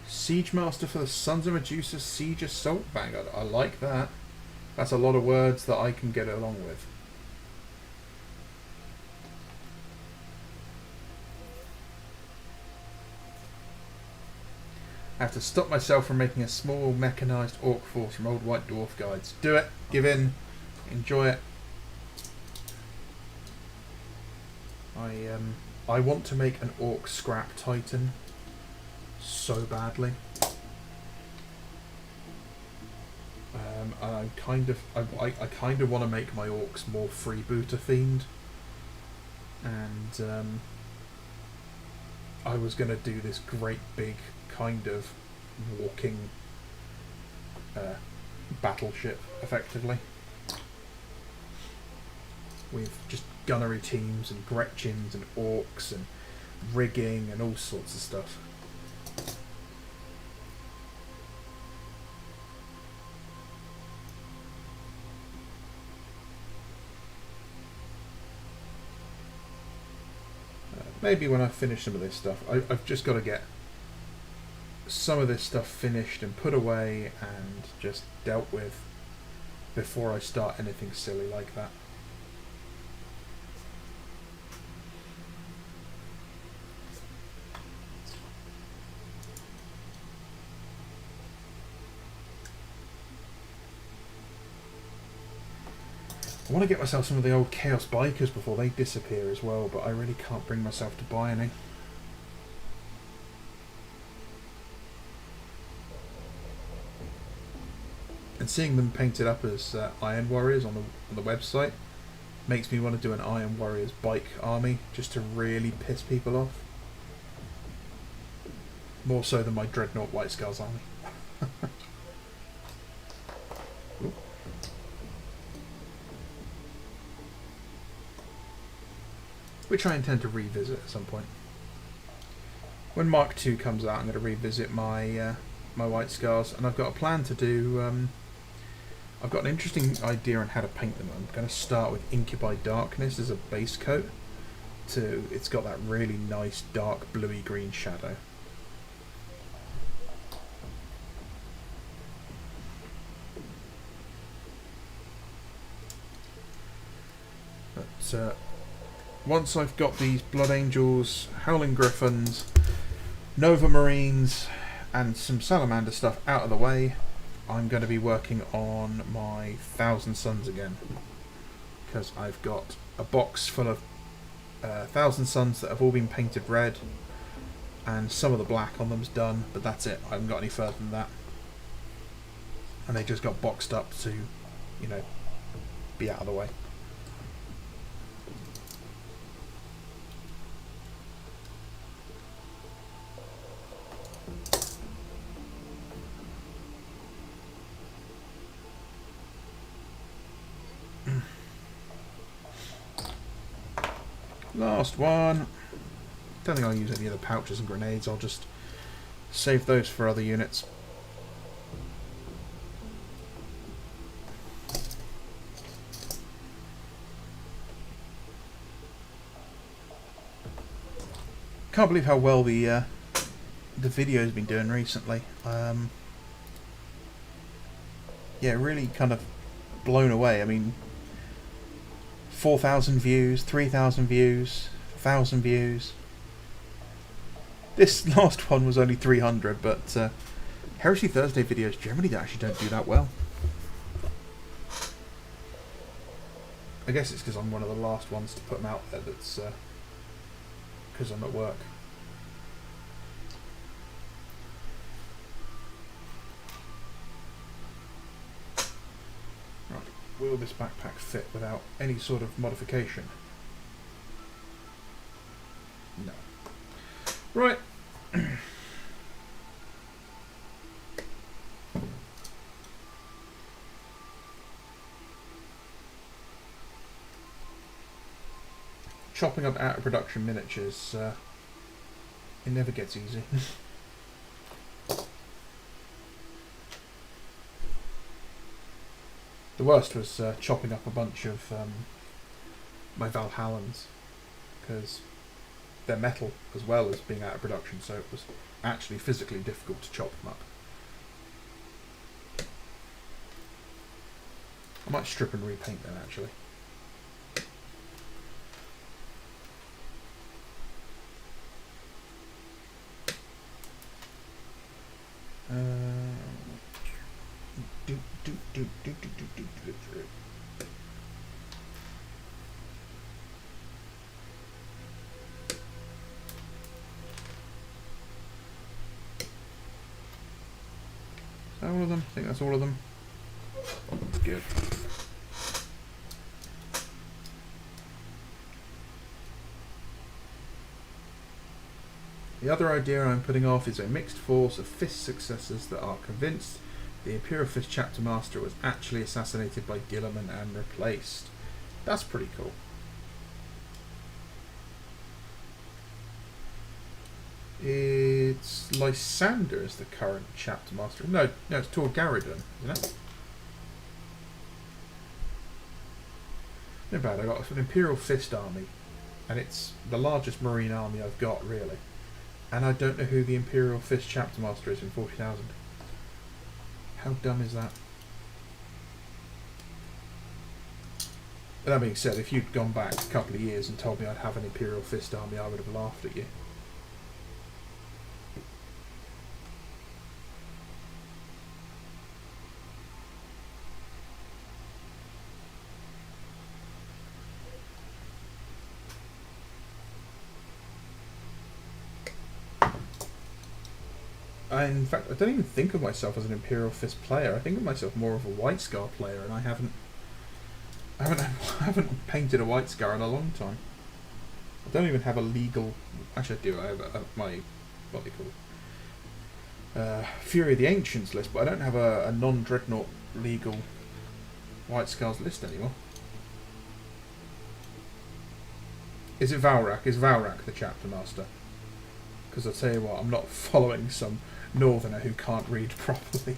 Siege Master for the Sons of Medusa Siege Assault Vanguard. I like that. That's a lot of words that I can get along with. I have to stop myself from making a small mechanised orc force from old White Dwarf guides. Do it. Give in. Enjoy it. I want to make an orc scrap titan so badly. I kind of want to make my orcs more freebooter themed, and I was going to do this great big kind of walking battleship, effectively, with just gunnery teams and Gretchens and orcs and rigging and all sorts of stuff. Maybe when I finish some of this stuff. I've just got to get some of this stuff finished and put away and just dealt with before I start anything silly like that. I want to get myself some of the old Chaos Bikers before they disappear as well, but I really can't bring myself to buy any. And seeing them painted up as Iron Warriors on the website makes me want to do an Iron Warriors bike army just to really piss people off. More so than my Dreadnought White Scars army. Which I intend to revisit at some point. When Mark II comes out, I'm going to revisit my my White Scars, and I've got a plan to do. I've got an interesting idea on how to paint them. I'm going to start with Incubi Darkness as a base coat. It's got that really nice dark bluey green shadow. But once I've got these Blood Angels, Howling Griffins, Nova Marines, and some Salamander stuff out of the way, I'm going to be working on my Thousand Suns again. Because I've got a box full of Thousand Suns that have all been painted red, and some of the black on them's done, but that's it. I haven't got any further than that. And they just got boxed up to, you know, be out of the way. Last one. Don't think I'll use any of the pouches and grenades. I'll just save those for other units. Can't believe how well the video's been doing recently. Yeah, really kind of blown away. I mean, 4,000 views, 3,000 views, 1,000 views. This last one was only 300, but Heresy Thursday videos generally actually don't do that well. I guess it's because I'm one of the last ones to put them out there. That's because I'm at work. Right, will this backpack fit without any sort of modification? No. Right. Chopping up out of production miniatures, it never gets easy. The worst was chopping up a bunch of my Valhallans, because they're metal as well as being out of production, so it was actually physically difficult to chop them up. I might strip and repaint them actually. Is that all of them? I think that's all of them. Good. The other idea I'm putting off is a mixed force of Fist successors that are convinced the Imperial Fist Chapter Master was actually assassinated by Gilliman and replaced. That's pretty cool. It's Lysander is the current Chapter Master. No, it's Tor Garridon, isn't it? Not bad. I got an Imperial Fist army, and it's the largest Marine army I've got, really. And I don't know who the Imperial Fist Chapter Master is in 40,000. How dumb is that? But that being said, if you'd gone back a couple of years and told me I'd have an Imperial Fist army, I would have laughed at you. in fact, I don't even think of myself as an Imperial Fist player. I think of myself more of a White Scar player, and I haven't I haven't painted a White Scar in a long time. I don't even have a legal. Actually, I do. I have my what they call Fury of the Ancients list, but I don't have a non-dreadnought legal White Scars list anymore. Is it Valrak? Is Valrak the chapter master? Because I tell you what, I'm not following some northerner who can't read properly.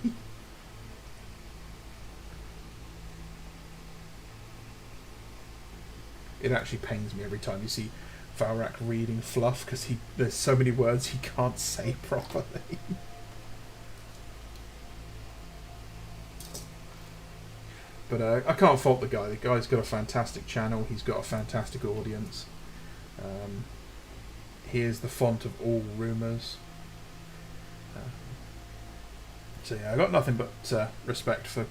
It actually pains me every time you see Valrak reading fluff, because there's so many words he can't say properly. But I can't fault the guy. The guy's got a fantastic channel. He's got a fantastic audience. He is the font of all rumours. So yeah, I got nothing but respect for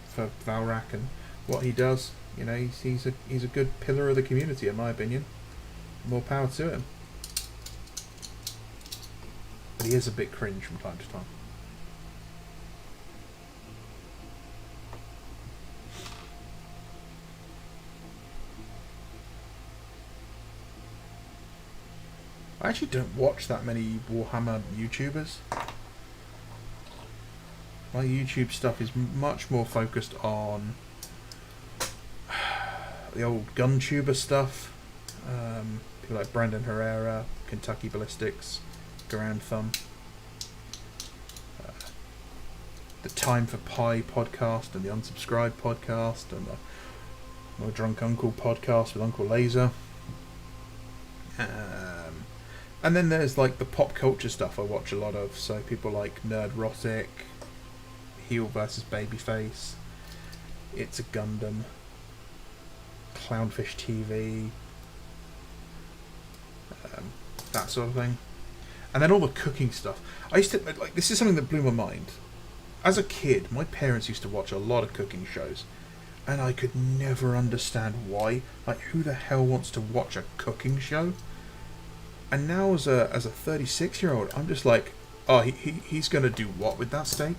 Valrak and what he does. You know, he's a good pillar of the community, in my opinion. More power to him. But he is a bit cringe from time to time. I actually don't watch that many Warhammer YouTubers. My YouTube stuff is much more focused on the old guntuber stuff. People like Brandon Herrera, Kentucky Ballistics, Garand Thumb. The Time for Pie podcast and the Unsubscribed podcast and the My Drunk Uncle podcast with Uncle Laser. And then there's like the pop culture stuff I watch a lot of. So people like Nerdrotic, Heel vs Babyface, It's a Gundam, Clownfish TV, that sort of thing. And then all the cooking stuff. I used to like, this is something that blew my mind. As a kid, my parents used to watch a lot of cooking shows, and I could never understand why. Like, who the hell wants to watch a cooking show? And now as a 36-year-old, I'm just like, oh, he's gonna do what with that steak?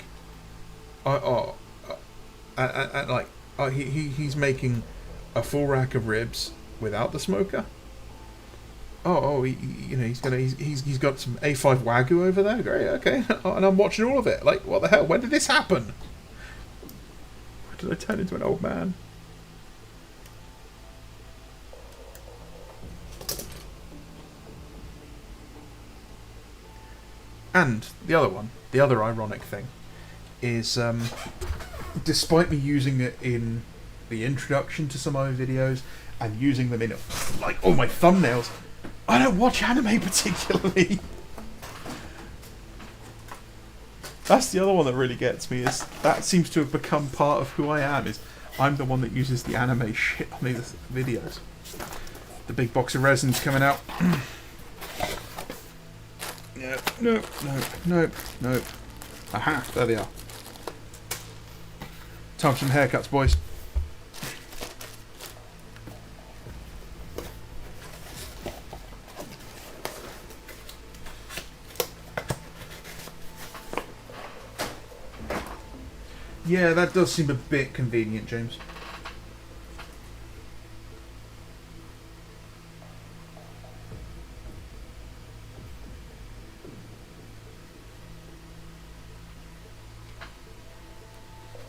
He's making a full rack of ribs without the smoker. He's got some A5 Wagyu over there. Great, okay, and I'm watching all of it. Like, what the hell? When did this happen? When did I turn into an old man? And the other ironic thing, is despite me using it in the introduction to some of my videos and using them in like all my thumbnails, I don't watch anime particularly. That's the other one that really gets me, is that seems to have become part of who I am, is I'm the one that uses the anime shit on these videos. The big box of resins coming out. Nope. Aha, there they are. Time for some haircuts, boys. Yeah, that does seem a bit convenient, James.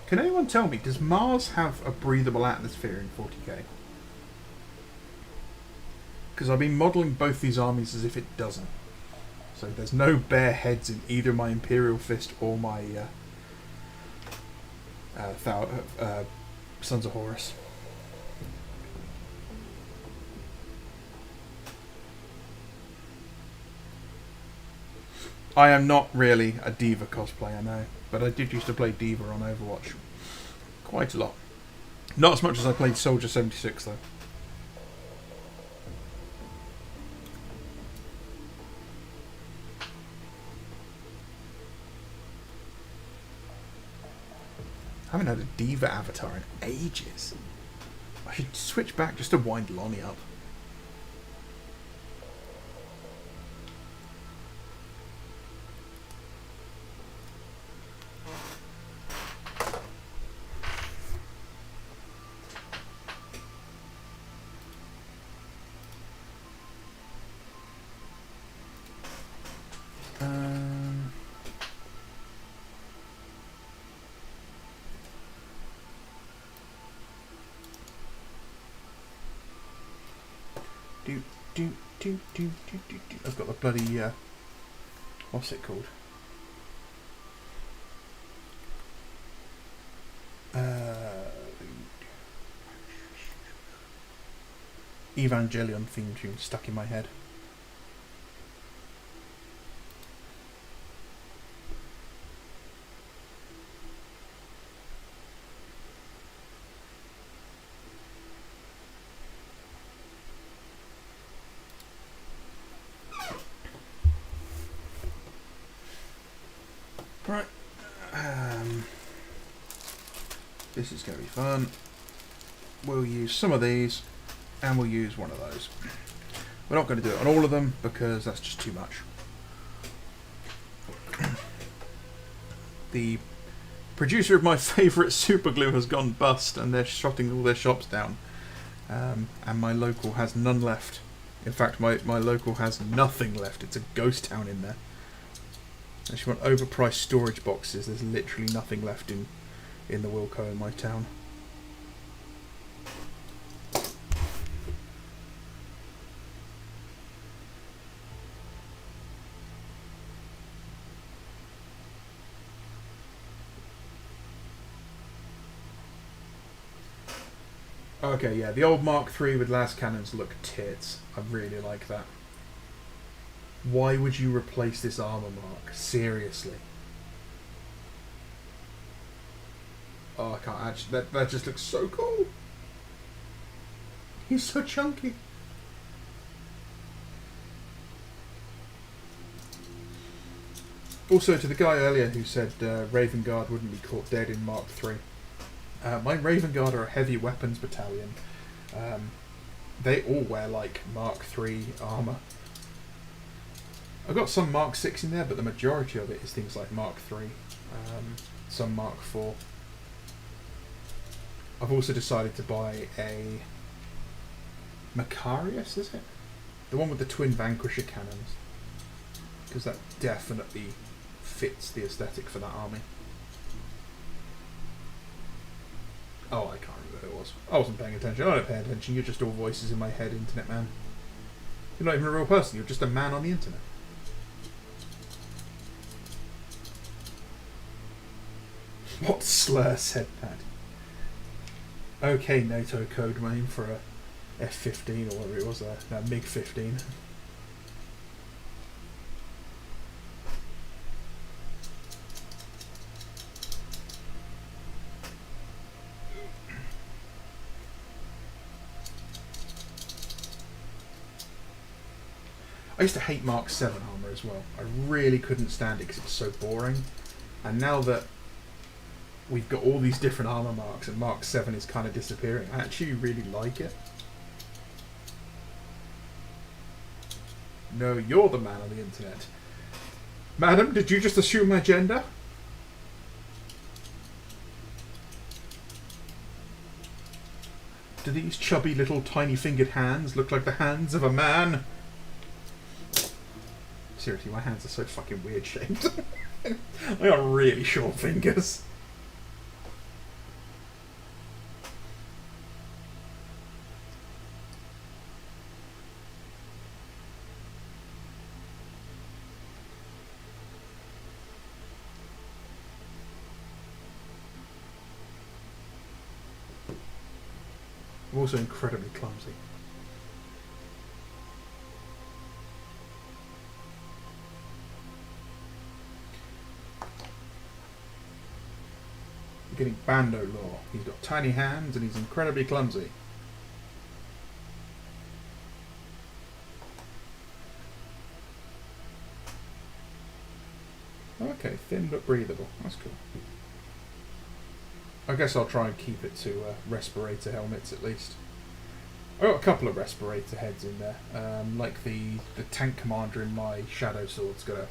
Can anyone tell me, does Mars have a breathable atmosphere in 40k? Because I've been modelling both these armies as if it doesn't. So there's no bare heads in either my Imperial Fist or my Sons of Horus. I am not really a Diva cosplayer now, but I did used to play Diva on Overwatch quite a lot. Not as much as I played Soldier 76 though. I haven't had a Diva avatar in ages. I should switch back just to wind Lonnie up. Do, do, do, do, do, do, do. I've got the bloody, what's it called? Evangelion theme tune stuck in my head. Right. This is going to be fun. We'll use some of these and we'll use one of those. We're not going to do it on all of them because that's just too much. The producer of my favourite super glue has gone bust and they're shutting all their shops down. And my local has none left. In fact, my local has nothing left. It's a ghost town in there. Unless you want overpriced storage boxes, there's literally nothing left in the Wilco in my town. Okay, yeah, the old Mark III with las cannons look tits. I really like that. Why would you replace this armor, Mark? Seriously. Oh, I can't actually... That just looks so cool. He's so chunky. Also, to the guy earlier who said Raven Guard wouldn't be caught dead in Mark III. My Raven Guard are a heavy weapons battalion. They all wear, like, Mark III armor. I've got some Mark 6 in there, but the majority of it is things like Mark 3, some Mark 4. I've also decided to buy a Macarius, is it? The one with the twin Vanquisher cannons. Because that definitely fits the aesthetic for that army. Oh, I can't remember who it was. I wasn't paying attention. I don't pay attention. You're just all voices in my head, internet man. You're not even a real person. You're just a man on the internet. What slur said that? Okay, NATO code name for a F-15 or whatever it was, a MiG-15. I used to hate Mark 7 armour as well. I really couldn't stand it because it was so boring. And now that we've got all these different armour marks and Mark 7 is kind of disappearing, I actually really like it. No, you're the man on the internet. Madam, did you just assume my gender? Do these chubby little tiny fingered hands look like the hands of a man? Seriously, my hands are so fucking weird shaped. I got really short fingers. I'm also incredibly clumsy. Getting Bando lore. He's got tiny hands and he's incredibly clumsy. Okay, thin but breathable. That's cool. I guess I'll try and keep it to respirator helmets at least. I've got a couple of respirator heads in there. Like the tank commander in my Shadow Sword's got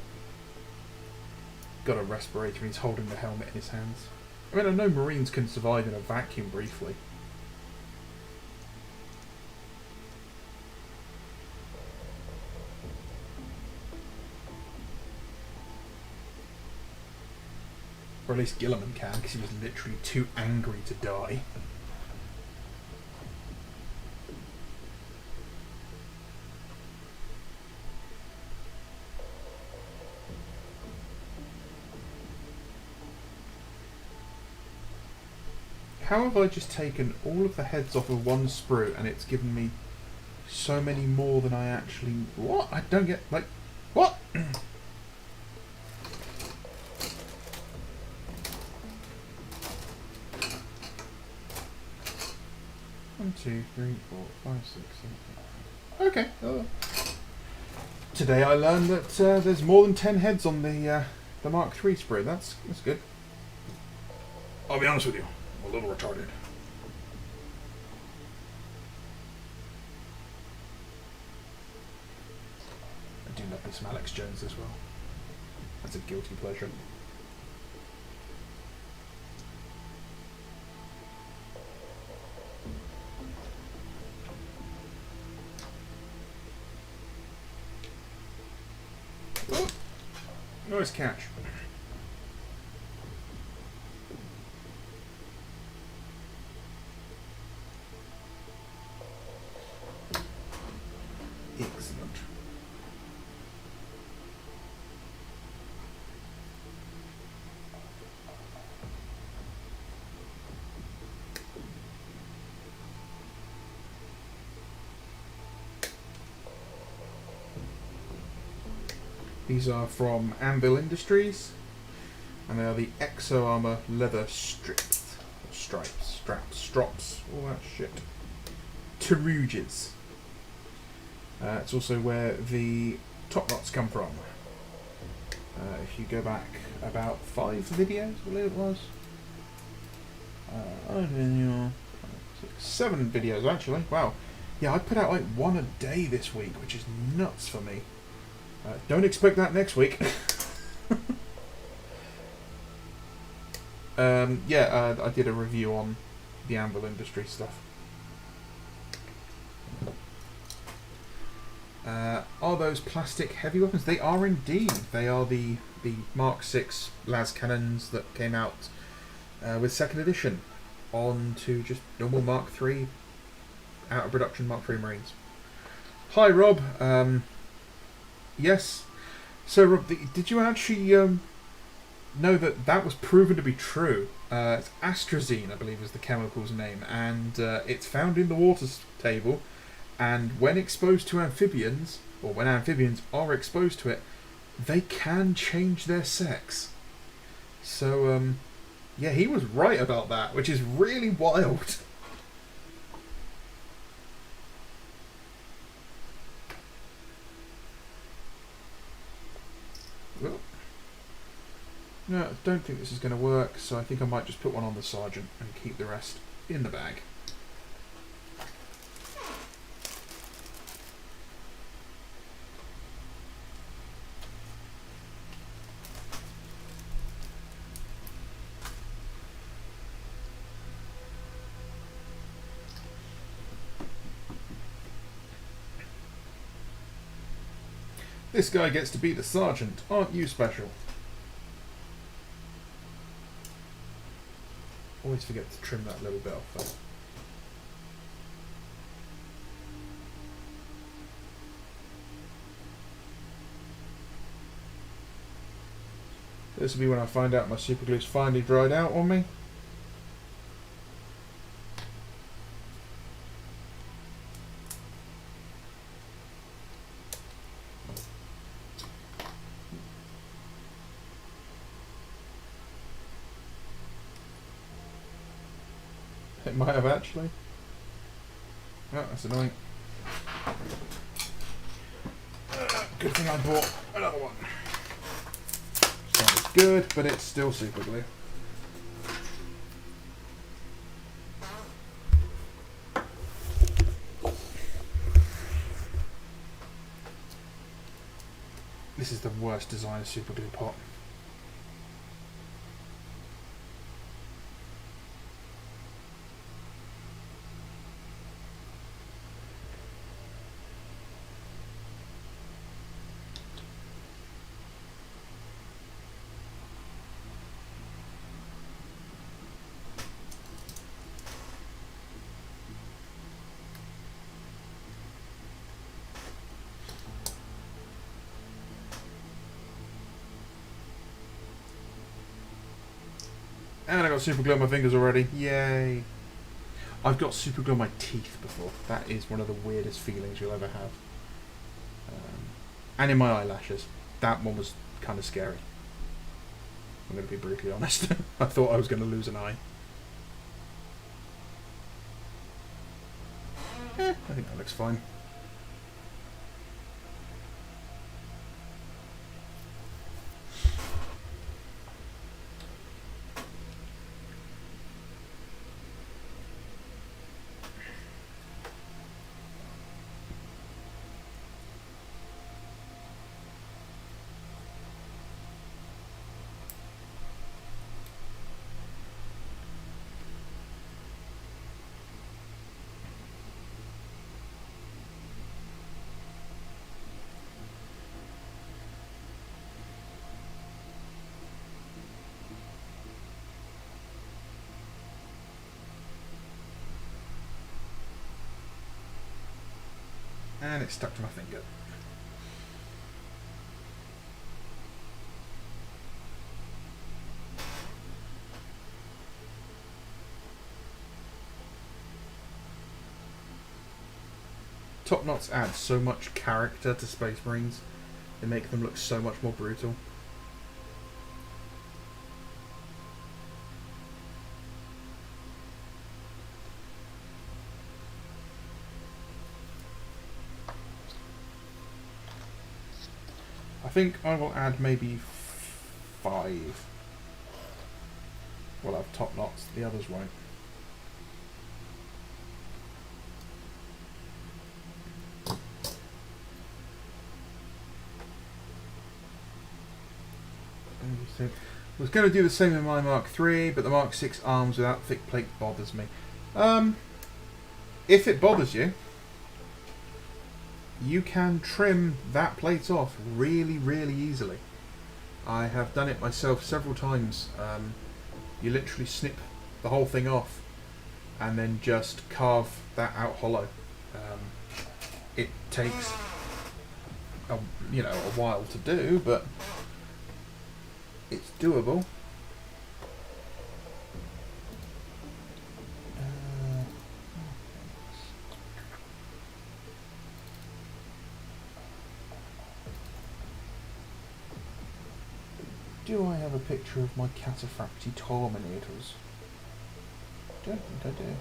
a respirator and he's holding the helmet in his hands. I mean, I know Marines can survive in a vacuum briefly. Or at least Gilliman can, because he was literally too angry to die. how have I just taken all of the heads off of one sprue and it's given me so many more than I actually... What? I don't get... Like... What? 1, 2, 3, 4, 5, 6, 7, 8. Okay. Oh. Today I learned that there's more than 10 heads on the Mark III sprue. That's good. I'll be honest with you, I'm a little retarded. I do love me some Alex Jones as well. That's a guilty pleasure. Oh, nice catch. Excellent. These are from Anvil Industries, and they are the Exo Armor leather strips, straps, strops, all that shit. Teruges. It's also where the top knots come from. If you go back about 5 videos, I believe it was. 7 videos actually. Wow. Yeah, I put out like 1 a day this week, which is nuts for me. Don't expect that next week. I did a review on the Anvil Industry stuff. Are those plastic heavy weapons? They are indeed. They are the Mark VI las cannons that came out with 2nd edition on to just normal Mark III, out of production Mark III Marines. Hi Rob. Yes. So Rob, did you actually know that was proven to be true? It's Astrazine, I believe is the chemical's name, and it's found in the water table. And when exposed to amphibians, or when amphibians are exposed to it, they can change their sex. So, yeah, he was right about that, which is really wild. Well, no, I don't think this is going to work, so I think I might just put one on the sergeant and keep the rest in the bag. This guy gets to be the sergeant. Aren't you special? Always forget to trim that little bit off though. This will be when I find out my super glue's finally dried out on me. It might have actually. Oh, that's annoying. Good thing I bought another one. It's not as good, but it's still super glue. This is the worst design of super glue pot. And I got super glue on my fingers already. Yay! I've got super glue on my teeth before. That is one of the weirdest feelings you'll ever have. And in my eyelashes. That one was kind of scary. I'm going to be brutally honest. I thought I was going to lose an eye. I think that looks fine. And it's stuck to my finger. Top knots add so much character to Space Marines. They make them look so much more brutal. I think I will add maybe 5. We'll have top knots, the others won't. I was going to do the same in my Mark III, but the Mark VI arms without thick plate bothers me. If it bothers you, you can trim that plate off really, really easily. I have done it myself several times. You literally snip the whole thing off and then just carve that out hollow. It takes a while to do, but it's doable. Do I have a picture of my Cataphractii Terminators? Don't think I do.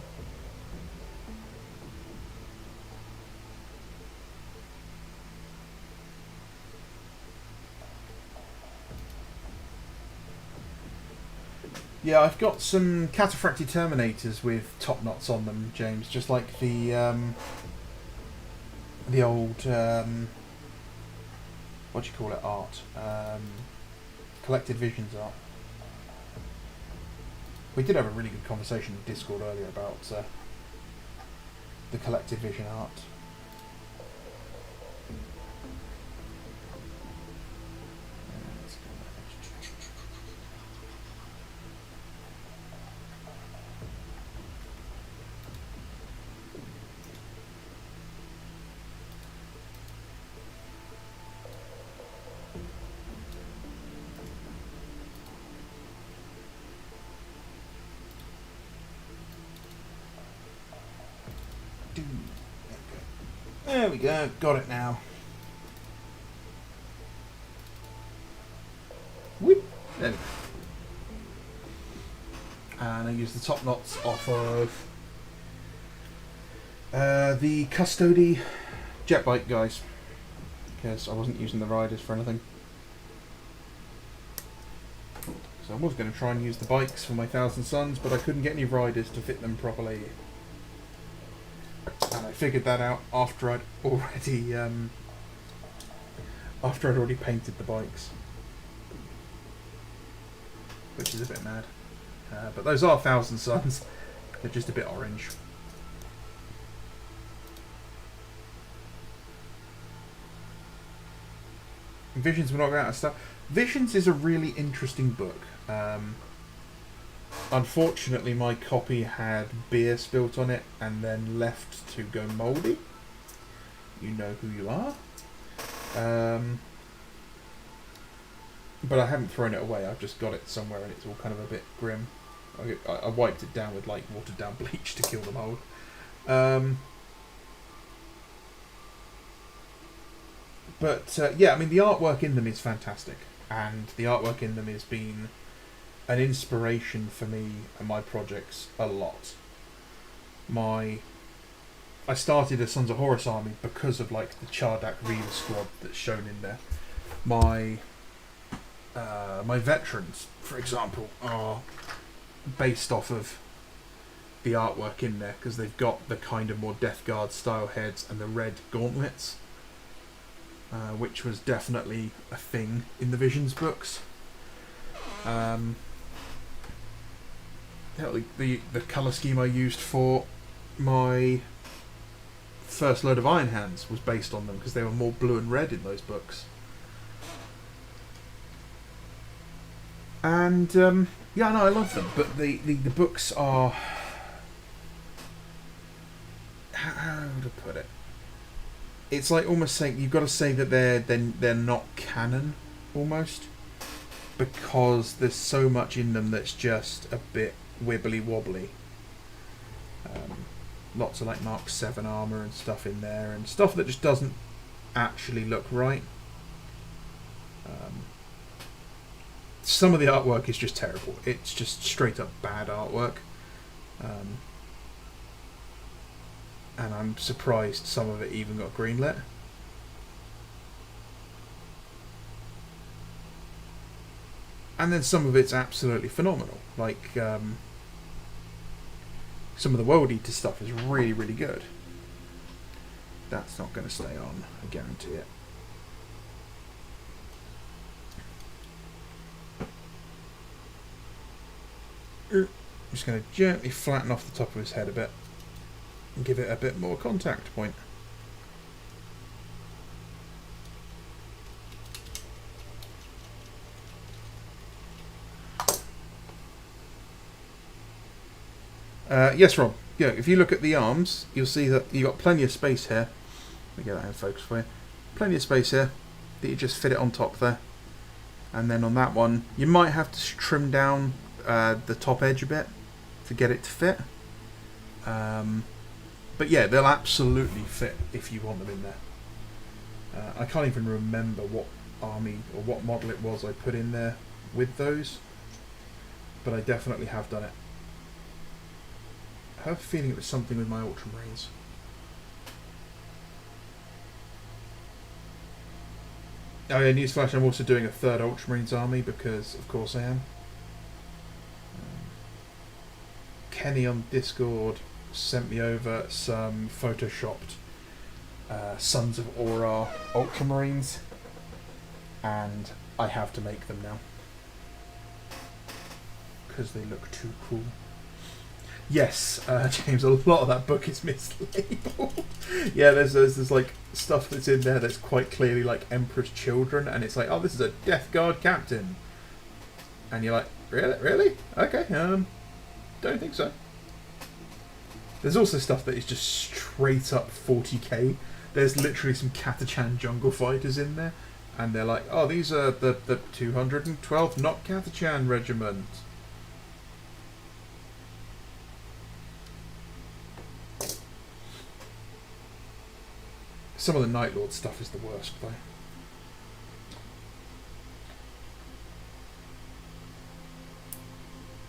Yeah, I've got some Cataphractii Terminators with top knots on them, James, just like the old what do you call it, art? Collected Visions art. We did have a really good conversation in Discord earlier about the Collected Vision art. There we go, got it now. Whoop! There we go. And I use the top knots off of the Custody jet bike guys, because I wasn't using the riders for anything. So I was going to try and use the bikes for my Thousand Suns, but I couldn't get any riders to fit them properly. And I figured that out after I'd already painted the bikes, which is a bit mad. But those are Thousand Suns. They're just a bit orange. Visions were not out of stuff. Visions is a really interesting book. Unfortunately, my copy had beer spilt on it and then left to go mouldy. You know who you are. But I haven't thrown it away. I've just got it somewhere and it's all kind of a bit grim. I wiped it down with like watered down bleach to kill the mold. Yeah, I mean the artwork in them is fantastic, and the artwork in them has been an inspiration for me and my projects a lot. I started a Sons of Horus army because of like the Chardak Reaver squad that's shown in there. My veterans, for example, are based off of the artwork in there because they've got the kind of more Death Guard style heads and the red gauntlets, which was definitely a thing in the Visions books. The colour scheme I used for my first load of Iron Hands was based on them because they were more blue and red in those books. And yeah, no, I love them, but the books are, how to put it? It's like almost saying you've got to say that they're not canon, almost, because there's so much in them that's just a bit wibbly wobbly. Lots of like Mark 7 armour and stuff in there, and stuff that just doesn't actually look right. Some of the artwork is just terrible. It's just straight up bad artwork. And I'm surprised some of it even got greenlit. And then some of it's absolutely phenomenal. Like, some of the World Eater stuff is really, really good. That's not going to stay on, I guarantee it. I'm just going to gently flatten off the top of his head a bit and give it a bit more contact point. Yes, Rob. Yeah, if you look at the arms, you'll see that you've got plenty of space here. Let me get that in focus for you. Plenty of space here that you just fit it on top there. And then on that one, you might have to trim down the top edge a bit to get it to fit. But yeah, they'll absolutely fit if you want them in there. I can't even remember what army or what model it was I put in there with those, but I definitely have done it. I have a feeling it was something with my Ultramarines. Oh yeah, newsflash, I'm also doing a third Ultramarines army because of course I am. Kenny on Discord sent me over some photoshopped Sons of Aura Ultramarines, and I have to make them now because they look too cool. Yes, James, a lot of that book is mislabeled. Yeah, there's like stuff that's in there that's quite clearly like Emperor's Children, and it's like, oh, this is a Death Guard captain, and you're like, really? Okay, don't think so. There's also stuff that is just straight up 40k. There's literally some Catachan jungle fighters in there, and they're like, oh, these are the 212th not Catachan regiment. Some of the Night Lord stuff is the worst, though.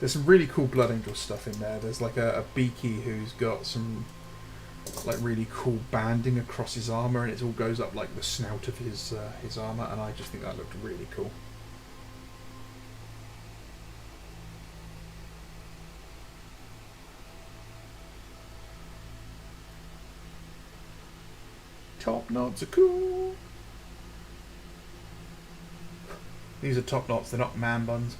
There's some really cool Blood Angel stuff in there. There's like a Beaky who's got some like really cool banding across his armour, and it all goes up like the snout of his armour, and I just think that looked really cool. Top knots are cool. These are top knots, they're not man buns.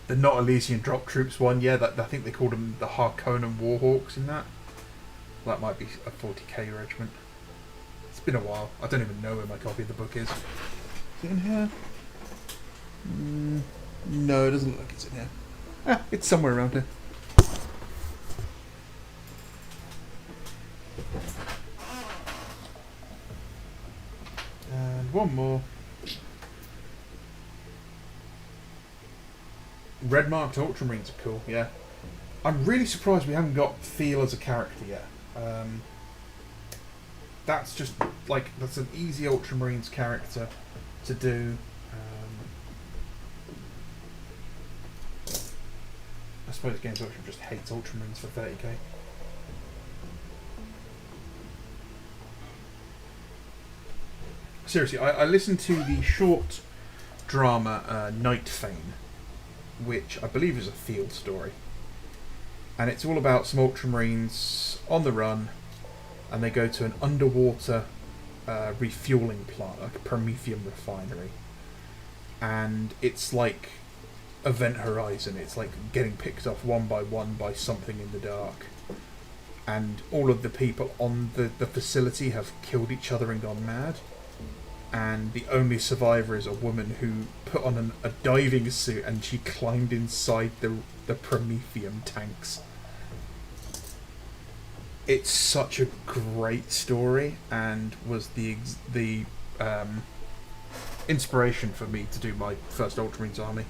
The Not Elysian Drop Troops one, yeah, I think they called them the Harkonnen Warhawks in that. That might be a 40k regiment. It's been a while. I don't even know where my copy of the book is. Is it in here? No, it doesn't look like it's in here. Ah, it's somewhere around here. And one more. Red marked Ultramarines are cool, yeah. I'm really surprised we haven't got Feel as a character yet. That's just, like, that's an easy Ultramarines character to do. I suppose Games Workshop just hates Ultramarines for 30k. Seriously, I listened to the short drama Night Fane, which I believe is a field story. And it's all about some Ultramarines on the run, and they go to an underwater refueling plant, like a Prometheum refinery. And it's like Event Horizon. It's like getting picked off one by something in the dark. And all of the people on the facility have killed each other and gone mad. And the only survivor is a woman who put on a diving suit and she climbed inside the Prometheum tanks. It's such a great story and was the inspiration for me to do my first Ultramarines army.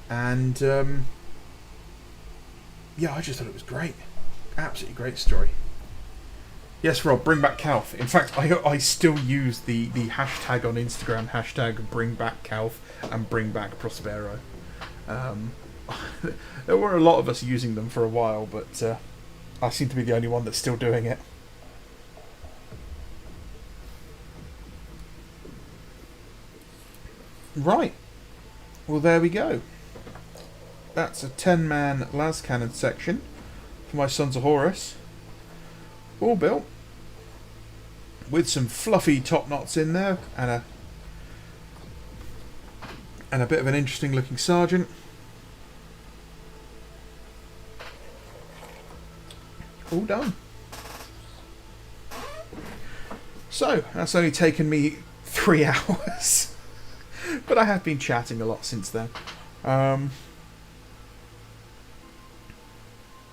And yeah, I just thought it was great. Absolutely great story. Yes, Rob, bring back Calf. In fact, I still use the hashtag on Instagram, hashtag bring back Calf and bring back Prospero. There were a lot of us using them for a while, but I seem to be the only one that's still doing it. Right. Well, there we go. That's a 10-man las cannon section for my Sons of Horus. All built with some fluffy top knots in there and a bit of an interesting looking sergeant. All done. So that's only taken me 3 hours, but I have been chatting a lot since then.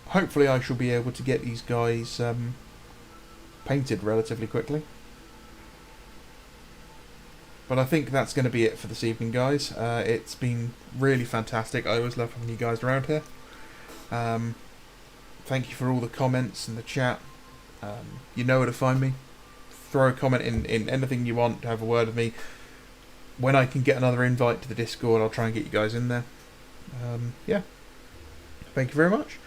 Hopefully I shall be able to get these guys painted relatively quickly. But I think that's going to be it for this evening, guys. It's been really fantastic. I always love having you guys around here. Thank you for all the comments and the chat. You know where to find me. Throw a comment in anything you want to have a word with me. When I can get another invite to the Discord, I'll try and get you guys in there. Yeah. Thank you very much.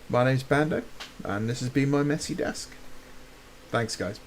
My name's Bando, and this has been my messy desk. Thanks, guys.